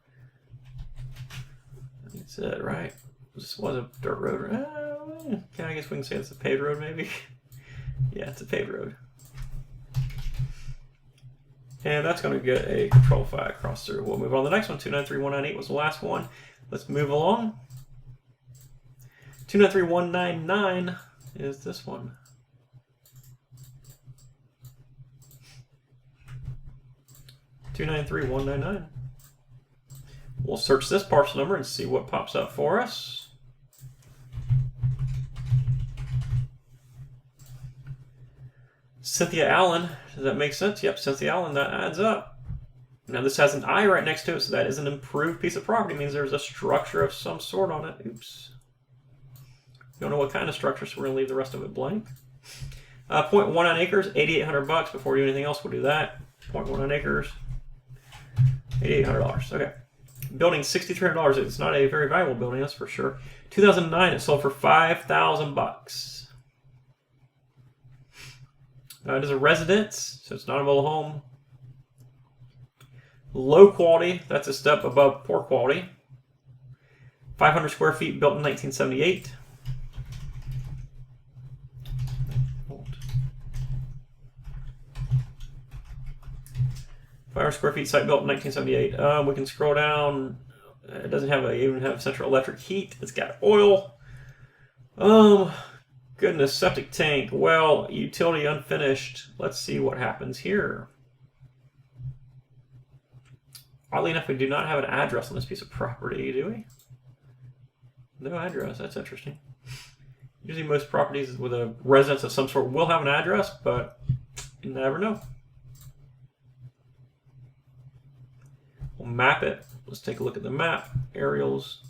That's it, right? This was a dirt road. I guess we can say it's a paved road, maybe. Yeah, it's a paved road. And that's going to get a control phi across through. We'll move on to the next one. 293,198 was the last one. Let's move along. 293,199 is this one. $293,199. We'll search this parcel number and see what pops up for us. Cynthia Allen. Does that make sense? Yep, Cynthia Allen. That adds up. Now this has an I right next to it, so that is an improved piece of property. It means there's a structure of some sort on it. Oops. Don't know what kind of structure, so we're going to leave the rest of it blank. 0.19 acres, $8,800. Before we do anything else, we'll do that. 0.19 acres, $8,800. Okay. Building $6,300. It's not a very valuable building, that's for sure. 2009, it sold for $5,000. It is a residence, so it's not a mobile home. Low quality, that's a step above poor quality. 500 square feet, built in 1978. 500 square feet, site built in 1978. We can scroll down. It doesn't have even have central electric heat. It's got oil. Goodness, septic tank. Well, utility unfinished. Let's see what happens here. Oddly enough, we do not have an address on this piece of property, do we? No address. That's interesting. Usually most properties with a residence of some sort will have an address, but you never know. We'll map it. Let's take a look at the map. Aerials.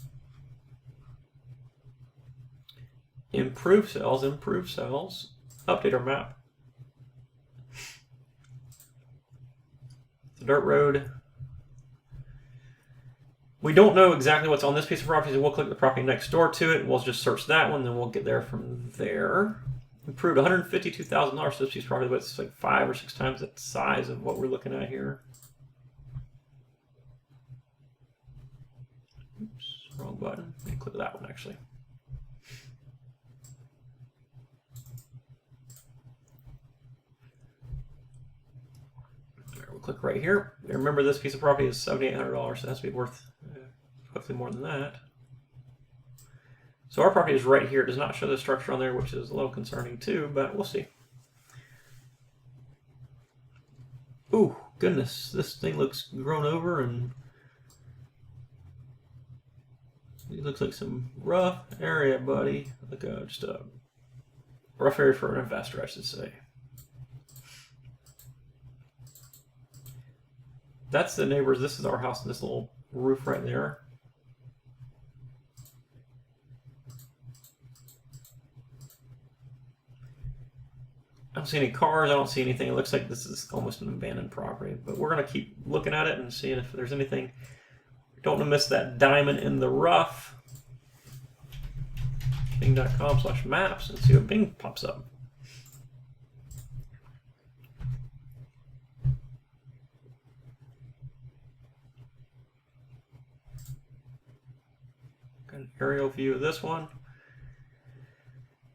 Improve cells, improve cells. Update our map. The dirt road. We don't know exactly what's on this piece of property, so we'll click the property next door to it. We'll just search that one, then we'll get there from there. Improved $152,000 for this piece of property, but it's like 5 or 6 times the size of what we're looking at here. Oops, wrong button. Let me click that one actually. We'll click right here. Remember, this piece of property is $7,800, so it has to be worth hopefully more than that. So our property is right here. It does not show the structure on there, which is a little concerning too, but we'll see. Ooh, goodness, this thing looks grown over and it looks like some rough area, buddy. Like just a rough area for an investor, I should say. That's the neighbors. This is our house, and this little roof right there. I don't see any cars. I don't see anything. It looks like this is almost an abandoned property, but we're going to keep looking at it and seeing if there's anything. Don't want to miss that diamond in the rough. Bing.com/maps and see what Bing pops up. Got an aerial view of this one.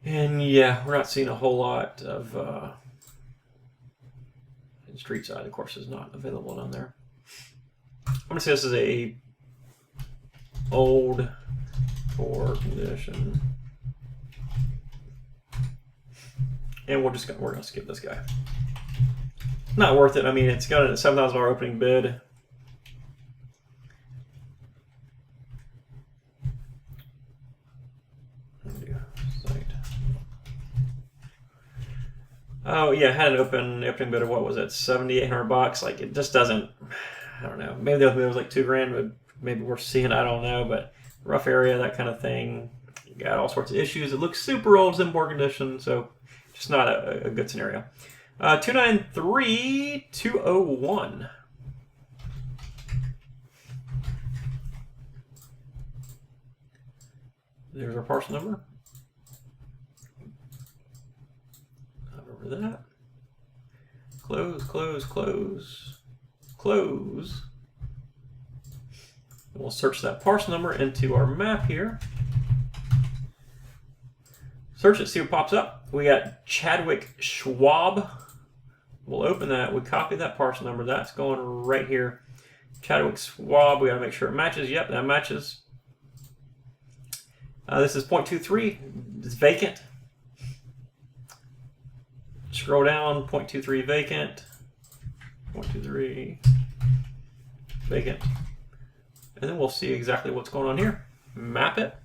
And yeah, we're not seeing a whole lot of street side, of course, is not available down there. I'm gonna say this is a old, poor condition, and we're gonna skip this guy. Not worth it. I mean, it's got a $7,000 opening bid. Oh yeah, had an opening bid of what was it, $7,800? Like, it just doesn't. I don't know. Maybe the opening bid was like $2,000, maybe we're seeing, I don't know, but rough area, that kind of thing. You got all sorts of issues. It looks super old, it's in poor condition, so just not a good scenario. 293-201. There's our parcel number. Over that. Close, close, close, close. And we'll search that parcel number into our map here. Search it, see what pops up. We got Chadwick Schwab. We'll open that. We copy that parcel number. That's going right here. Chadwick Schwab. We got to make sure it matches. Yep, that matches. This is 0.23. It's vacant. Scroll down. 0.23 vacant. 0.23 vacant. And then we'll see exactly what's going on here. Map it.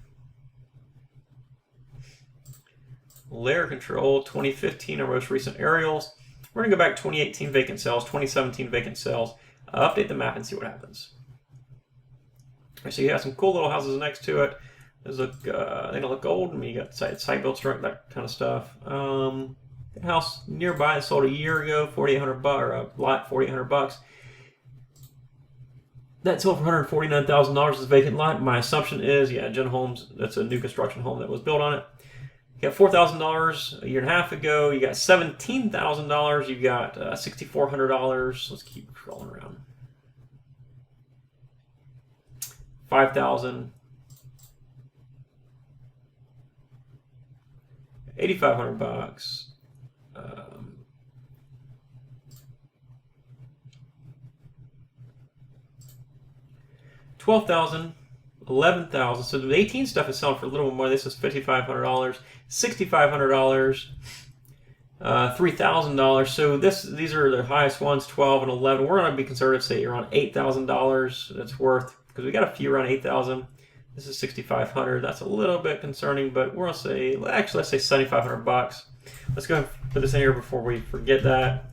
Layer control, 2015, our most recent aerials. We're going to go back 2018 vacant sales, 2017 vacant sales. Update the map and see what happens. So you have some cool little houses next to it. Those look, they don't look old. I mean, you got site built structure, that kind of stuff. The house nearby sold a year ago, $4,800 or a lot, $4,800. That sold for $149,000 as a vacant lot. My assumption is, yeah, Gen Homes, that's a new construction home that was built on it. You got $4,000 a year and a half ago. You got $17,000. You got $6,400. Let's keep scrolling around. $5,000. $8,500. $12,000. $11,000. So the 18 stuff is selling for a little more. This is $5,500, $6,500, $3,000. So these are the highest ones, 12 and 11. We're going to be conservative, say around $8,000. That's worth, because we got a few around 8,000. This is 6,500. That's a little bit concerning, but we're going to say, actually, let's say 7,500 bucks. Let's go ahead and put this in here before we forget that.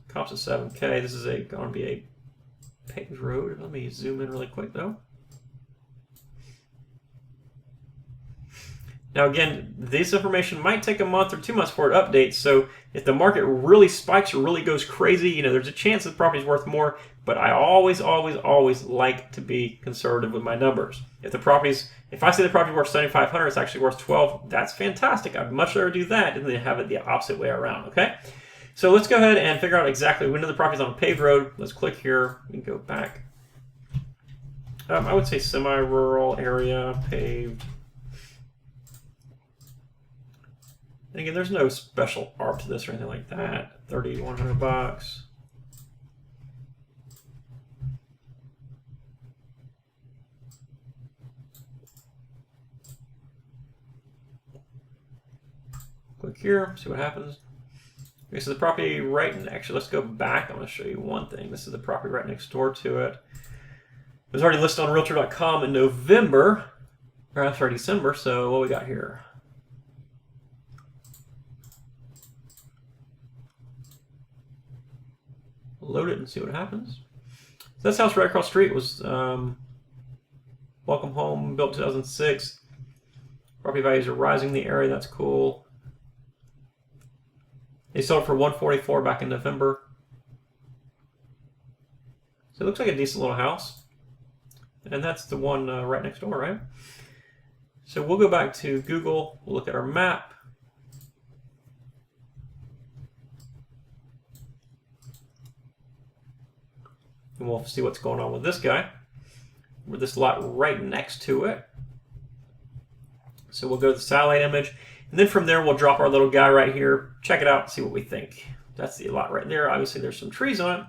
Comps of 7K. This is going to be a paved road. Let me zoom in really quick though. Now again, this information might take a month or 2 months for it updates. So if the market really spikes or really goes crazy, you know, there's a chance that the property's worth more. But I always like to be conservative with my numbers. If I say the property worth $7,500, it's actually worth $12,000. That's fantastic. I'd much rather do that than have it the opposite way around. Okay. So let's go ahead and figure out exactly when the property's on a paved road. Let's click here. We can go back. I would say semi-rural area, paved. And again, there's no special ARP to this or anything like that. 3,100 bucks. Click here, see what happens. Okay, so the property actually, let's go back. I'm going to show you one thing. This is the property right next door to it. It was already listed on Realtor.com in November, or sorry, December. So what we got here? Load it and see what happens. So this house right across the street was Welcome Home, built 2006. Property values are rising in the area. That's cool. They sold for $144 back in November. So it looks like a decent little house. And that's the one right next door, right? So we'll go back to Google. We'll look at our map. And we'll see what's going on with this guy. With this lot right next to it. So we'll go to the satellite image. And then from there, we'll drop our little guy right here, check it out, and see what we think. That's the lot right there. Obviously, there's some trees on it.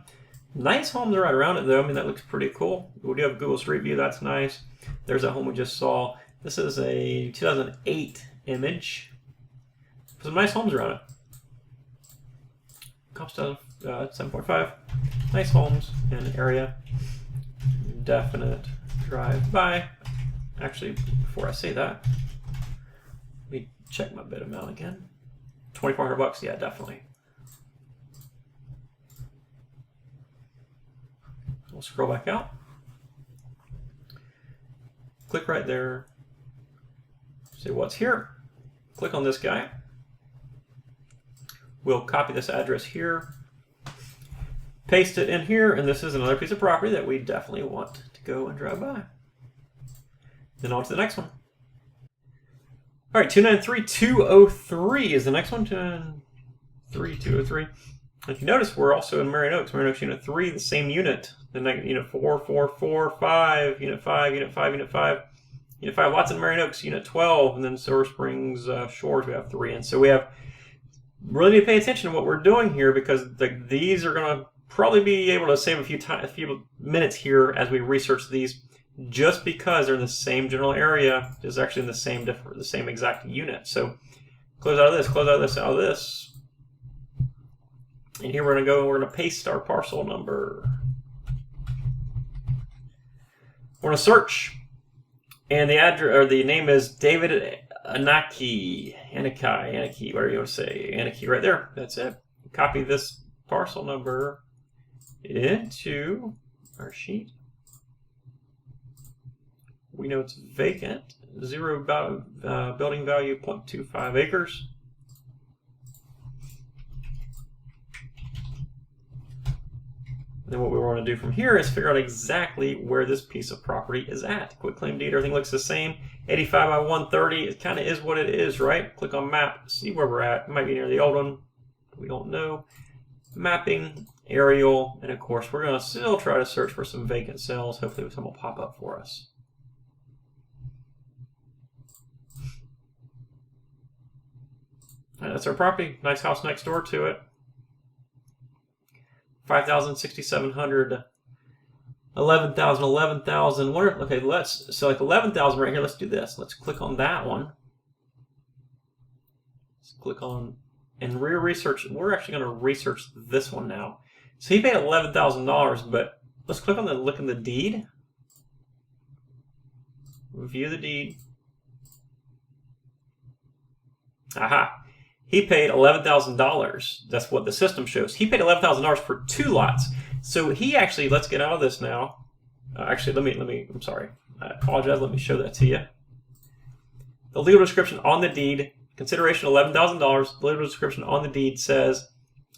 Nice homes right around it, though. I mean, that looks pretty cool. We do have Google Street View. That's nice. There's that home we just saw. This is a 2008 image. Some nice homes around it. Cost of 7.5. Nice homes in an area. Definite drive-by. Actually, before I say that, let me check my bid amount again. 2,400 bucks, yeah, definitely. We'll scroll back out. Click right there. See what's here. Click on this guy. We'll copy this address here, paste it in here, and this is another piece of property that we definitely want to go and drive by. Then on to the next one. All right, 293-203 is the next one. 293-203. If you notice, we're also in Marion Oaks. Marion Oaks Unit 3, the same unit. The next Unit 4, 4, 4, 5, Unit 5, Unit 5, Unit 5. Unit 5, lots in Marion Oaks, Unit 12, and then Silver Springs Shores, we have 3. And so we have really need to pay attention to what we're doing here, because these are going to probably be able to save a few minutes here as we research these, just because they're in the same general area. Is actually in the same exact unit. So close out of this, close out of this, out of this, and here we're going to go and we're going to paste our parcel number. We're going to search, and the address or the name is David Anaki, whatever you want to say, Anaki, right there. That's it. Copy this parcel number into our sheet. We know it's vacant, building value 0.25 acres. And then what we want to do from here is figure out exactly where this piece of property is at. Quitclaim deed, everything looks the same. 85 by 130, it kind of is what it is, right? Click on map, see where we're at. It might be near the old one, we don't know. Mapping, aerial, and of course we're going to still try to search for some vacant cells. Hopefully some will pop up for us. And that's our property. Nice house next door to it. 5,000, 6,700, 11,000, 11,000. Okay, let's select 11,000 right here. Let's do this. Let's click on that one. Let's click on and research. We're actually going to research this one now. So he paid $11,000, but let's click on the look in the deed. View the deed. Aha. He paid $11,000. That's what the system shows. He paid $11,000 for 2 lots. So he actually, let's get out of this now. Actually, I'm sorry. I apologize. Let me show that to you. The legal description on the deed, consideration $11,000. The legal description on the deed says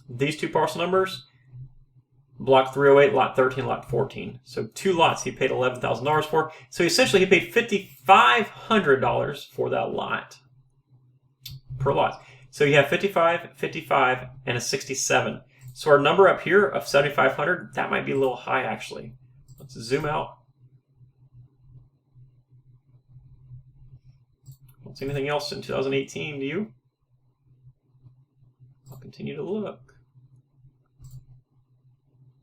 these 2 parcel numbers, block 308, lot 13, lot 14. So 2 lots he paid $11,000 for. So essentially he paid $5,500 for that lot per lot. So you have 55, 55, and a 67. So our number up here of 7,500, that might be a little high actually. Let's zoom out. Don't see anything else in 2018, do you? I'll continue to look.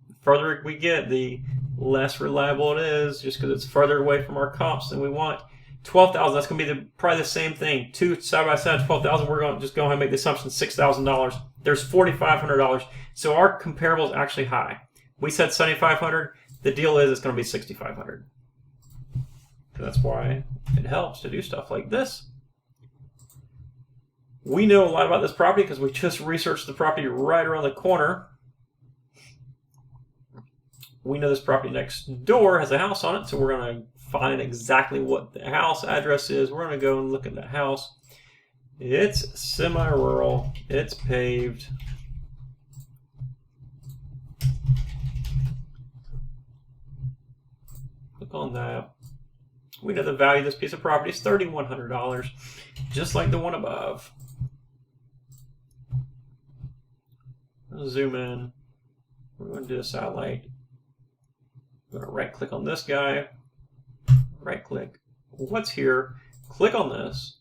The further we get, the less reliable it is, just because it's further away from our comps than we want. 12,000, that's going to be probably the same thing. 2 side by side, 12,000, we're going to just go ahead and make the assumption $6,000. There's $4,500. So our comparable is actually high. We said 7,500. The deal is it's going to be 6,500. So that's why it helps to do stuff like this. We know a lot about this property because we just researched the property right around the corner. We know this property next door has a house on it, so we're going to find exactly what the house address is. We're going to go and look at the house. It's semi-rural. It's paved. Click on that. We know the value of this piece of property is $3,100, just like the one above. I'll zoom in. We're going to do a satellite. We're going to right-click on this guy. Right-click. What's here? Click on this.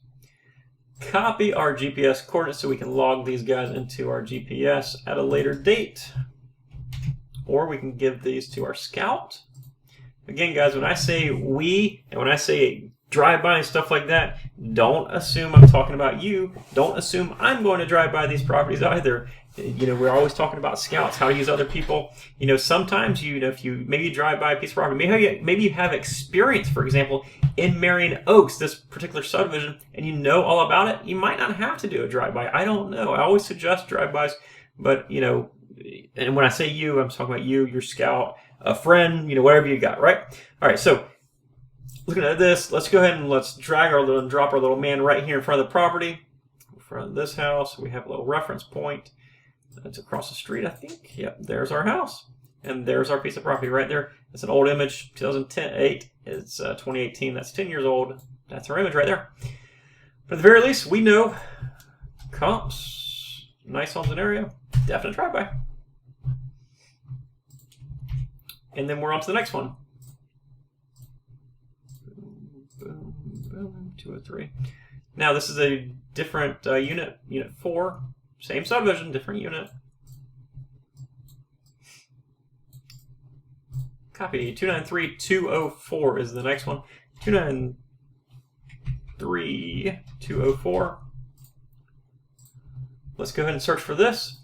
Copy our GPS coordinates so we can log these guys into our GPS at a later date. Or we can give these to our scout. Again, guys, when I say we, and when I say drive-by and stuff like that, don't assume I'm talking about you. Don't assume I'm going to drive by these properties either. You know, we're always talking about scouts, how to use other people. You know, sometimes, you know, if you maybe drive by a piece of property, maybe you have experience, for example, in Marion Oaks, this particular subdivision, and you know all about it, you might not have to do a drive-by. I don't know. I always suggest drive-bys, but, you know, and when I say you, I'm talking about you, your scout, a friend, you know, whatever you got, right? All right, so looking at this, let's go ahead and let's drag our little and drop our little man right here in front of the property. In front of this house, we have a little reference point. That's across the street, I think. Yep, there's our house. And there's our piece of property right there. It's an old image, 2008. It's 2018. That's 10 years old. That's our image right there. But at the very least, we know comps, nice homes in area, definite drive-by. And then we're on to the next one. Boom, boom, boom, 203. Now this is a different unit, unit 4. Same subdivision, different unit. Copy. 293204 is the next one. 293204. Let's go ahead and search for this.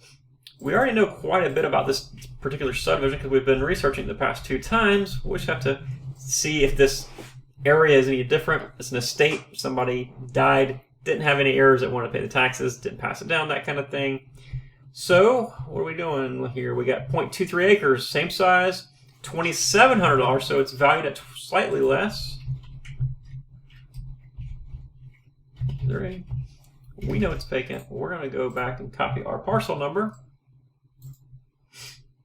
We already know quite a bit about this particular subdivision because we've been researching the past 2 times. We just have to see if this area is any different. It's an estate. Somebody died, didn't have any heirs that wanted to pay the taxes, didn't pass it down, that kind of thing. So what are we doing here? We got 0.23 acres, same size, $2,700, so it's valued at slightly less. We know it's vacant. We're going to go back and copy our parcel number.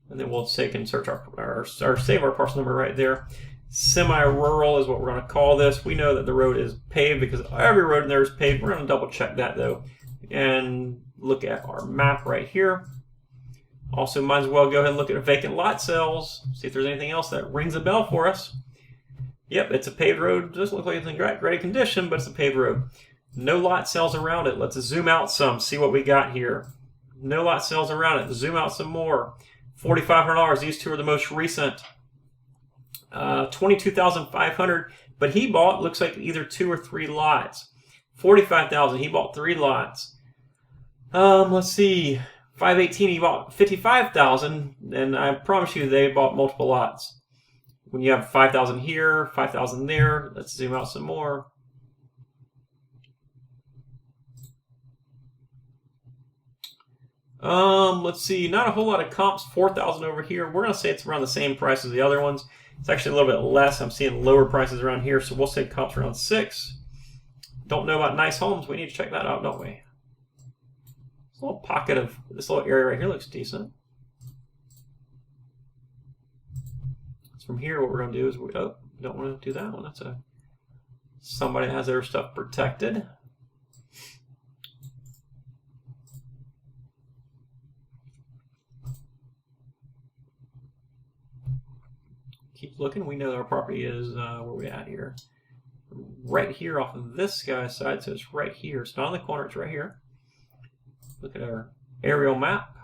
And then we'll take and search or save our parcel number right there. Semi-rural is what we're going to call this. We know that the road is paved because every road in there is paved. We're going to double check that though. And look at our map right here. Also, might as well go ahead and look at vacant lot sales. See if there's anything else that rings a bell for us. Yep, it's a paved road. Doesn't look like it's in great condition, but it's a paved road. No lot sales around it. Let's zoom out some, see what we got here. No lot sales around it. Zoom out some more. $4,500. These two are the most recent. $22,500. But he bought, looks like either 2 or 3 lots. $45,000. He bought 3 lots. Let's see. 518. He bought $55,000, and I promise you they bought multiple lots. When you have 5,000 here, 5,000 there. Let's zoom out some more. Let's see, not a whole lot of comps, 4,000 over here. We're going to say it's around the same price as the other ones. It's actually a little bit less. I'm seeing lower prices around here, so we'll say comps around 6. Don't know about nice homes. We need to check that out, don't we? This little pocket of, this little area right here looks decent. So from here, what we're going to do is, we don't want to do that one. That's somebody has their stuff protected. Keep looking. We know our property is, where we at here? Right here off of this guy's side, so it's right here. It's not on the corner, it's right here. Look at our aerial map.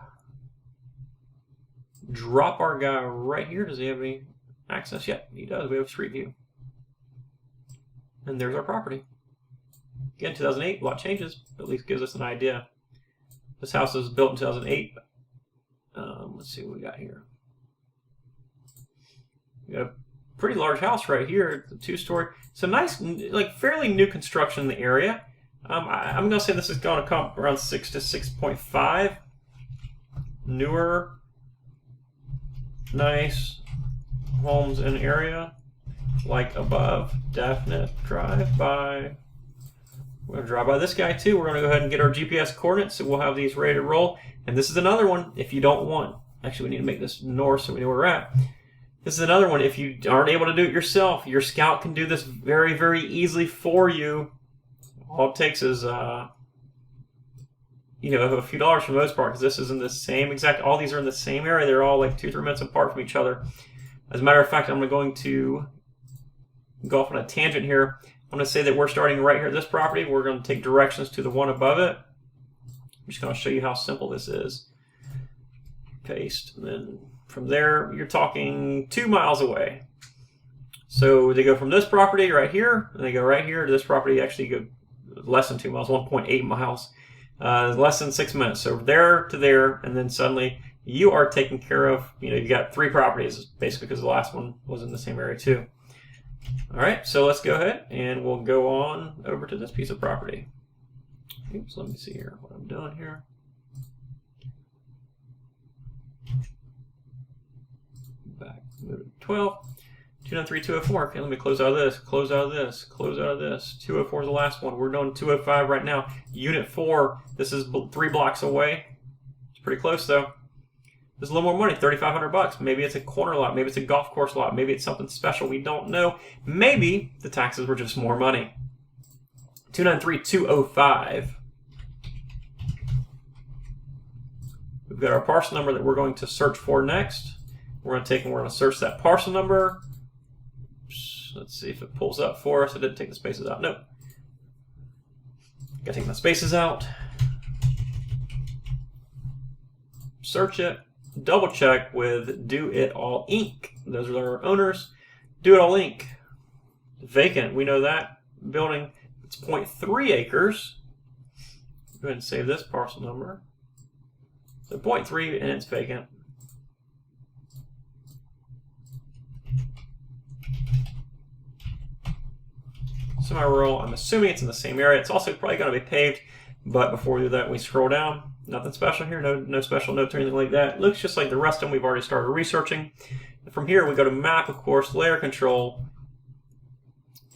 Drop our guy right here. Does he have any access yet? He does. We have street view. And there's our property. Again, 2008, a lot changes, but at least gives us an idea. This house was built in 2008. Let's see what we got here. We got a pretty large house right here. It's a 2-story. It's a nice, like fairly new construction in the area. I'm going to say this is going to come around 6 to 6.5. Newer, nice homes in area. Like above, definite drive-by. We're going to drive by this guy too. We're going to go ahead and get our GPS coordinates, so we'll have these ready to roll. And this is another one if you don't want. Actually, we need to make this north so we know where we're at. This is another one. If you aren't able to do it yourself, your scout can do this very, very easily for you. All it takes is, a few dollars for the most part, because this is in the same exact, all these are in the same area. They're all like 2-3 minutes apart from each other. As a matter of fact, I'm going to go off on a tangent here. I'm going to say that we're starting right here at this property. We're going to take directions to the one above it. I'm just going to show you how simple this is. Paste, and then from there, you're talking 2 miles away. So they go from this property right here, and they go right here to this property, actually go less than 2 miles, 1.8 miles, less than 6 minutes. So there to there, and then suddenly you are taken care of. You got 3 properties, basically, because the last one was in the same area too. All right, so let's go ahead, and we'll go on over to this piece of property. Oops, let me see here what I'm doing here. Back, move to 12. 293-204. Okay, let me close out of this, close out of this, close out of this. 204 is the last one. We're doing 205 right now. Unit 4, this is 3 blocks away. It's pretty close though. There's a little more money, $3,500. Maybe it's a corner lot, maybe it's a golf course lot, maybe it's something special. We don't know. Maybe the taxes were just more money. 293-205. We've got our parcel number that we're going to search for next. We're going to take and we're going to search that parcel number. Let's see if it pulls up for us. I didn't take the spaces out. Nope. Got to take my spaces out. Search it. Double check with Do It All Inc. Those are our owners. Do It All Inc. Vacant. We know that building. It's 0.3 acres. Go ahead and save this parcel number. So 0.3 and it's vacant. Semi-rural. I'm assuming it's in the same area. It's also probably going to be paved, but before we do that, we scroll down. Nothing special here. No special notes or anything like that. It looks just like the rest of them we've already started researching. From here, we go to map, of course, layer control.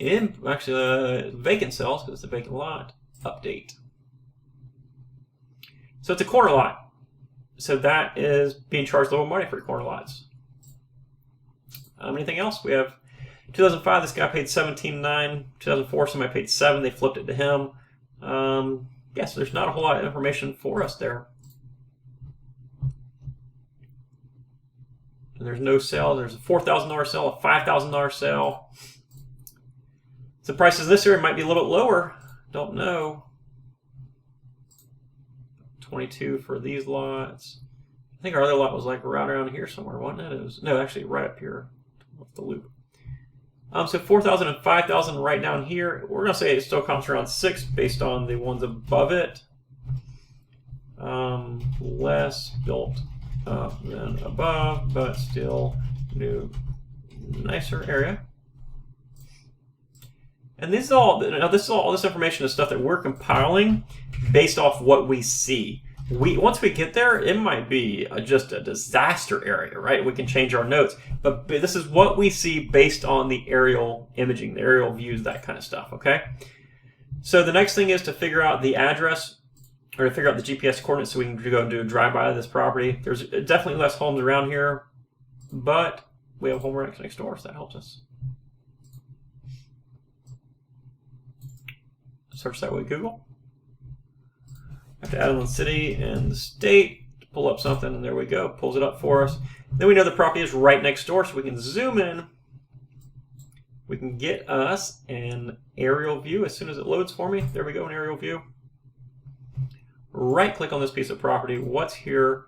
Vacant cells, because it's a vacant lot. Update. So it's a corner lot. So that is being charged a little money for corner lots. Anything else? We have 2005, this guy paid $17,900. 2004, somebody paid $7,000. They flipped it to him. Yeah, so there's not a whole lot of information for us there. And there's no sale. There's a $4,000 sale, a $5,000 sale. So the prices in this area might be a little bit lower. Don't know. 22 for these lots. I think our other lot was like right around here somewhere, wasn't it? It was, no, actually right up here off the loop. So 4,000 and 5,000 right down here. We're going to say it still comes around 6 based on the ones above it. Less built up than above, but still new, nicer area. And this is all this information is stuff that we're compiling based off what we see. Once we get there, it might be just a disaster area, right? We can change our notes, but this is what we see based on the aerial imaging, the aerial views, that kind of stuff, okay? So the next thing is to figure out the address, or to figure out the GPS coordinates so we can go and do a drive-by of this property. There's definitely less homes around here, but we have home rents next door, so that helps us. Search that with Google. Have to add in the city and the state to pull up something, and there we go. Pulls it up for us. Then we know the property is right next door, so we can zoom in. We can get us an aerial view as soon as it loads for me. There we go, an aerial view. Right-click on this piece of property. What's here?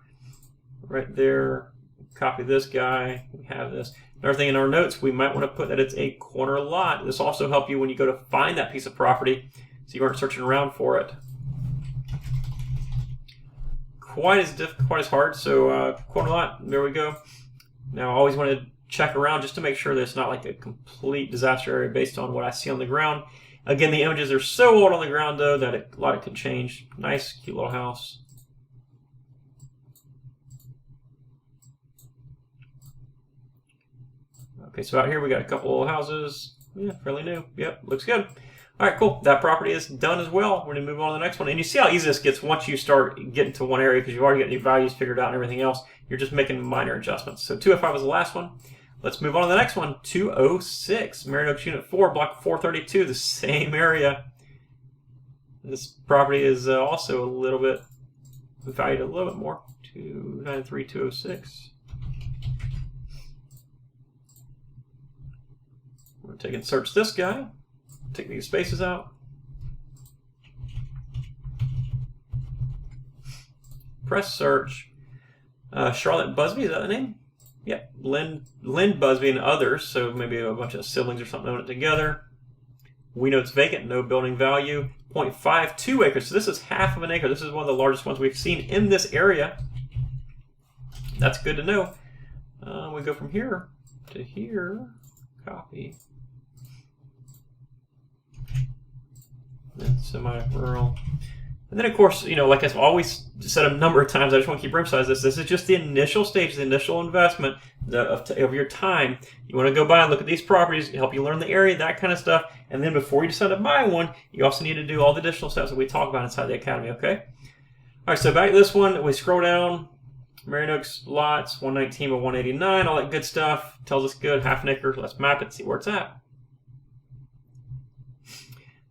Right there. Copy this guy. We have this. Another thing in our notes, we might want to put that it's a corner lot. This will also help you when you go to find that piece of property, so you aren't searching around for it. Quite as hard. So corner lot, there we go. Now I always want to check around just to make sure that it's not like a complete disaster area based on what I see on the ground. Again, the images are so old on the ground though that a lot could change. Nice, cute little house. Okay, so out here we got a couple little houses. Yeah, fairly new. Yep, looks good. All right, cool. That property is done as well. We're going to move on to the next one. And you see how easy this gets once you start getting to one area because you've already got your values figured out and everything else. You're just making minor adjustments. So 205 was the last one. Let's move on to the next one. 206, Marion Oaks Unit 4, Block 432, the same area. This property is also a little bit valued a little bit more. 293-206. We're going to take and search this guy. Take these spaces out. Press search. Charlotte Busby, is that the name? Yep. Lynn Busby and others, so maybe a bunch of siblings or something own it together. We know it's vacant, no building value. 0.52 acres, so this is half of an acre. This is one of the largest ones we've seen in this area. That's good to know. We go from here to here. Copy. Semi-rural. And then, of course, you know, like I've always said a number of times, I just want to keep emphasizing this. This is just the initial stage, the initial investment of your time. You want to go by and look at these properties, help you learn the area, that kind of stuff. And then before you decide to buy one, you also need to do all the additional steps that we talk about inside the Academy, okay? All right, so back to this one. We scroll down. Marion Oaks lots, 119 by 189, all that good stuff. Tells us good, half an acre. Let's map it, see where it's at.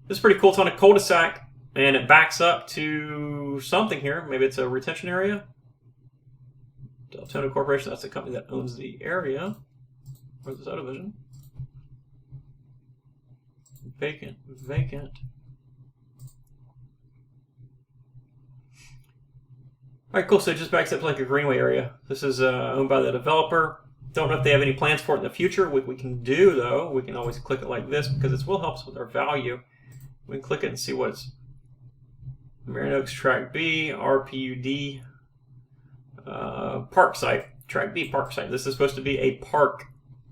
This is pretty cool. It's on a cul-de-sac. And it backs up to something here. Maybe it's a retention area. Deltona Corporation, that's the company that owns the area. Where's the subdivision? Vacant. Vacant. All right, cool. So it just backs up to like a greenway area. This is owned by the developer. Don't know if they have any plans for it in the future. What we can do, though, we can always click it like this because it will help us with our value. We can click it and see what's Marion Oaks Track B, RPUD, park site. Track B, park site. This is supposed to be a park.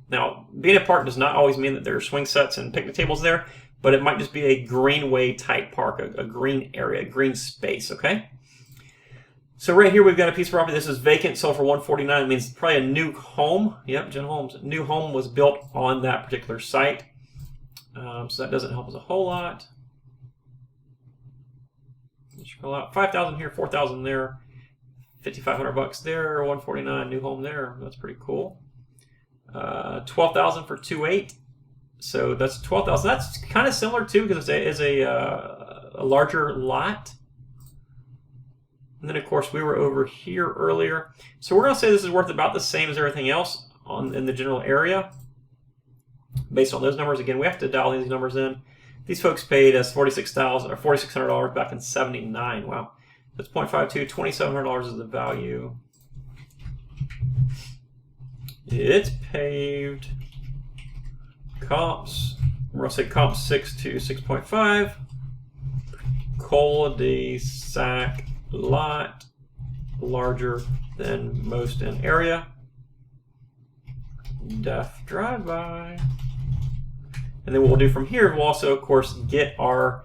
Now, being a park does not always mean that there are swing sets and picnic tables there, but it might just be a greenway type park, a green area, a green space, okay? So right here we've got a piece of property. This is vacant, sold for $149. It means probably a new home. Yep, Jen Holmes. New home was built on that particular site. So that doesn't help us a whole lot. Scroll out. 5,000 here, 4,000 there, 5,500 bucks there, 149 new home there. That's pretty cool. 12,000 for 2.8. So that's 12,000. That's kind of similar too because it's a larger lot. And then of course we were over here earlier. So we're going to say this is worth about the same as everything else in the general area. Based on those numbers, again, we have to dial these numbers in. These folks paid us $46,000 or $4,600 back in '79. Wow, that's 0.52. $2,700 is the value. It's paved. Comps. We're gonna say comp 6 to 6.5. Cul-de-sac lot, larger than most in area. Def drive-by. And then what we'll do from here, we'll also, of course, get our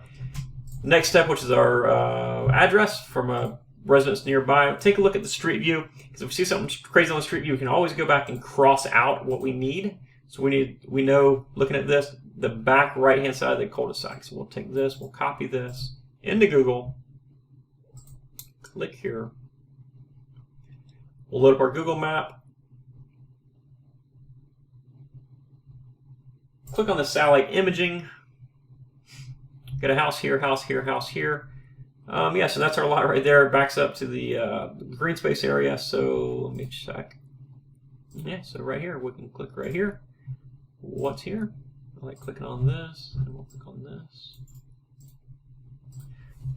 next step, which is our address from a residence nearby. Take a look at the street view, because if we see something crazy on the street view, we can always go back and cross out what we need. So we know, looking at this, the back right-hand side of the cul-de-sac. So we'll take this, we'll copy this into Google, click here. We'll load up our Google map. Click on the satellite imaging. Got a house here, house here, house here. Yeah, so that's our lot right there. It backs up to the green space area. So let me check. Yeah, so right here, we can click right here. What's here? I like clicking on this, and we'll click on this.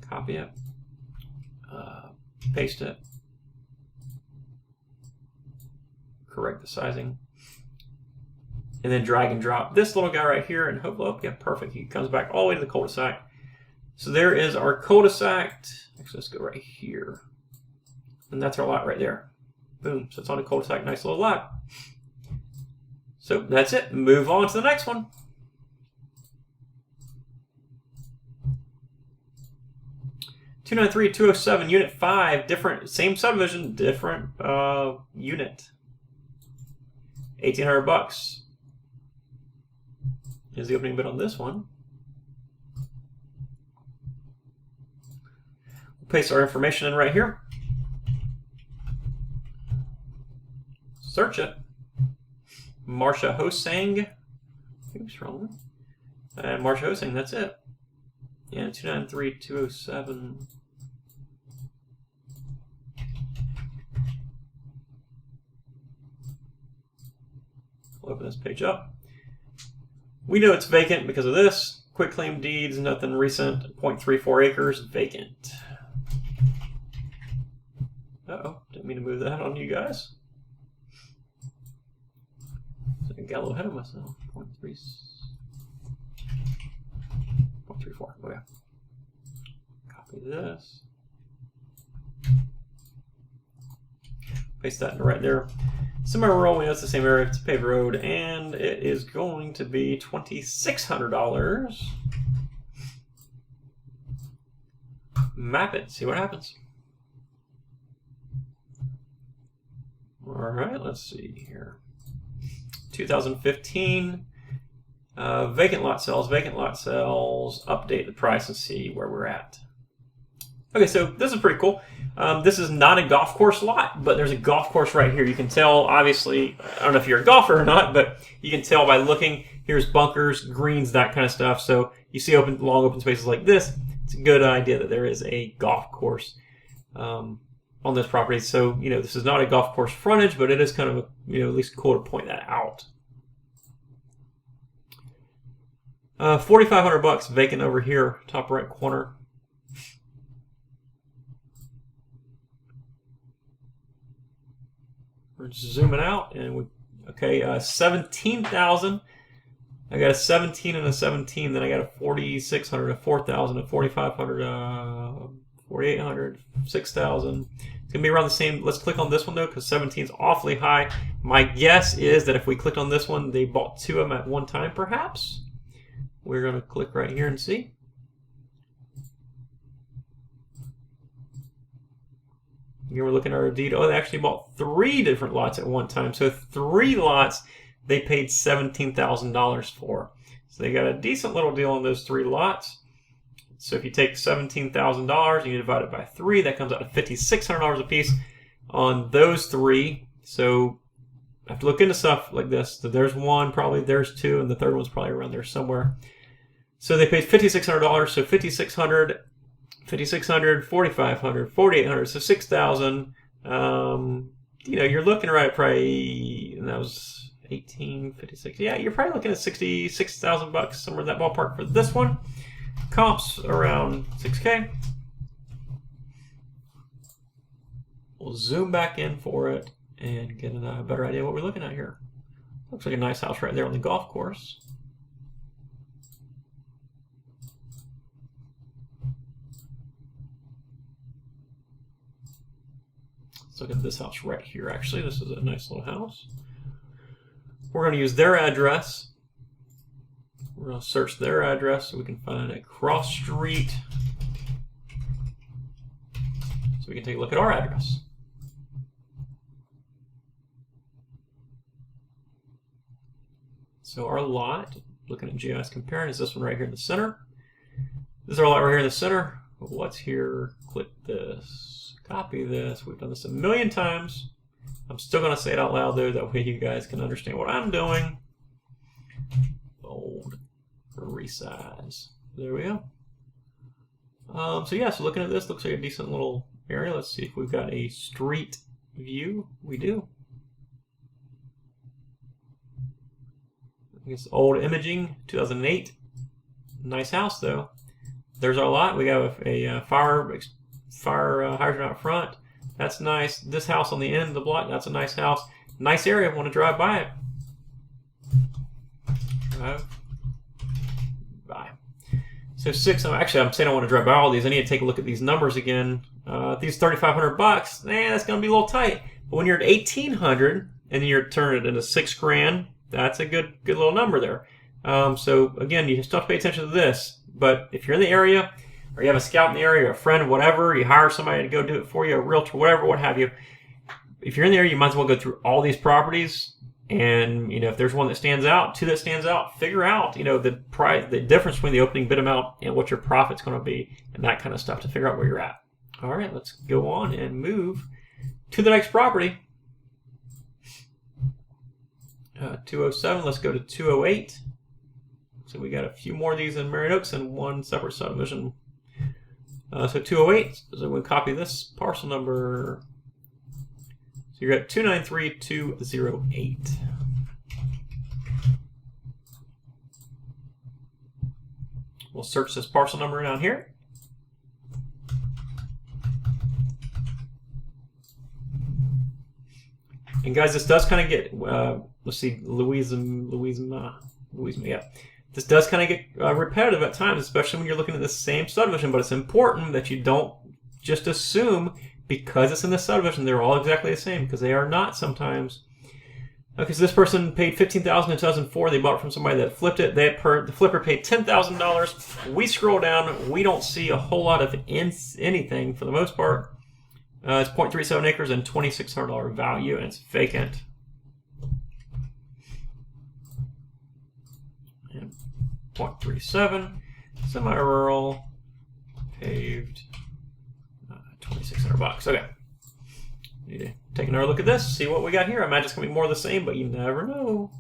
Copy it. Paste it. Correct the sizing. And then drag and drop this little guy right here, and hopefully, oh, yeah, perfect. He comes back all the way to the cul-de-sac. So there is our cul-de-sac. Actually, let's go right here. And that's our lot right there. Boom. So it's on a cul-de-sac, nice little lot. So that's it. Move on to the next one. $293,207, Unit 5, different, same subdivision, different unit. 1,800 bucks. Is the opening bid on this one. We'll paste our information in right here. Search it. Marsha Hosang. Oops, wrong. And Marsha Hosang, that's it. Yeah, 293,207. We'll open this page up. We know it's vacant because of this. Quitclaim deeds, nothing recent. 0.34 acres, vacant. Uh-oh, didn't mean to move that on you guys. I got a little ahead of myself. 0.34. Oh yeah. Copy this. Paste that right there. Semi-rural, we know it's the same area, it's a paved road, and it is going to be $2,600. map it, see what happens. All right, let's see here. 2015, vacant lot sales, update the price and see where we're at. Okay, so this is pretty cool. This is not a golf course lot, but there's a golf course right here. You can tell, obviously, I don't know if you're a golfer or not, but you can tell by looking. Here's bunkers, greens, that kind of stuff. So you see long open spaces like this. It's a good idea that there is a golf course on this property. So, this is not a golf course frontage, but it is kind of, at least cool to point that out. $4,500 vacant over here, top right corner. We're just zooming out, and okay, 17,000. I got a 17 and a 17. Then I got a 4,600, a 4,000, a 4,500, 4,800, 6,000. It's gonna be around the same. Let's click on this one though, because 17 is awfully high. My guess is that if we clicked on this one, they bought two of them at one time, perhaps. We're gonna click right here and see. Here we're looking at our deed. Oh, they actually bought 3 different lots at one time. So 3 lots they paid $17,000 for. So they got a decent little deal on those 3 lots. So if you take $17,000 and you divide it by 3, that comes out to $5,600 a piece on those 3. So I have to look into stuff like this. So there's 1, probably there's 2, and the third one's probably around there somewhere. So they paid $5,600. So $5,600. 4,500, 4,800, so 6,000. You're looking right at probably, and that was 1856. Yeah, you're probably looking at $66,000 somewhere in that ballpark for this one. Comps around 6K. We'll zoom back in for it and get a better idea of what we're looking at here. Looks like a nice house right there on the golf course. Let's look at this house right here, actually. This is a nice little house. We're going to use their address. We're going to search their address so we can find a cross street. So we can take a look at our address. So our lot, looking at GIS comparing, is this one right here in the center. This is our lot right here in the center. What's here? Click this. Copy this. We've done this a million times. I'm still going to say it out loud though, that way you guys can understand what I'm doing. Bold. Resize. There we go. So yeah, so looking at this, looks like a decent little area. Let's see if we've got a street view. We do. It's old imaging, 2008. Nice house though. There's our lot. We got a fire hydrant out front. That's nice. This house on the end of the block, that's a nice house. Nice area. I want to drive by it. Drive by. So 6. Actually, I'm saying I want to drive by all these. I need to take a look at these numbers again. These $3,500. That's going to be a little tight. But when you're at 1,800 and you're turning it into $6,000, that's a good little number there. So again, you still have to pay attention to this. But if you're in the area, or you have a scout in the area, or a friend, whatever, you hire somebody to go do it for you, a realtor, whatever, what have you. If you're in the area, you might as well go through all these properties, and if there's one that stands out, 2 that stands out, figure out the price, the difference between the opening bid amount and what your profit's going to be, and that kind of stuff to figure out where you're at. All right, let's go on and move to the next property. 207. Let's go to 208. So we got a few more of these in Marion Oaks and one separate subdivision. So 208, so we'll copy this parcel number. So you're at 293,208. We'll search this parcel number down here. And guys, this does kind of get, let's see, Louisiana, yeah. This does kind of get repetitive at times, especially when you're looking at the same subdivision, but it's important that you don't just assume because it's in the subdivision they're all exactly the same, because they are not sometimes. Okay, so this person paid $15,000 in 2004. They bought it from somebody that flipped it. The flipper paid $10,000. We scroll down. We don't see a whole lot of anything for the most part. It's 0.37 acres and $2,600 value, and it's vacant. And 0.37, semi-rural, paved, $2,600. Okay. Need to take another look at this, see what we got here. I imagine it's going to be more of the same, but you never know.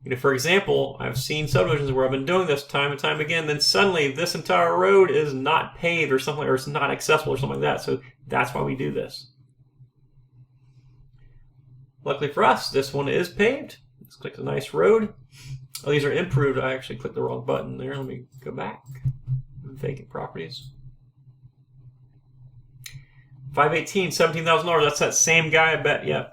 You know, for example, I've seen subdivisions where I've been doing this time and time again, then suddenly this entire road is not paved or something, or it's not accessible or something like that. So that's why we do this. Luckily for us, this one is paved. Let's click the nice road. Oh, these are improved. I actually clicked the wrong button there. Let me go back. Vacant properties. 518, $17,000. That's that same guy. I bet. Yeah,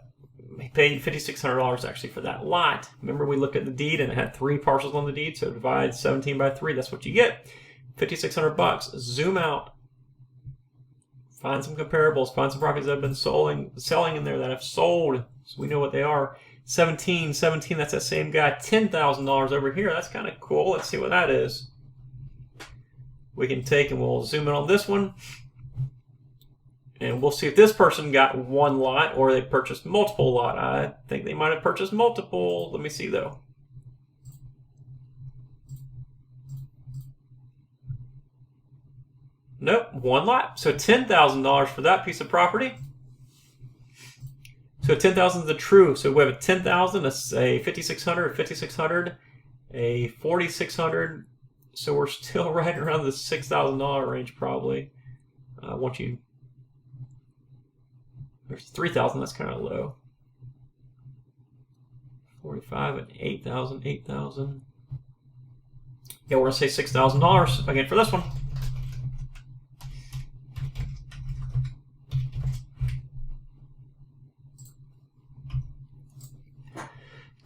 he paid $5,600 actually for that lot. Remember, we looked at the deed and it had 3 parcels on the deed. So divide 17 by 3. That's what you get. $5,600. Zoom out. Find some comparables. Find some properties that have been selling in there that have sold. So we know what they are. 17. That's that same guy. $10,000 over here. That's kind of cool. Let's see what that is. We can take and we'll zoom in on this one. And we'll see if this person got one lot or they purchased multiple lot. I think they might have purchased multiple. Let me see though. Nope, one lot. So $10,000 for that piece of property. So 10,000 is the true. So we have a 10,000, a 5,600, a 5,600, a 4,600. So we're still right around the $6,000 range probably. Once you there's 3,000, that's kind of low. 45 and 8,000, 8,000. Yeah, we're going to say $6,000 again for this one.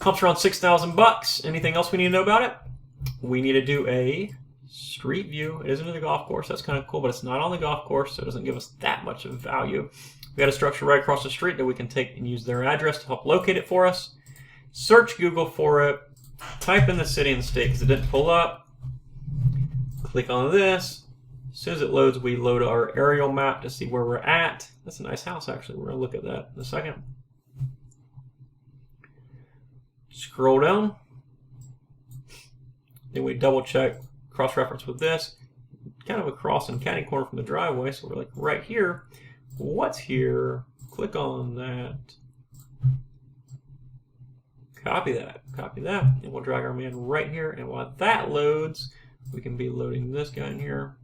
Comes around $6,000. Anything else we need to know about it? We need to do a street view. It isn't in the golf course. That's kind of cool, but it's not on the golf course, so it doesn't give us that much of value. We got a structure right across the street that we can take and use their address to help locate it for us. Search Google for it. Type in the city and the state because it didn't pull up. Click on this. As soon as it loads, we load our aerial map to see where we're at. That's a nice house, actually. We're going to look at that in a second. Scroll down. Then we double check, cross-reference with this. Kind of across and catty corner from the driveway, so we're like right here. What's here? Click on that. Copy that. Copy that. And we'll drag our man right here. And while that loads, we can be loading this guy in here.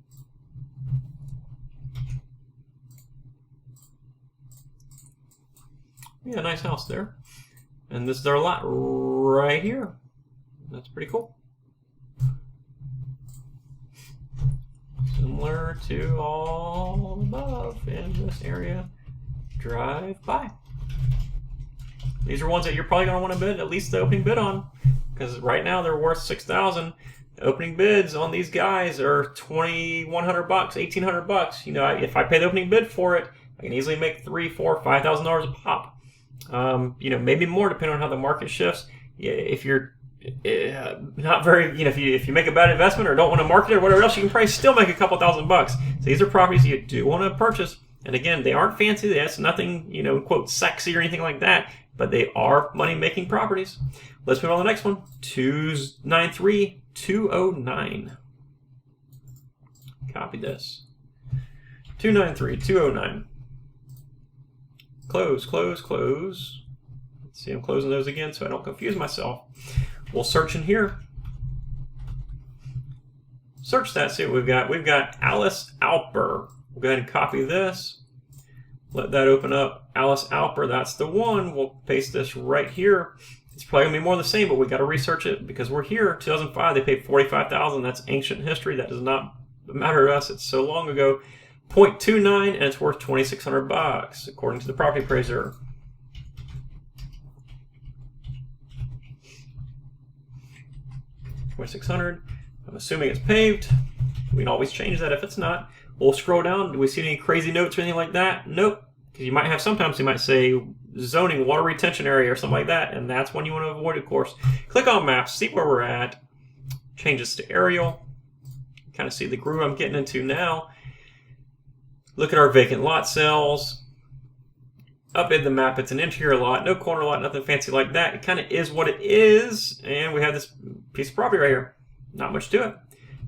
Yeah, nice house there. And this is our lot right here. That's pretty cool. Similar to all above in this area. Drive by. These are ones that you're probably going to want to bid at least the opening bid on, because right now they're worth $6,000. The opening bids on these guys are $2,100, $1,800. You know, if I pay the opening bid for it, I can easily make $3,000, $4,000, $5,000 a pop. You know, maybe more depending on how the market shifts. If you're not very, you know, if you make a bad investment or don't want to market it or whatever else, you can probably still make a couple $1,000. So these are properties you do want to purchase. And again, they aren't fancy. That's nothing, you know, quote, sexy or anything like that. But they are money-making properties. Let's move on to the next one. 293-209. Copy this. 293-209. Close, close, close. Let's see, I'm closing those again so I don't confuse myself. We'll search in here. Search that, see what we've got. We've got Alice Alper. We'll go ahead and copy this. Let that open up. Alice Alper, that's the one. We'll paste this right here. It's probably going to be more of the same, but we got to research it because we're here. 2005, they paid $45,000. That's ancient history. That does not matter to us. It's so long ago. 0.29, and it's worth $2,600 according to the property appraiser. $2,600. I'm assuming it's paved. We can always change that if it's not. We'll scroll down. Do we see any crazy notes or anything like that? Nope. Because you might have sometimes you might say zoning, water retention area or something like that, and that's one you want to avoid, of course. Click on maps, see where we're at, change this to aerial, kind of see the groove I'm getting into now. Look at our vacant lot sales. Update the map, it's an interior lot, no corner lot, nothing fancy like that. It kind of is what it is, and we have this piece of property right here. Not much to it.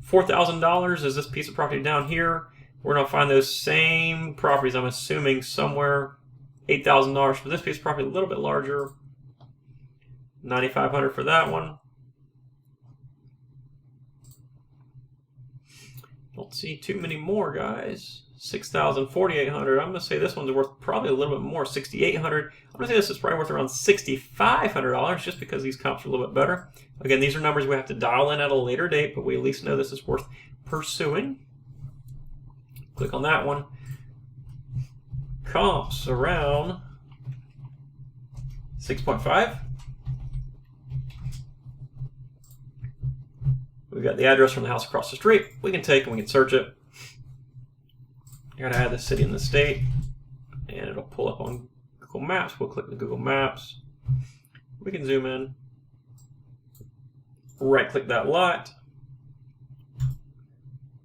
$4,000 is this piece of property down here. We're going to find those same properties, I'm assuming, somewhere. $8,000 for this piece of property, a little bit larger. $9,500 for that one. Don't see too many more, guys. $6,000, $4,800. I'm going to say this one's worth probably a little bit more, $6,800. I'm going to say this is probably worth around $6,500 just because these comps are a little bit better. Again, these are numbers we have to dial in at a later date, but we at least know this is worth pursuing. Click on that one. Comps around 6.5. We've got the address from the house across the street. We can take and we can search it. I gotta add the city and the state, and it'll pull up on Google Maps. We'll click the Google Maps. We can zoom in. Right-click that lot.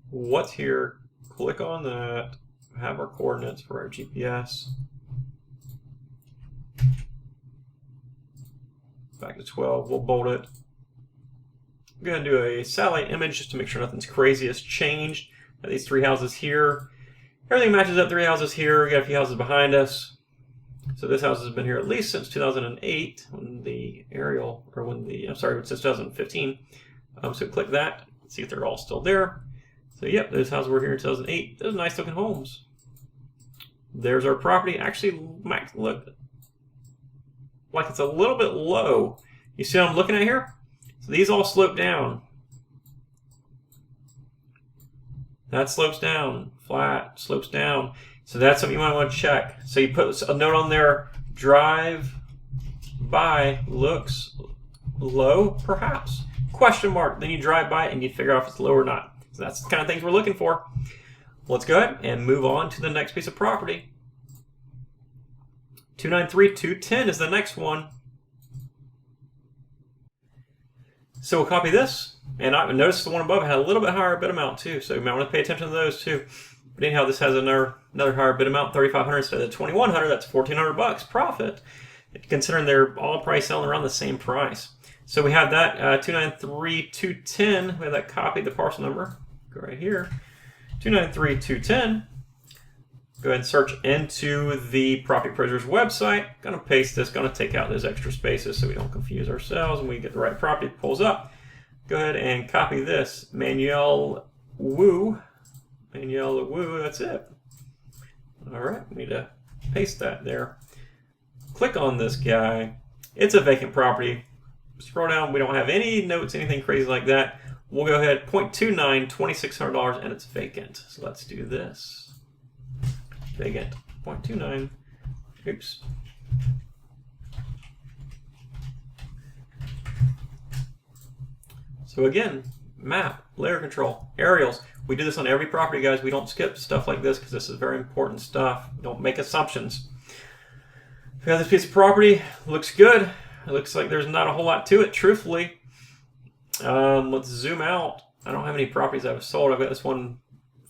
What's here? Click on that. Have our coordinates for our GPS. Back to 12. We'll bold it. I'm going to do a satellite image just to make sure nothing's crazy has changed. Got these three houses here. Everything matches up. Three houses here. We got a few houses behind us. So this house has been here at least since 2008, when the aerial, or when the, I'm sorry, since 2015. So click that. See if they're all still there. So yep, those houses were here in 2008. Those nice looking homes. There's our property. Actually, might look like it's a little bit low. You see what I'm looking at here? So these all slope down. That slopes down. Flat, slopes down. So that's something you might want to check. So you put a note on there, drive by looks low, perhaps? Question mark. Then you drive by it and you figure out if it's low or not. So that's the kind of things we're looking for. Let's go ahead and move on to the next piece of property. 293-210 is the next one. So we'll copy this, and I noticed the one above had a little bit higher bid amount too, so you might want to pay attention to those too. But anyhow, this has another higher bid amount, $3,500 instead of $2,100. That's $1,400 profit, considering they're all probably selling around the same price. So we have that 293-210. We have that copied, the parcel number. Go right here, 293-210. Go ahead and search into the Property Appraiser's website. Gonna paste this, gonna take out those extra spaces so we don't confuse ourselves and we get the right property. It pulls up. Go ahead and copy this. Manuel Wu. Manuel Wu, that's it. All right, we need to paste that there. Click on this guy. It's a vacant property. Scroll down, we don't have any notes, anything crazy like that. We'll go ahead, 0.29, $2,600, and it's vacant. So let's do this. Vacant, 0.29, oops. So again, map, layer control, aerials. We do this on every property, guys. We don't skip stuff like this because this is very important stuff. Don't make assumptions. We have this piece of property, looks good. It looks like there's not a whole lot to it, truthfully. Let's zoom out. I don't have any properties I've sold. I've got this one,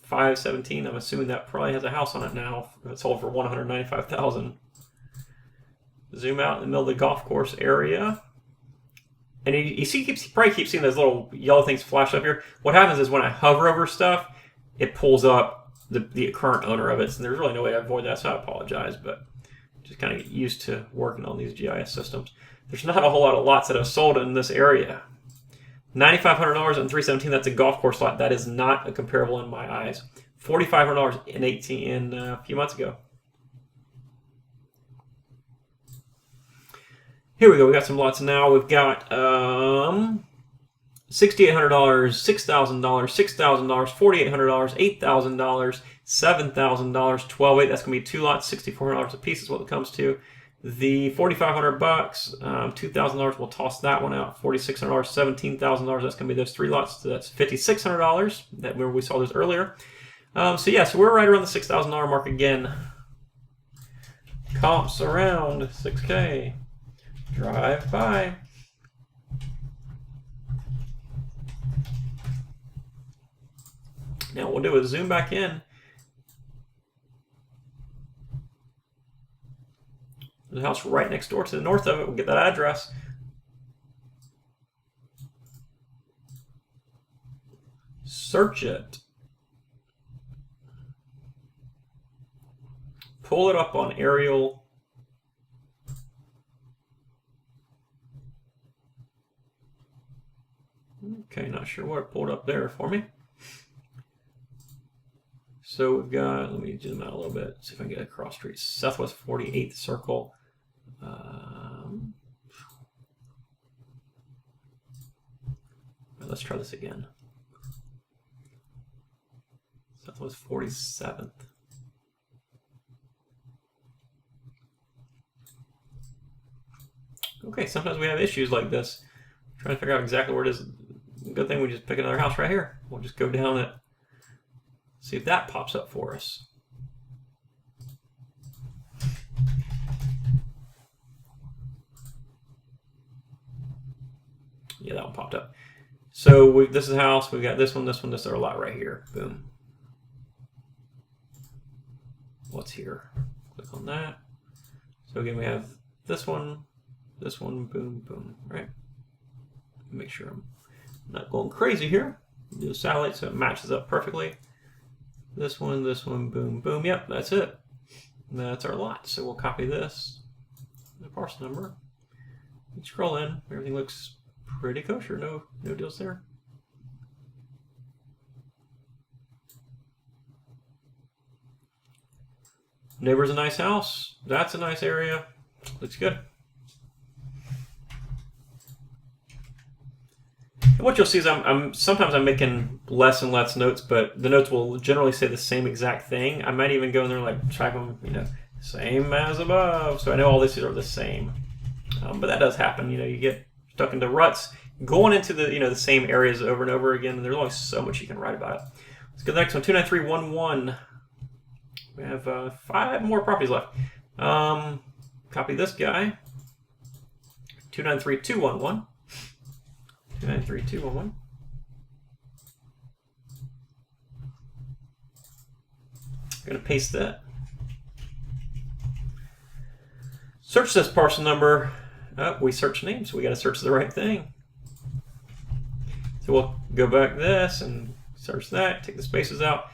517. I'm assuming that probably has a house on it now. It sold for $195,000. Zoom out in the middle of the golf course area. And you see, probably keep seeing those little yellow things flash up here. What happens is when I hover over stuff, it pulls up the current owner of it. And there's really no way to avoid that, so I apologize. But just kind of get used to working on these GIS systems. There's not a whole lot of lots that have sold in this area. $9,500 and $317. That's a golf course lot. That is not a comparable in my eyes. $4,500 in a few months ago. Here we go. We got some lots now. We've got $6,800, $6,000, $6,000, $4,800, $8,000, $7,000, $12,800. That's going to be two lots, $6,400 a piece is what it comes to. The $4,500, $2,000. We'll toss that one out. $4,600, $17,000. That's going to be those three lots. So that's $5,600. That where we saw those earlier. So yeah, so we're right around the $6,000 mark again. Comps around 6K. Drive by. Now what we'll do is zoom back in. There's a house right next door to the north of it. We'll get that address. Search it. Pull it up on aerial. Okay, not sure what it pulled up there for me. So we've got, let me zoom out a little bit, see if I can get a cross street. Southwest 48th Circle. Let's try this again. Southwest 47th. Okay, sometimes we have issues like this. Trying to figure out exactly where it is. Good thing we just pick another house right here. We'll just go down it. See if that pops up for us. Yeah, that one popped up. So this is a house. We've got this one, this are a lot right here. Boom. What's here? Click on that. So again, we have this one, boom, boom, right? Make sure I'm not going crazy here. Do a satellite so it matches up perfectly. This one, boom, boom. Yep, that's it. That's our lot. So we'll copy this, the parcel number. You scroll in. Everything looks pretty kosher. No deals there. Neighbor's a nice house. That's a nice area. Looks good. And what you'll see is sometimes I'm making less and less notes, but the notes will generally say the same exact thing. I might even go in there and like type them, same as above. So I know all these are the same. But that does happen. You get stuck into ruts, going into the the same areas over and over again. And there's only so much you can write about it. Let's go to the next one. 29311. We have 5 more properties left. Copy this guy. 293211. 293211. I'm going to paste that. Search this parcel number. Oh, we search names, so we got to search the right thing. So we'll go back this and search that. Take the spaces out.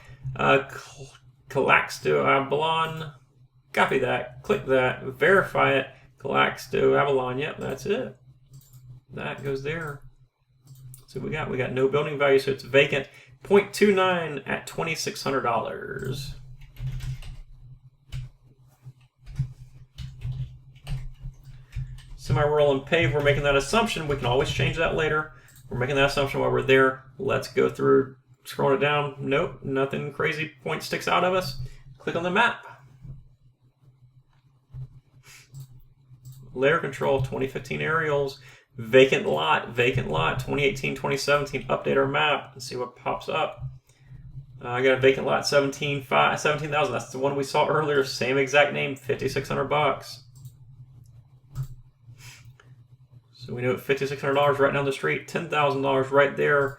Calaxto Avalon. Copy that. Click that. Verify it. Calaxto Avalon. Yep, that's it. That goes there. So we got no building value, so it's vacant. 0.29 at $2,600. Semi-rural and paved, we're making that assumption. We can always change that later. We're making that assumption while we're there. Let's go through, scroll it down. Nope, nothing crazy point sticks out of us. Click on the map. Layer control, 2015 aerials. Vacant lot, 2018, 2017. Update our map and see what pops up. I got a vacant lot, 17,000. That's the one we saw earlier. Same exact name, $5,600. So we know $5,600 right down the street, $10,000 right there.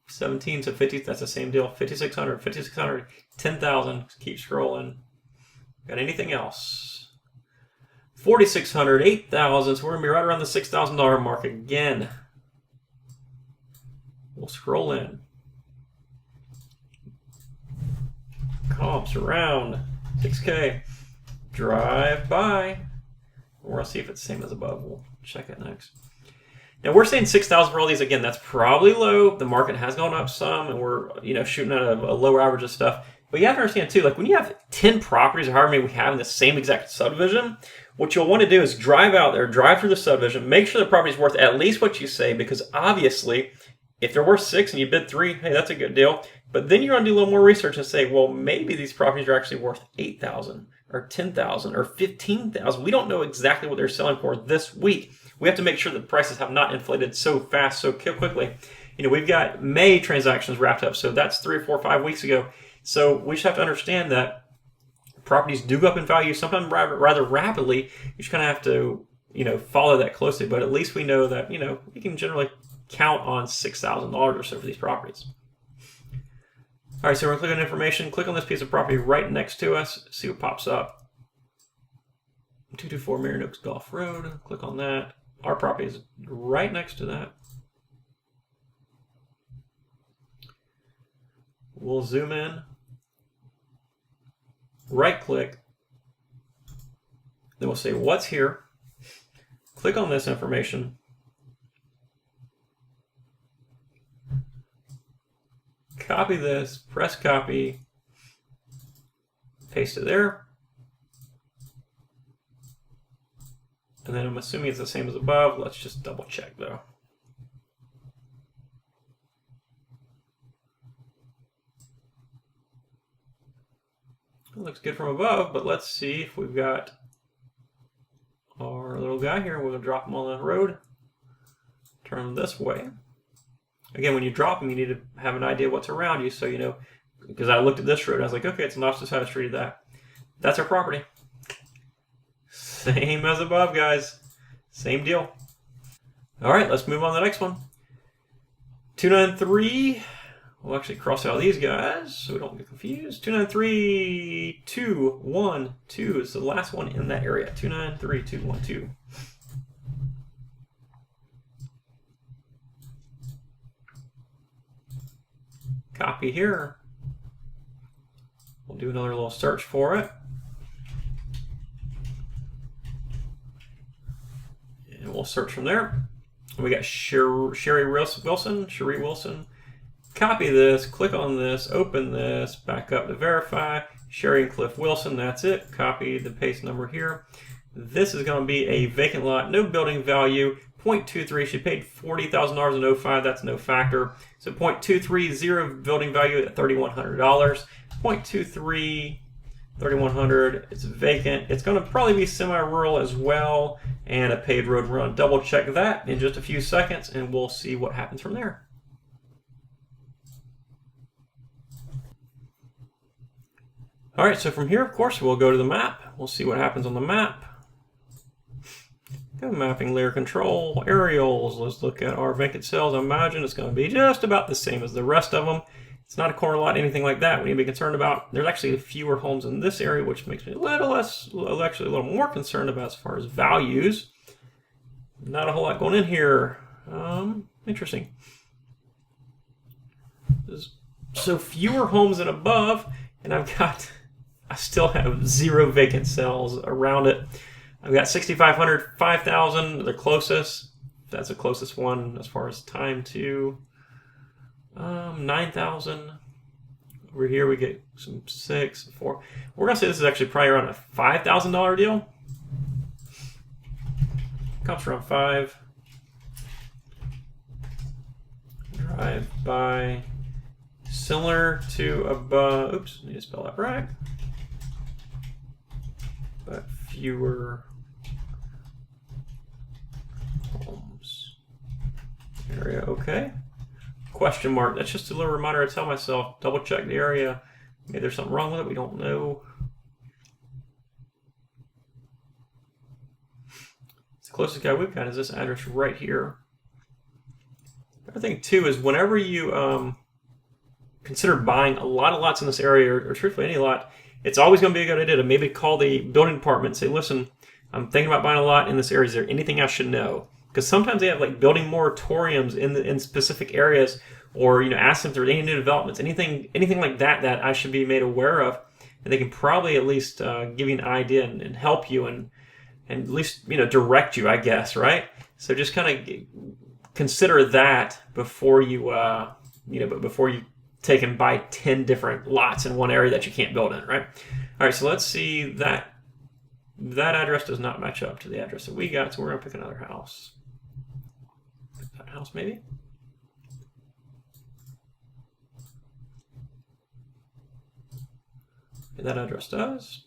17 to 50, that's the same deal. 5,600, 5,600, 10,000. Keep scrolling. Got anything else? 4,600, 8,000. So we're gonna be right around the $6,000 mark again. We'll scroll in. Comps around 6K. Drive by. We're gonna see if it's the same as above. We'll check it next. Now we're saying 6,000 for all these. Again, that's probably low. The market has gone up some, and we're shooting at a lower average of stuff. But you have to understand too, like when you have 10 properties or however many we have in the same exact subdivision, what you'll want to do is drive out there, drive through the subdivision, make sure the property is worth at least what you say, because obviously, if they're worth 6 and you bid 3, hey, that's a good deal. But then you're going to do a little more research and say, well, maybe these properties are actually worth 8,000 or 10,000 or 15,000. We don't know exactly what they're selling for this week. We have to make sure that prices have not inflated so fast, so quickly. we've got May transactions wrapped up, so that's 3 or 4 or 5 weeks ago. So we just have to understand that properties do go up in value, sometimes rather rapidly. You just kind of have to, follow that closely. But at least we know that, we can generally count on $6,000 or so for these properties. All right, so we're going to click on information, click on this piece of property right next to us, see what pops up. 224 Marion Oaks Golf Road, click on that. Our property is right next to that. We'll zoom in, right click, then we'll say what's here, click on this information, copy this, press copy, paste it there, and then I'm assuming it's the same as above. Let's just double check though. It looks good from above, but let's see if we've got our little guy here. We're going to drop him on the road, turn him this way. Again, when you drop him, you need to have an idea what's around you, so because I looked at this road, I was like, okay, it's on the opposite side of the street of that. That's our property. Same as above, guys. Same deal. All right, let's move on to the next one. 293. We'll actually cross out these guys so we don't get confused. 293-212 is the last one in that area. 293-212. Copy here. We'll do another little search for it. And we'll search from there. We got Sherry Wilson. Copy this, click on this, open this, back up to verify. Sherry and Cliff Wilson, that's it. Copy the paste number here. This is going to be a vacant lot, no building value, 0.23. She paid $40,000 in 05, that's no factor. So 0.230 building value at $3,100. 0.23, 3,100, it's vacant. It's going to probably be semi-rural as well, and a paved road run. Double check that in just a few seconds, and we'll see what happens from there. All right, so from here, of course, we'll go to the map. We'll see what happens on the map. Go mapping, layer control, aerials. Let's look at our vacant sales. I imagine it's going to be just about the same as the rest of them. It's not a corner lot, anything like that. We need to be concerned about. There's actually fewer homes in this area, which makes me a little more concerned about as far as values. Not a whole lot going in here. Interesting. So fewer homes than above, and I still have 0 vacant sales around it. I've got 6,500, 5,000, the closest. That's the closest one as far as time to 9,000. Over here we get some 6, 4. We're gonna say this is actually probably around a $5,000 deal. Comes around 5. Drive by. Similar to above. Oops, need to spell that right. But fewer homes. Area, okay. Question mark. That's just a little reminder to tell myself, double check the area. Maybe there's something wrong with it, we don't know. The closest guy we've got is this address right here. The other thing too is whenever you consider buying a lot of lots in this area, or truthfully any lot, it's always going to be a good idea to maybe call the building department and say, listen, I'm thinking about buying a lot in this area. Is there anything I should know? Because sometimes they have like building moratoriums in specific areas, or ask them if there's any new developments, anything like that that I should be made aware of, and they can probably at least give you an idea and help you and at least direct you, I guess, right? So just kind of consider that before you before you take and buy 10 different lots in one area that you can't build in, right? All right, so let's see that address does not match up to the address that we got, so we're gonna pick another house. Pick that house maybe. Okay, that address does.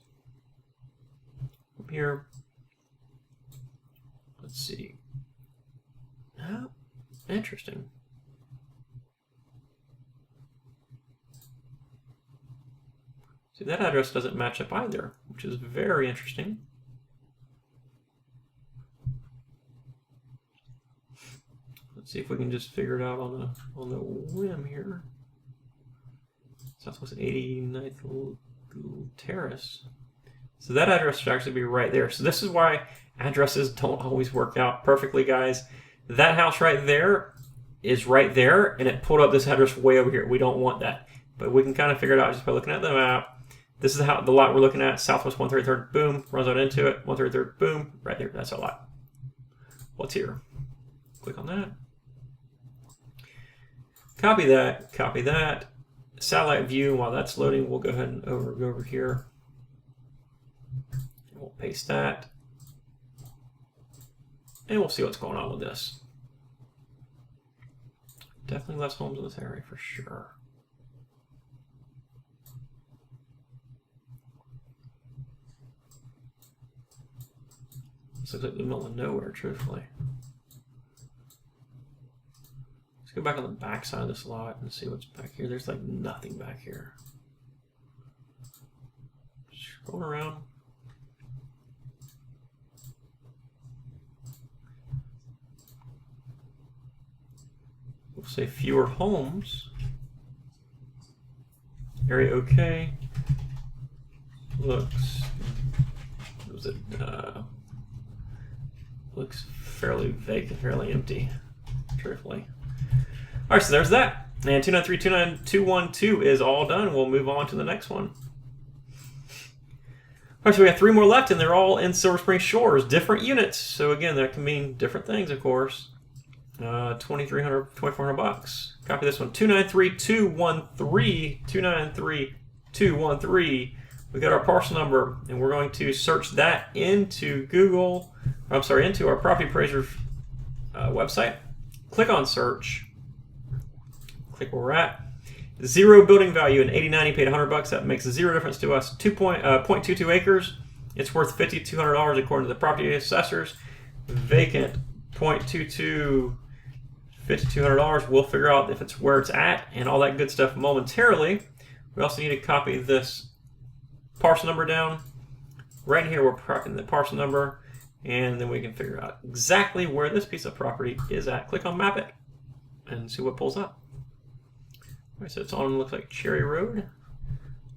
Up here. Let's see. Oh, interesting. See, that address doesn't match up either, which is very interesting. Let's see if we can just figure it out on the whim here. Southwest 89th Terrace. So that address should actually be right there. So this is why addresses don't always work out perfectly, guys. That house right there is right there, and it pulled up this address way over here. We don't want that, but we can kind of figure it out just by looking at the map. This is the lot we're looking at, Southwest 133rd, boom, runs out into it, 133rd, boom, right there, that's our lot. What's here? Click on that. Copy that. Satellite view, while that's loading, we'll go ahead and go over here. We'll paste that. And we'll see what's going on with this. Definitely less homes in this area for sure. This looks like the middle of nowhere, truthfully. Let's go back on the back side of this lot and see what's back here. There's like nothing back here. Scrolling around. We'll say fewer homes. Area okay. Looks fairly vacant, fairly empty, truthfully. All right, so there's that. And 293-29212 is all done. We'll move on to the next one. All right, so we got 3 more left, and they're all in Silver Spring Shores, different units. So again, that can mean different things, of course. $2,300, $2,400. Copy this one. 293-213, 293-213. We got our parcel number, and we're going to search that into Google. I'm sorry, into our property appraiser website. Click on search. Click where we're at. 0 building value in 89. He paid $100. That makes 0 difference to us. 0.22 acres. It's worth $5,200 according to the property assessors. Vacant 0.22. $5,200. We'll figure out if it's where it's at and all that good stuff momentarily. We also need to copy this parcel number down. Right here, we're copying the parcel number, and then we can figure out exactly where this piece of property is at. Click on Map It and see what pulls up. All right, so it's on, looks like Cherry Road.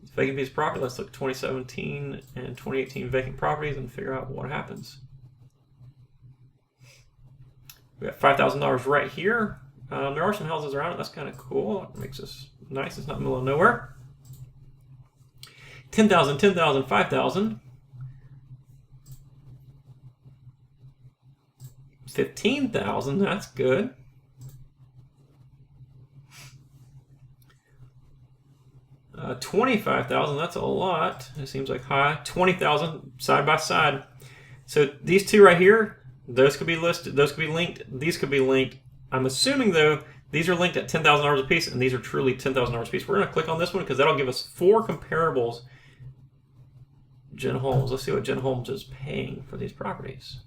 It's a vacant piece of property. Let's look 2017 and 2018 vacant properties and figure out what happens. We got $5,000 right here. There are some houses around it. That's kind of cool. It makes this nice. It's not in the middle of nowhere. 10,000, 10,000, 5,000. 15,000. That's good. $25,000. That's a lot. It seems like high. 20,000 side by side. So these two right here. Those could be listed. Those could be linked. These could be linked. I'm assuming, though, these are linked at $10,000 a piece, and these are truly $10,000 a piece. We're going to click on this one because that'll give us 4 comparables. Jen Holmes. Let's see what Jen Holmes is paying for these properties.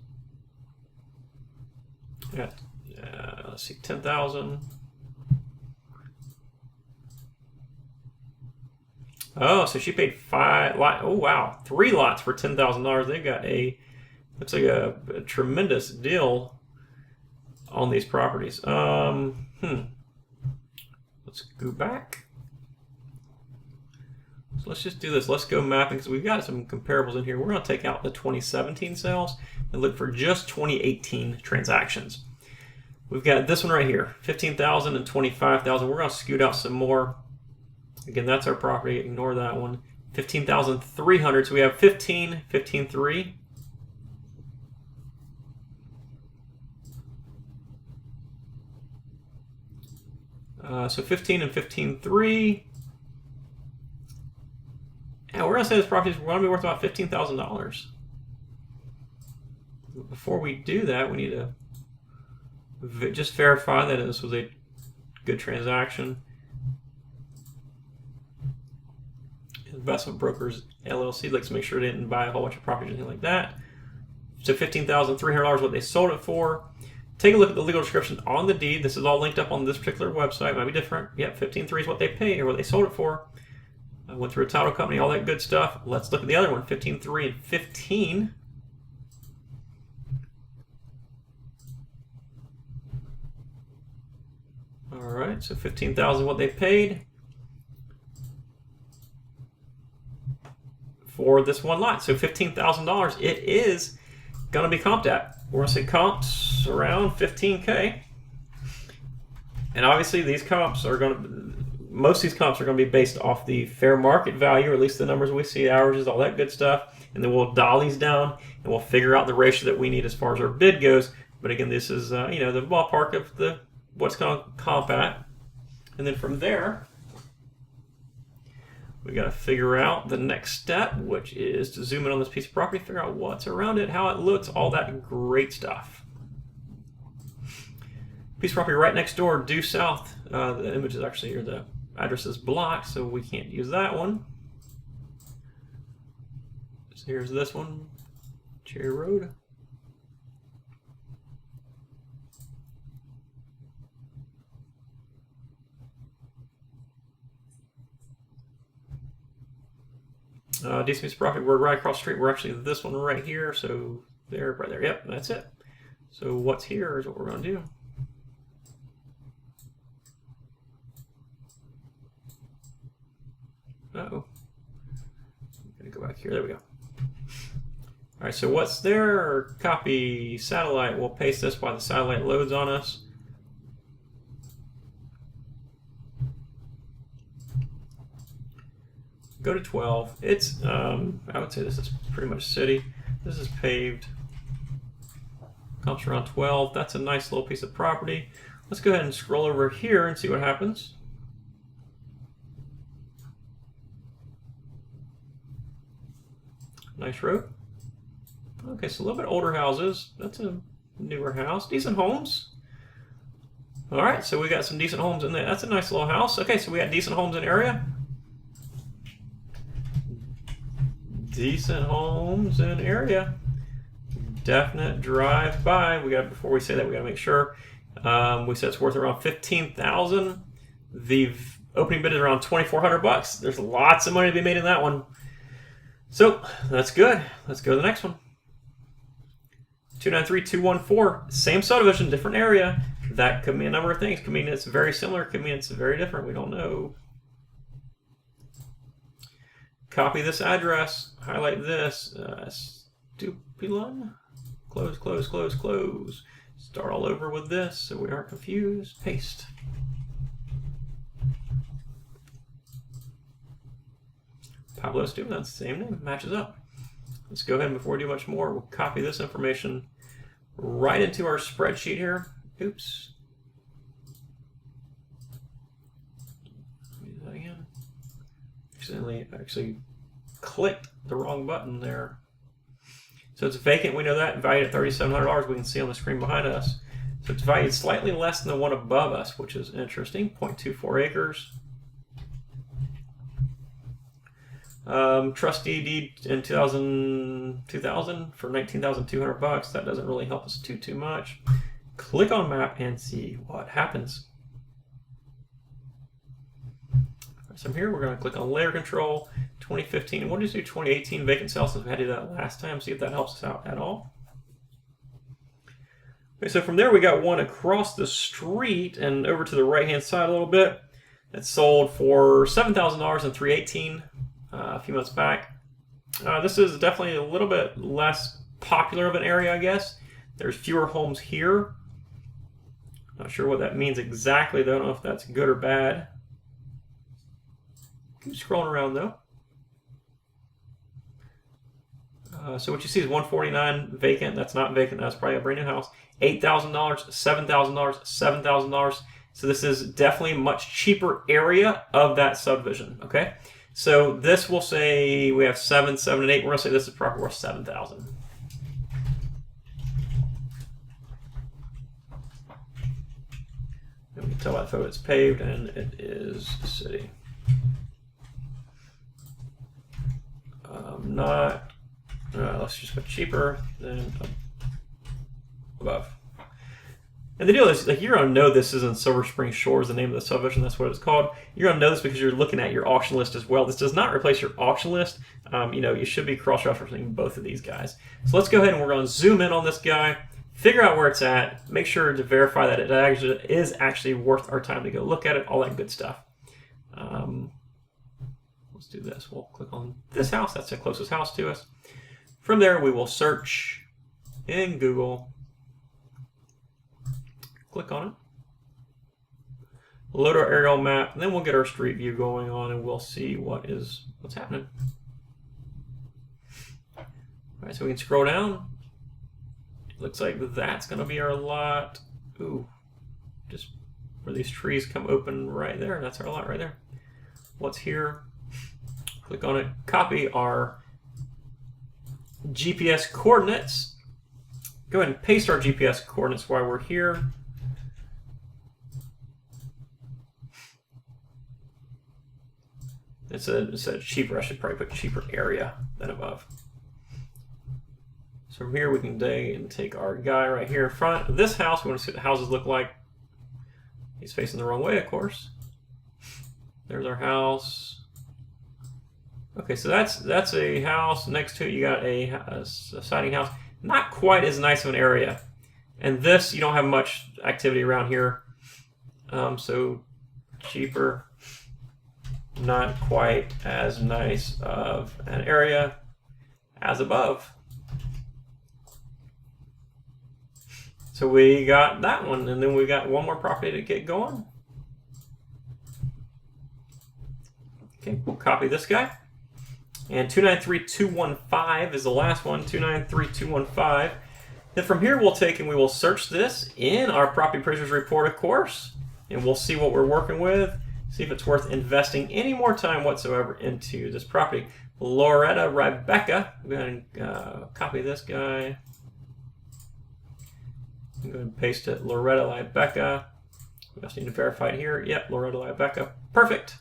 Let's see, 10,000. Oh, so she paid 5 lots. Oh wow, 3 lots for $10,000. They got looks like a tremendous deal on these properties. Let's go back. So let's just do this. Let's go mapping because we've got some comparables in here. We're going to take out the 2017 sales and look for just 2018 transactions. We've got this one right here, 15,000 and 25,000. We're going to scoot out some more. Again, that's our property. Ignore that one. 15,300. So we have 15, 15.3. So 15 and 15.3. And we're going to say this property is going to be worth about $15,000. Before we do that, we need to just verify that this was a good transaction. Investment Brokers LLC. Let's make sure they didn't buy a whole bunch of property or anything like that. So $15,300 what they sold it for. Take a look at the legal description on the deed. This is all linked up on this particular website. It might be different. Yep, 15.3 is what they paid or what they sold it for. I went through a title company, all that good stuff. Let's look at the other one, 15.3 and 15. All right, so $15,000 what they paid for this one lot. So $15,000 it is going to be comped at. We're going to say comps around 15K. And obviously these comps are going to, most of these comps are going to be based off the fair market value, or at least the numbers we see, averages, all that good stuff. And then we'll dial these down and we'll figure out the ratio that we need as far as our bid goes. But again, this is you know, the ballpark of the what's going to comp at. And then from there, we got to figure out the next step, which is to zoom in on this piece of property, figure out what's around it, how it looks, all that great stuff. Piece of property right next door, due south. The image is actually here, the address is blocked, so we can't use that one. So here's this one, Cherry Road. Decent piece of property. We're right across the street. We're actually this one right here. So there, right there. Yep, that's it. So what's here is what we're going to do. Uh-oh. I'm going to go back here. There we go. All right, so what's there? Copy satellite. We'll paste this while the satellite loads on us. Go to 12. It's, I would say this is pretty much city. This is paved. Comps around 12. That's a nice little piece of property. Let's go ahead and scroll over here and see what happens. Nice road. Okay, so a little bit older houses. That's a newer house. Decent homes. All right, so we got some decent homes in there. That's a nice little house. Okay, so we got decent homes in the area. Decent homes in area. Definite drive by. We got, before we say that, we got to make sure. We said it's worth around $15,000. The opening bid is around $2,400. There's lots of money to be made in that one. So that's good. Let's go to the next one. 293214. Same subdivision, different area. That could mean a number of things. Could mean it's very similar. Could mean it's very different. We don't know. Copy this address. Highlight this. Stupilon. Close, close, close, close. Start all over with this so we aren't confused. Paste. Pablo Stupilon, that's the same name. Matches up. Let's go ahead and before we do much more, we'll copy this information right into our spreadsheet here. Oops. Let me do that again. Actually clicked the wrong button there. So it's vacant, we know that, valued at $3,700, we can see on the screen behind us. So it's valued slightly less than the one above us, which is interesting, 0.24 acres. Trustee deed in 2000 for $19,200. That doesn't really help us too much. Click on map and see what happens. So from here, we're going to click on layer control, 2015. We'll just do 2018 vacant sale since we had to do that last time. See if that helps us out at all. Okay, so from there, we got one across the street and over to the right-hand side a little bit. That sold for $7,000 in 318 a few months back. This is definitely a little bit less popular of an area, I guess. There's fewer homes here. Not sure what that means exactly, though. I don't know if that's good or bad. Keep scrolling around, though. So what you see is 149 vacant. That's not vacant. That's probably a brand new house. $8,000, $7,000, $7,000. So this is definitely a much cheaper area of that subdivision. Okay. So this will say we have 7, 7, and 8. We're going to say this is probably worth $7,000. And we can tell by the photo it's paved and it is city. Let's just put cheaper than above. And the deal is, like, you're going to know this is in Silver Spring Shores, the name of the subdivision. That's what it's called. You're going to know this because you're looking at your auction list as well. This does not replace your auction list. You should be cross-referencing both of these guys. So let's go ahead and we're going to zoom in on this guy, figure out where it's at, make sure to verify that it actually worth our time to go look at it, all that good stuff. Let's do this. We'll click on this house. That's the closest house to us. From there, we will search in Google. Click on it. Load our aerial map, and then we'll get our street view going on, and we'll see what's happening. All right, so we can scroll down. It looks like that's going to be our lot. Ooh, just where these trees come open right there. That's our lot right there. What's here? Click on it. Copy our GPS coordinates. Go ahead and paste our GPS coordinates while we're here. It said cheaper. I should probably put cheaper area than above. So from here we can take our guy right here in front of this house. We want to see what the houses look like. He's facing the wrong way, of course. There's our house. Okay, so that's a house. Next to it, you got a siding house. Not quite as nice of an area. And this, you don't have much activity around here. So cheaper. Not quite as nice of an area as above. So we got that one, and then we got one more property to get going. Okay, we'll copy this guy. And 293215 is the last one, 293215. Then from here we'll take and we will search this in our property appraisers report, of course, and we'll see what we're working with. See if it's worth investing any more time whatsoever into this property. Loretta Rebecca. Go ahead and copy this guy. Go ahead and paste it. Loretta Rebecca. We just need to verify it here. Yep, Loretta Rebecca. Perfect.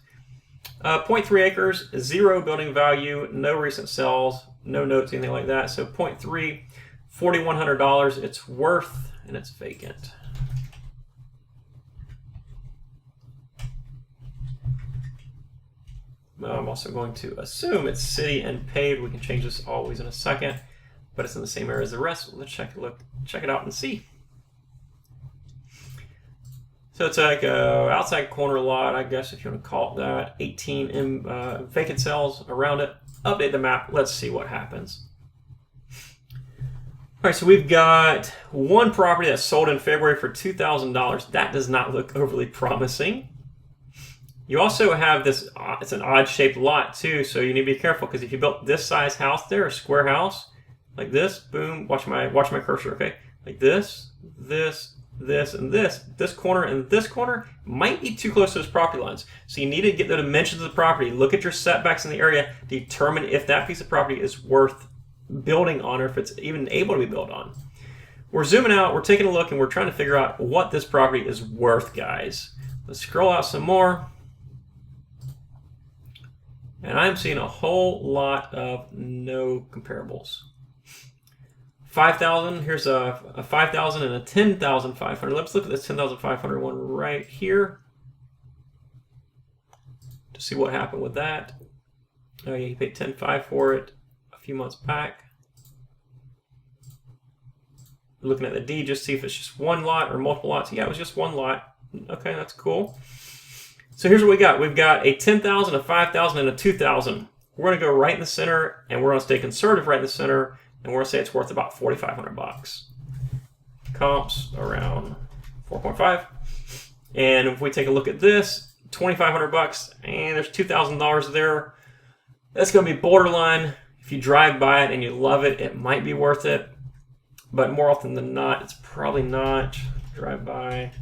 0.3 acres, 0 building value, no recent sales, no notes, anything like that. So 0.3, $4,100 it's worth, and it's vacant. I'm also going to assume it's city and paved. We can change this always in a second, but it's in the same area as the rest. Let's check it out and see. So it's like a outside corner lot, I guess, if you want to call it that. 18 vacant cells around it. Update the map. Let's see what happens. All right, so we've got one property that sold in February for $2,000. That does not look overly promising. You also have this, it's an odd-shaped lot, too, so you need to be careful, because if you built this size house there, a square house, like this, boom, watch my cursor, okay? Like this, and this corner and this corner might be too close to those property lines. So you need to get the dimensions of the property, look at your setbacks in the area, determine if that piece of property is worth building on or if it's even able to be built on. We're zooming out, we're taking a look, and we're trying to figure out what this property is worth, guys. Let's scroll out some more. And I'm seeing a whole lot of no comparables. 5,000, here's a 5,000 and a 10,500. Let's look at this 10,500 one right here to see what happened with that. Oh yeah, he paid 10.5 for it a few months back. Looking at the deed, just see if it's just one lot or multiple lots. Yeah, it was just one lot. Okay, that's cool. So here's what we got. We've got a 10,000, a 5,000, and a 2,000. We're going to go right in the center, and we're going to stay conservative right in the center, and we're going to say it's worth about $4,500. Comps around 4.5. And if we take a look at this, $2,500, and there's $2,000 there. That's going to be borderline. If you drive by it and you love it, it might be worth it. But more often than not, it's probably not. Drive by,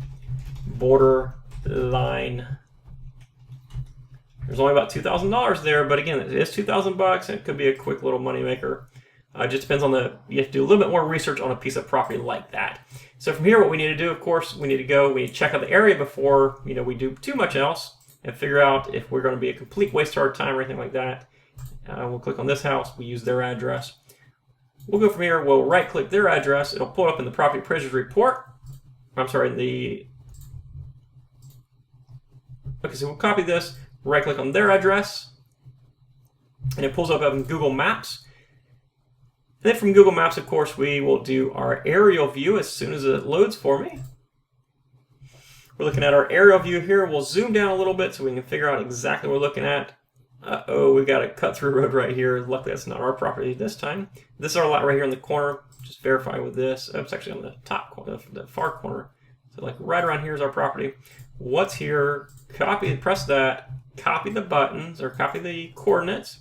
borderline. There's only about $2,000 there, but again, it is $2,000, and it could be a quick little money maker. It just depends on you have to do a little bit more research on a piece of property like that. So from here, what we need to do, of course, we need to check out the area before we do too much else and figure out if we're going to be a complete waste of our time or anything like that. We'll click on this house. We use their address. We'll go from here. We'll right-click their address. It'll pull it up in the property appraisers report. I'm sorry, okay, so we'll copy this, right click on their address, and it pulls up in Google Maps. And then from Google Maps, of course, we will do our aerial view as soon as it loads for me. We're looking at our aerial view here. We'll zoom down a little bit so we can figure out exactly what we're looking at. Uh-oh, we've got a cut-through road right here. Luckily, that's not our property this time. This is our lot right here in the corner. Just verify with this. Oh, it's actually on the top corner, the far corner. So like right around here is our property. What's here? Copy, press that. Copy the buttons or copy the coordinates.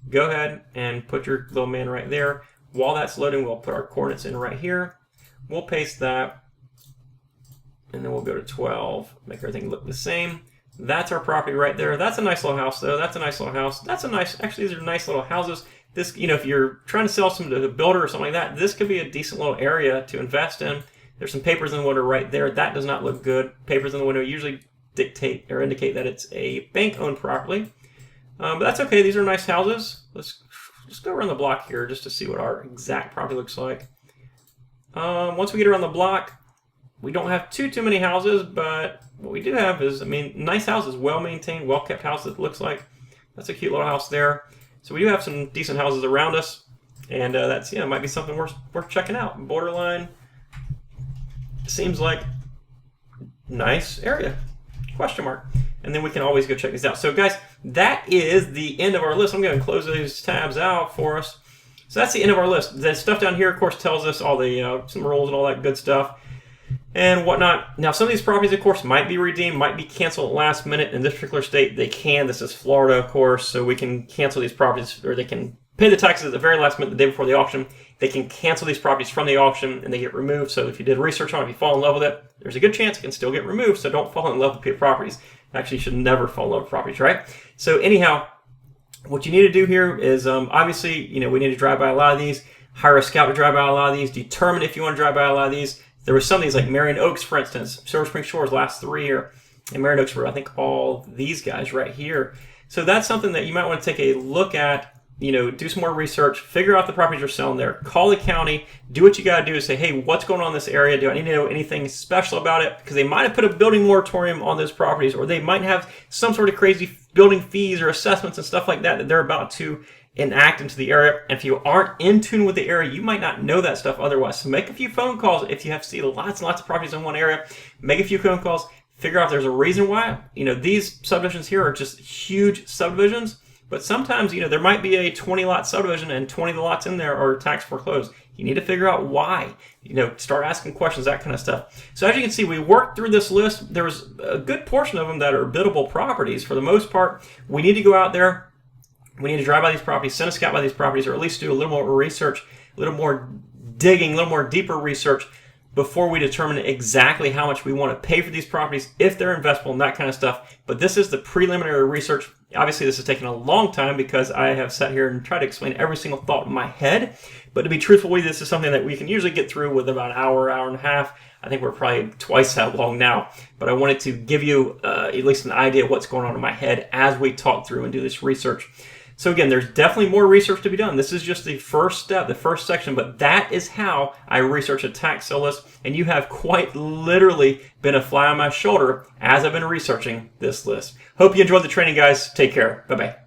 Go ahead and put your little man right there. While that's loading, we'll put our coordinates in right here. We'll paste that. And then we'll go to 12. Make everything look the same. That's our property right there. That's a nice little house, though. That's a nice little house. That's a nice, actually, these are nice little houses. This, you know, if you're trying to sell some to a builder or something like that, this could be a decent little area to invest in. There's some papers in the window right there. That does not look good. Papers in the window usually dictate or indicate that it's a bank-owned property. But that's okay. These are nice houses. Let's go around the block here just to see what our exact property looks like. Once we get around the block, we don't have too many houses, but what we do have is, I mean, nice houses, well-maintained, well-kept houses, it looks like. That's a cute little house there. So we do have some decent houses around us, and that's, you know, might be something worth checking out. Borderline seems like nice area, question mark. And then we can always go check these out. So guys, that is the end of our list. I'm going to close these tabs out for us. So that's the end of our list. The stuff down here, of course, tells us all the some rules and all that good stuff and whatnot. Now, some of these properties, of course, might be redeemed, might be canceled at last minute. In this particular state, they can. This is Florida, of course, so we can cancel these properties, or they can pay the taxes at the very last minute, the day before the auction. They can cancel these properties from the auction, and they get removed. So if you did research on it, if you fall in love with it, there's a good chance it can still get removed, so don't fall in love with your properties. Actually, you should never fall in love with properties, right? So anyhow, what you need to do here is, obviously, you know, we need to drive by a lot of these, hire a scout to drive by a lot of these, determine if you want to drive by a lot of these. There were some of these, like Marion Oaks, for instance, Silver Spring Shores last 3 year, and Marion Oaks were, I think, all these guys right here. So that's something that you might want to take a look at, you know, do some more research, figure out the properties you're selling there, call the county, do what you got to do to say, hey, what's going on in this area? Do I need to know anything special about it? Because they might have put a building moratorium on those properties, or they might have some sort of crazy building fees or assessments and stuff like that that they're about to enact into the area. And if you aren't in tune with the area, you might not know that stuff otherwise. So make a few phone calls. If you have to see lots and lots of properties in one area, make a few phone calls, figure out if there's a reason why. You know, these subdivisions here are just huge subdivisions, but sometimes, you know, there might be a 20-lot subdivision and 20 of the lots in there are tax foreclosed. You need to figure out why. You know, start asking questions, that kind of stuff. So as you can see, we worked through this list. There was a good portion of them that are biddable properties. For the most part, we need to go out there. We need to drive by these properties, send a scout by these properties, or at least do a little more research, a little more digging, a little more deeper research before we determine exactly how much we want to pay for these properties, if they're investable and that kind of stuff. But this is the preliminary research. Obviously, this has taken a long time because I have sat here and tried to explain every single thought in my head. But to be truthful with you, this is something that we can usually get through with about an hour, hour and a half. I think we're probably twice that long now. But I wanted to give you at least an idea of what's going on in my head as we talk through and do this research. So again, there's definitely more research to be done. This is just the first step, the first section, but that is how I research a tax sale list, and you have quite literally been a fly on my shoulder as I've been researching this list. Hope you enjoyed the training, guys. Take care. Bye-bye.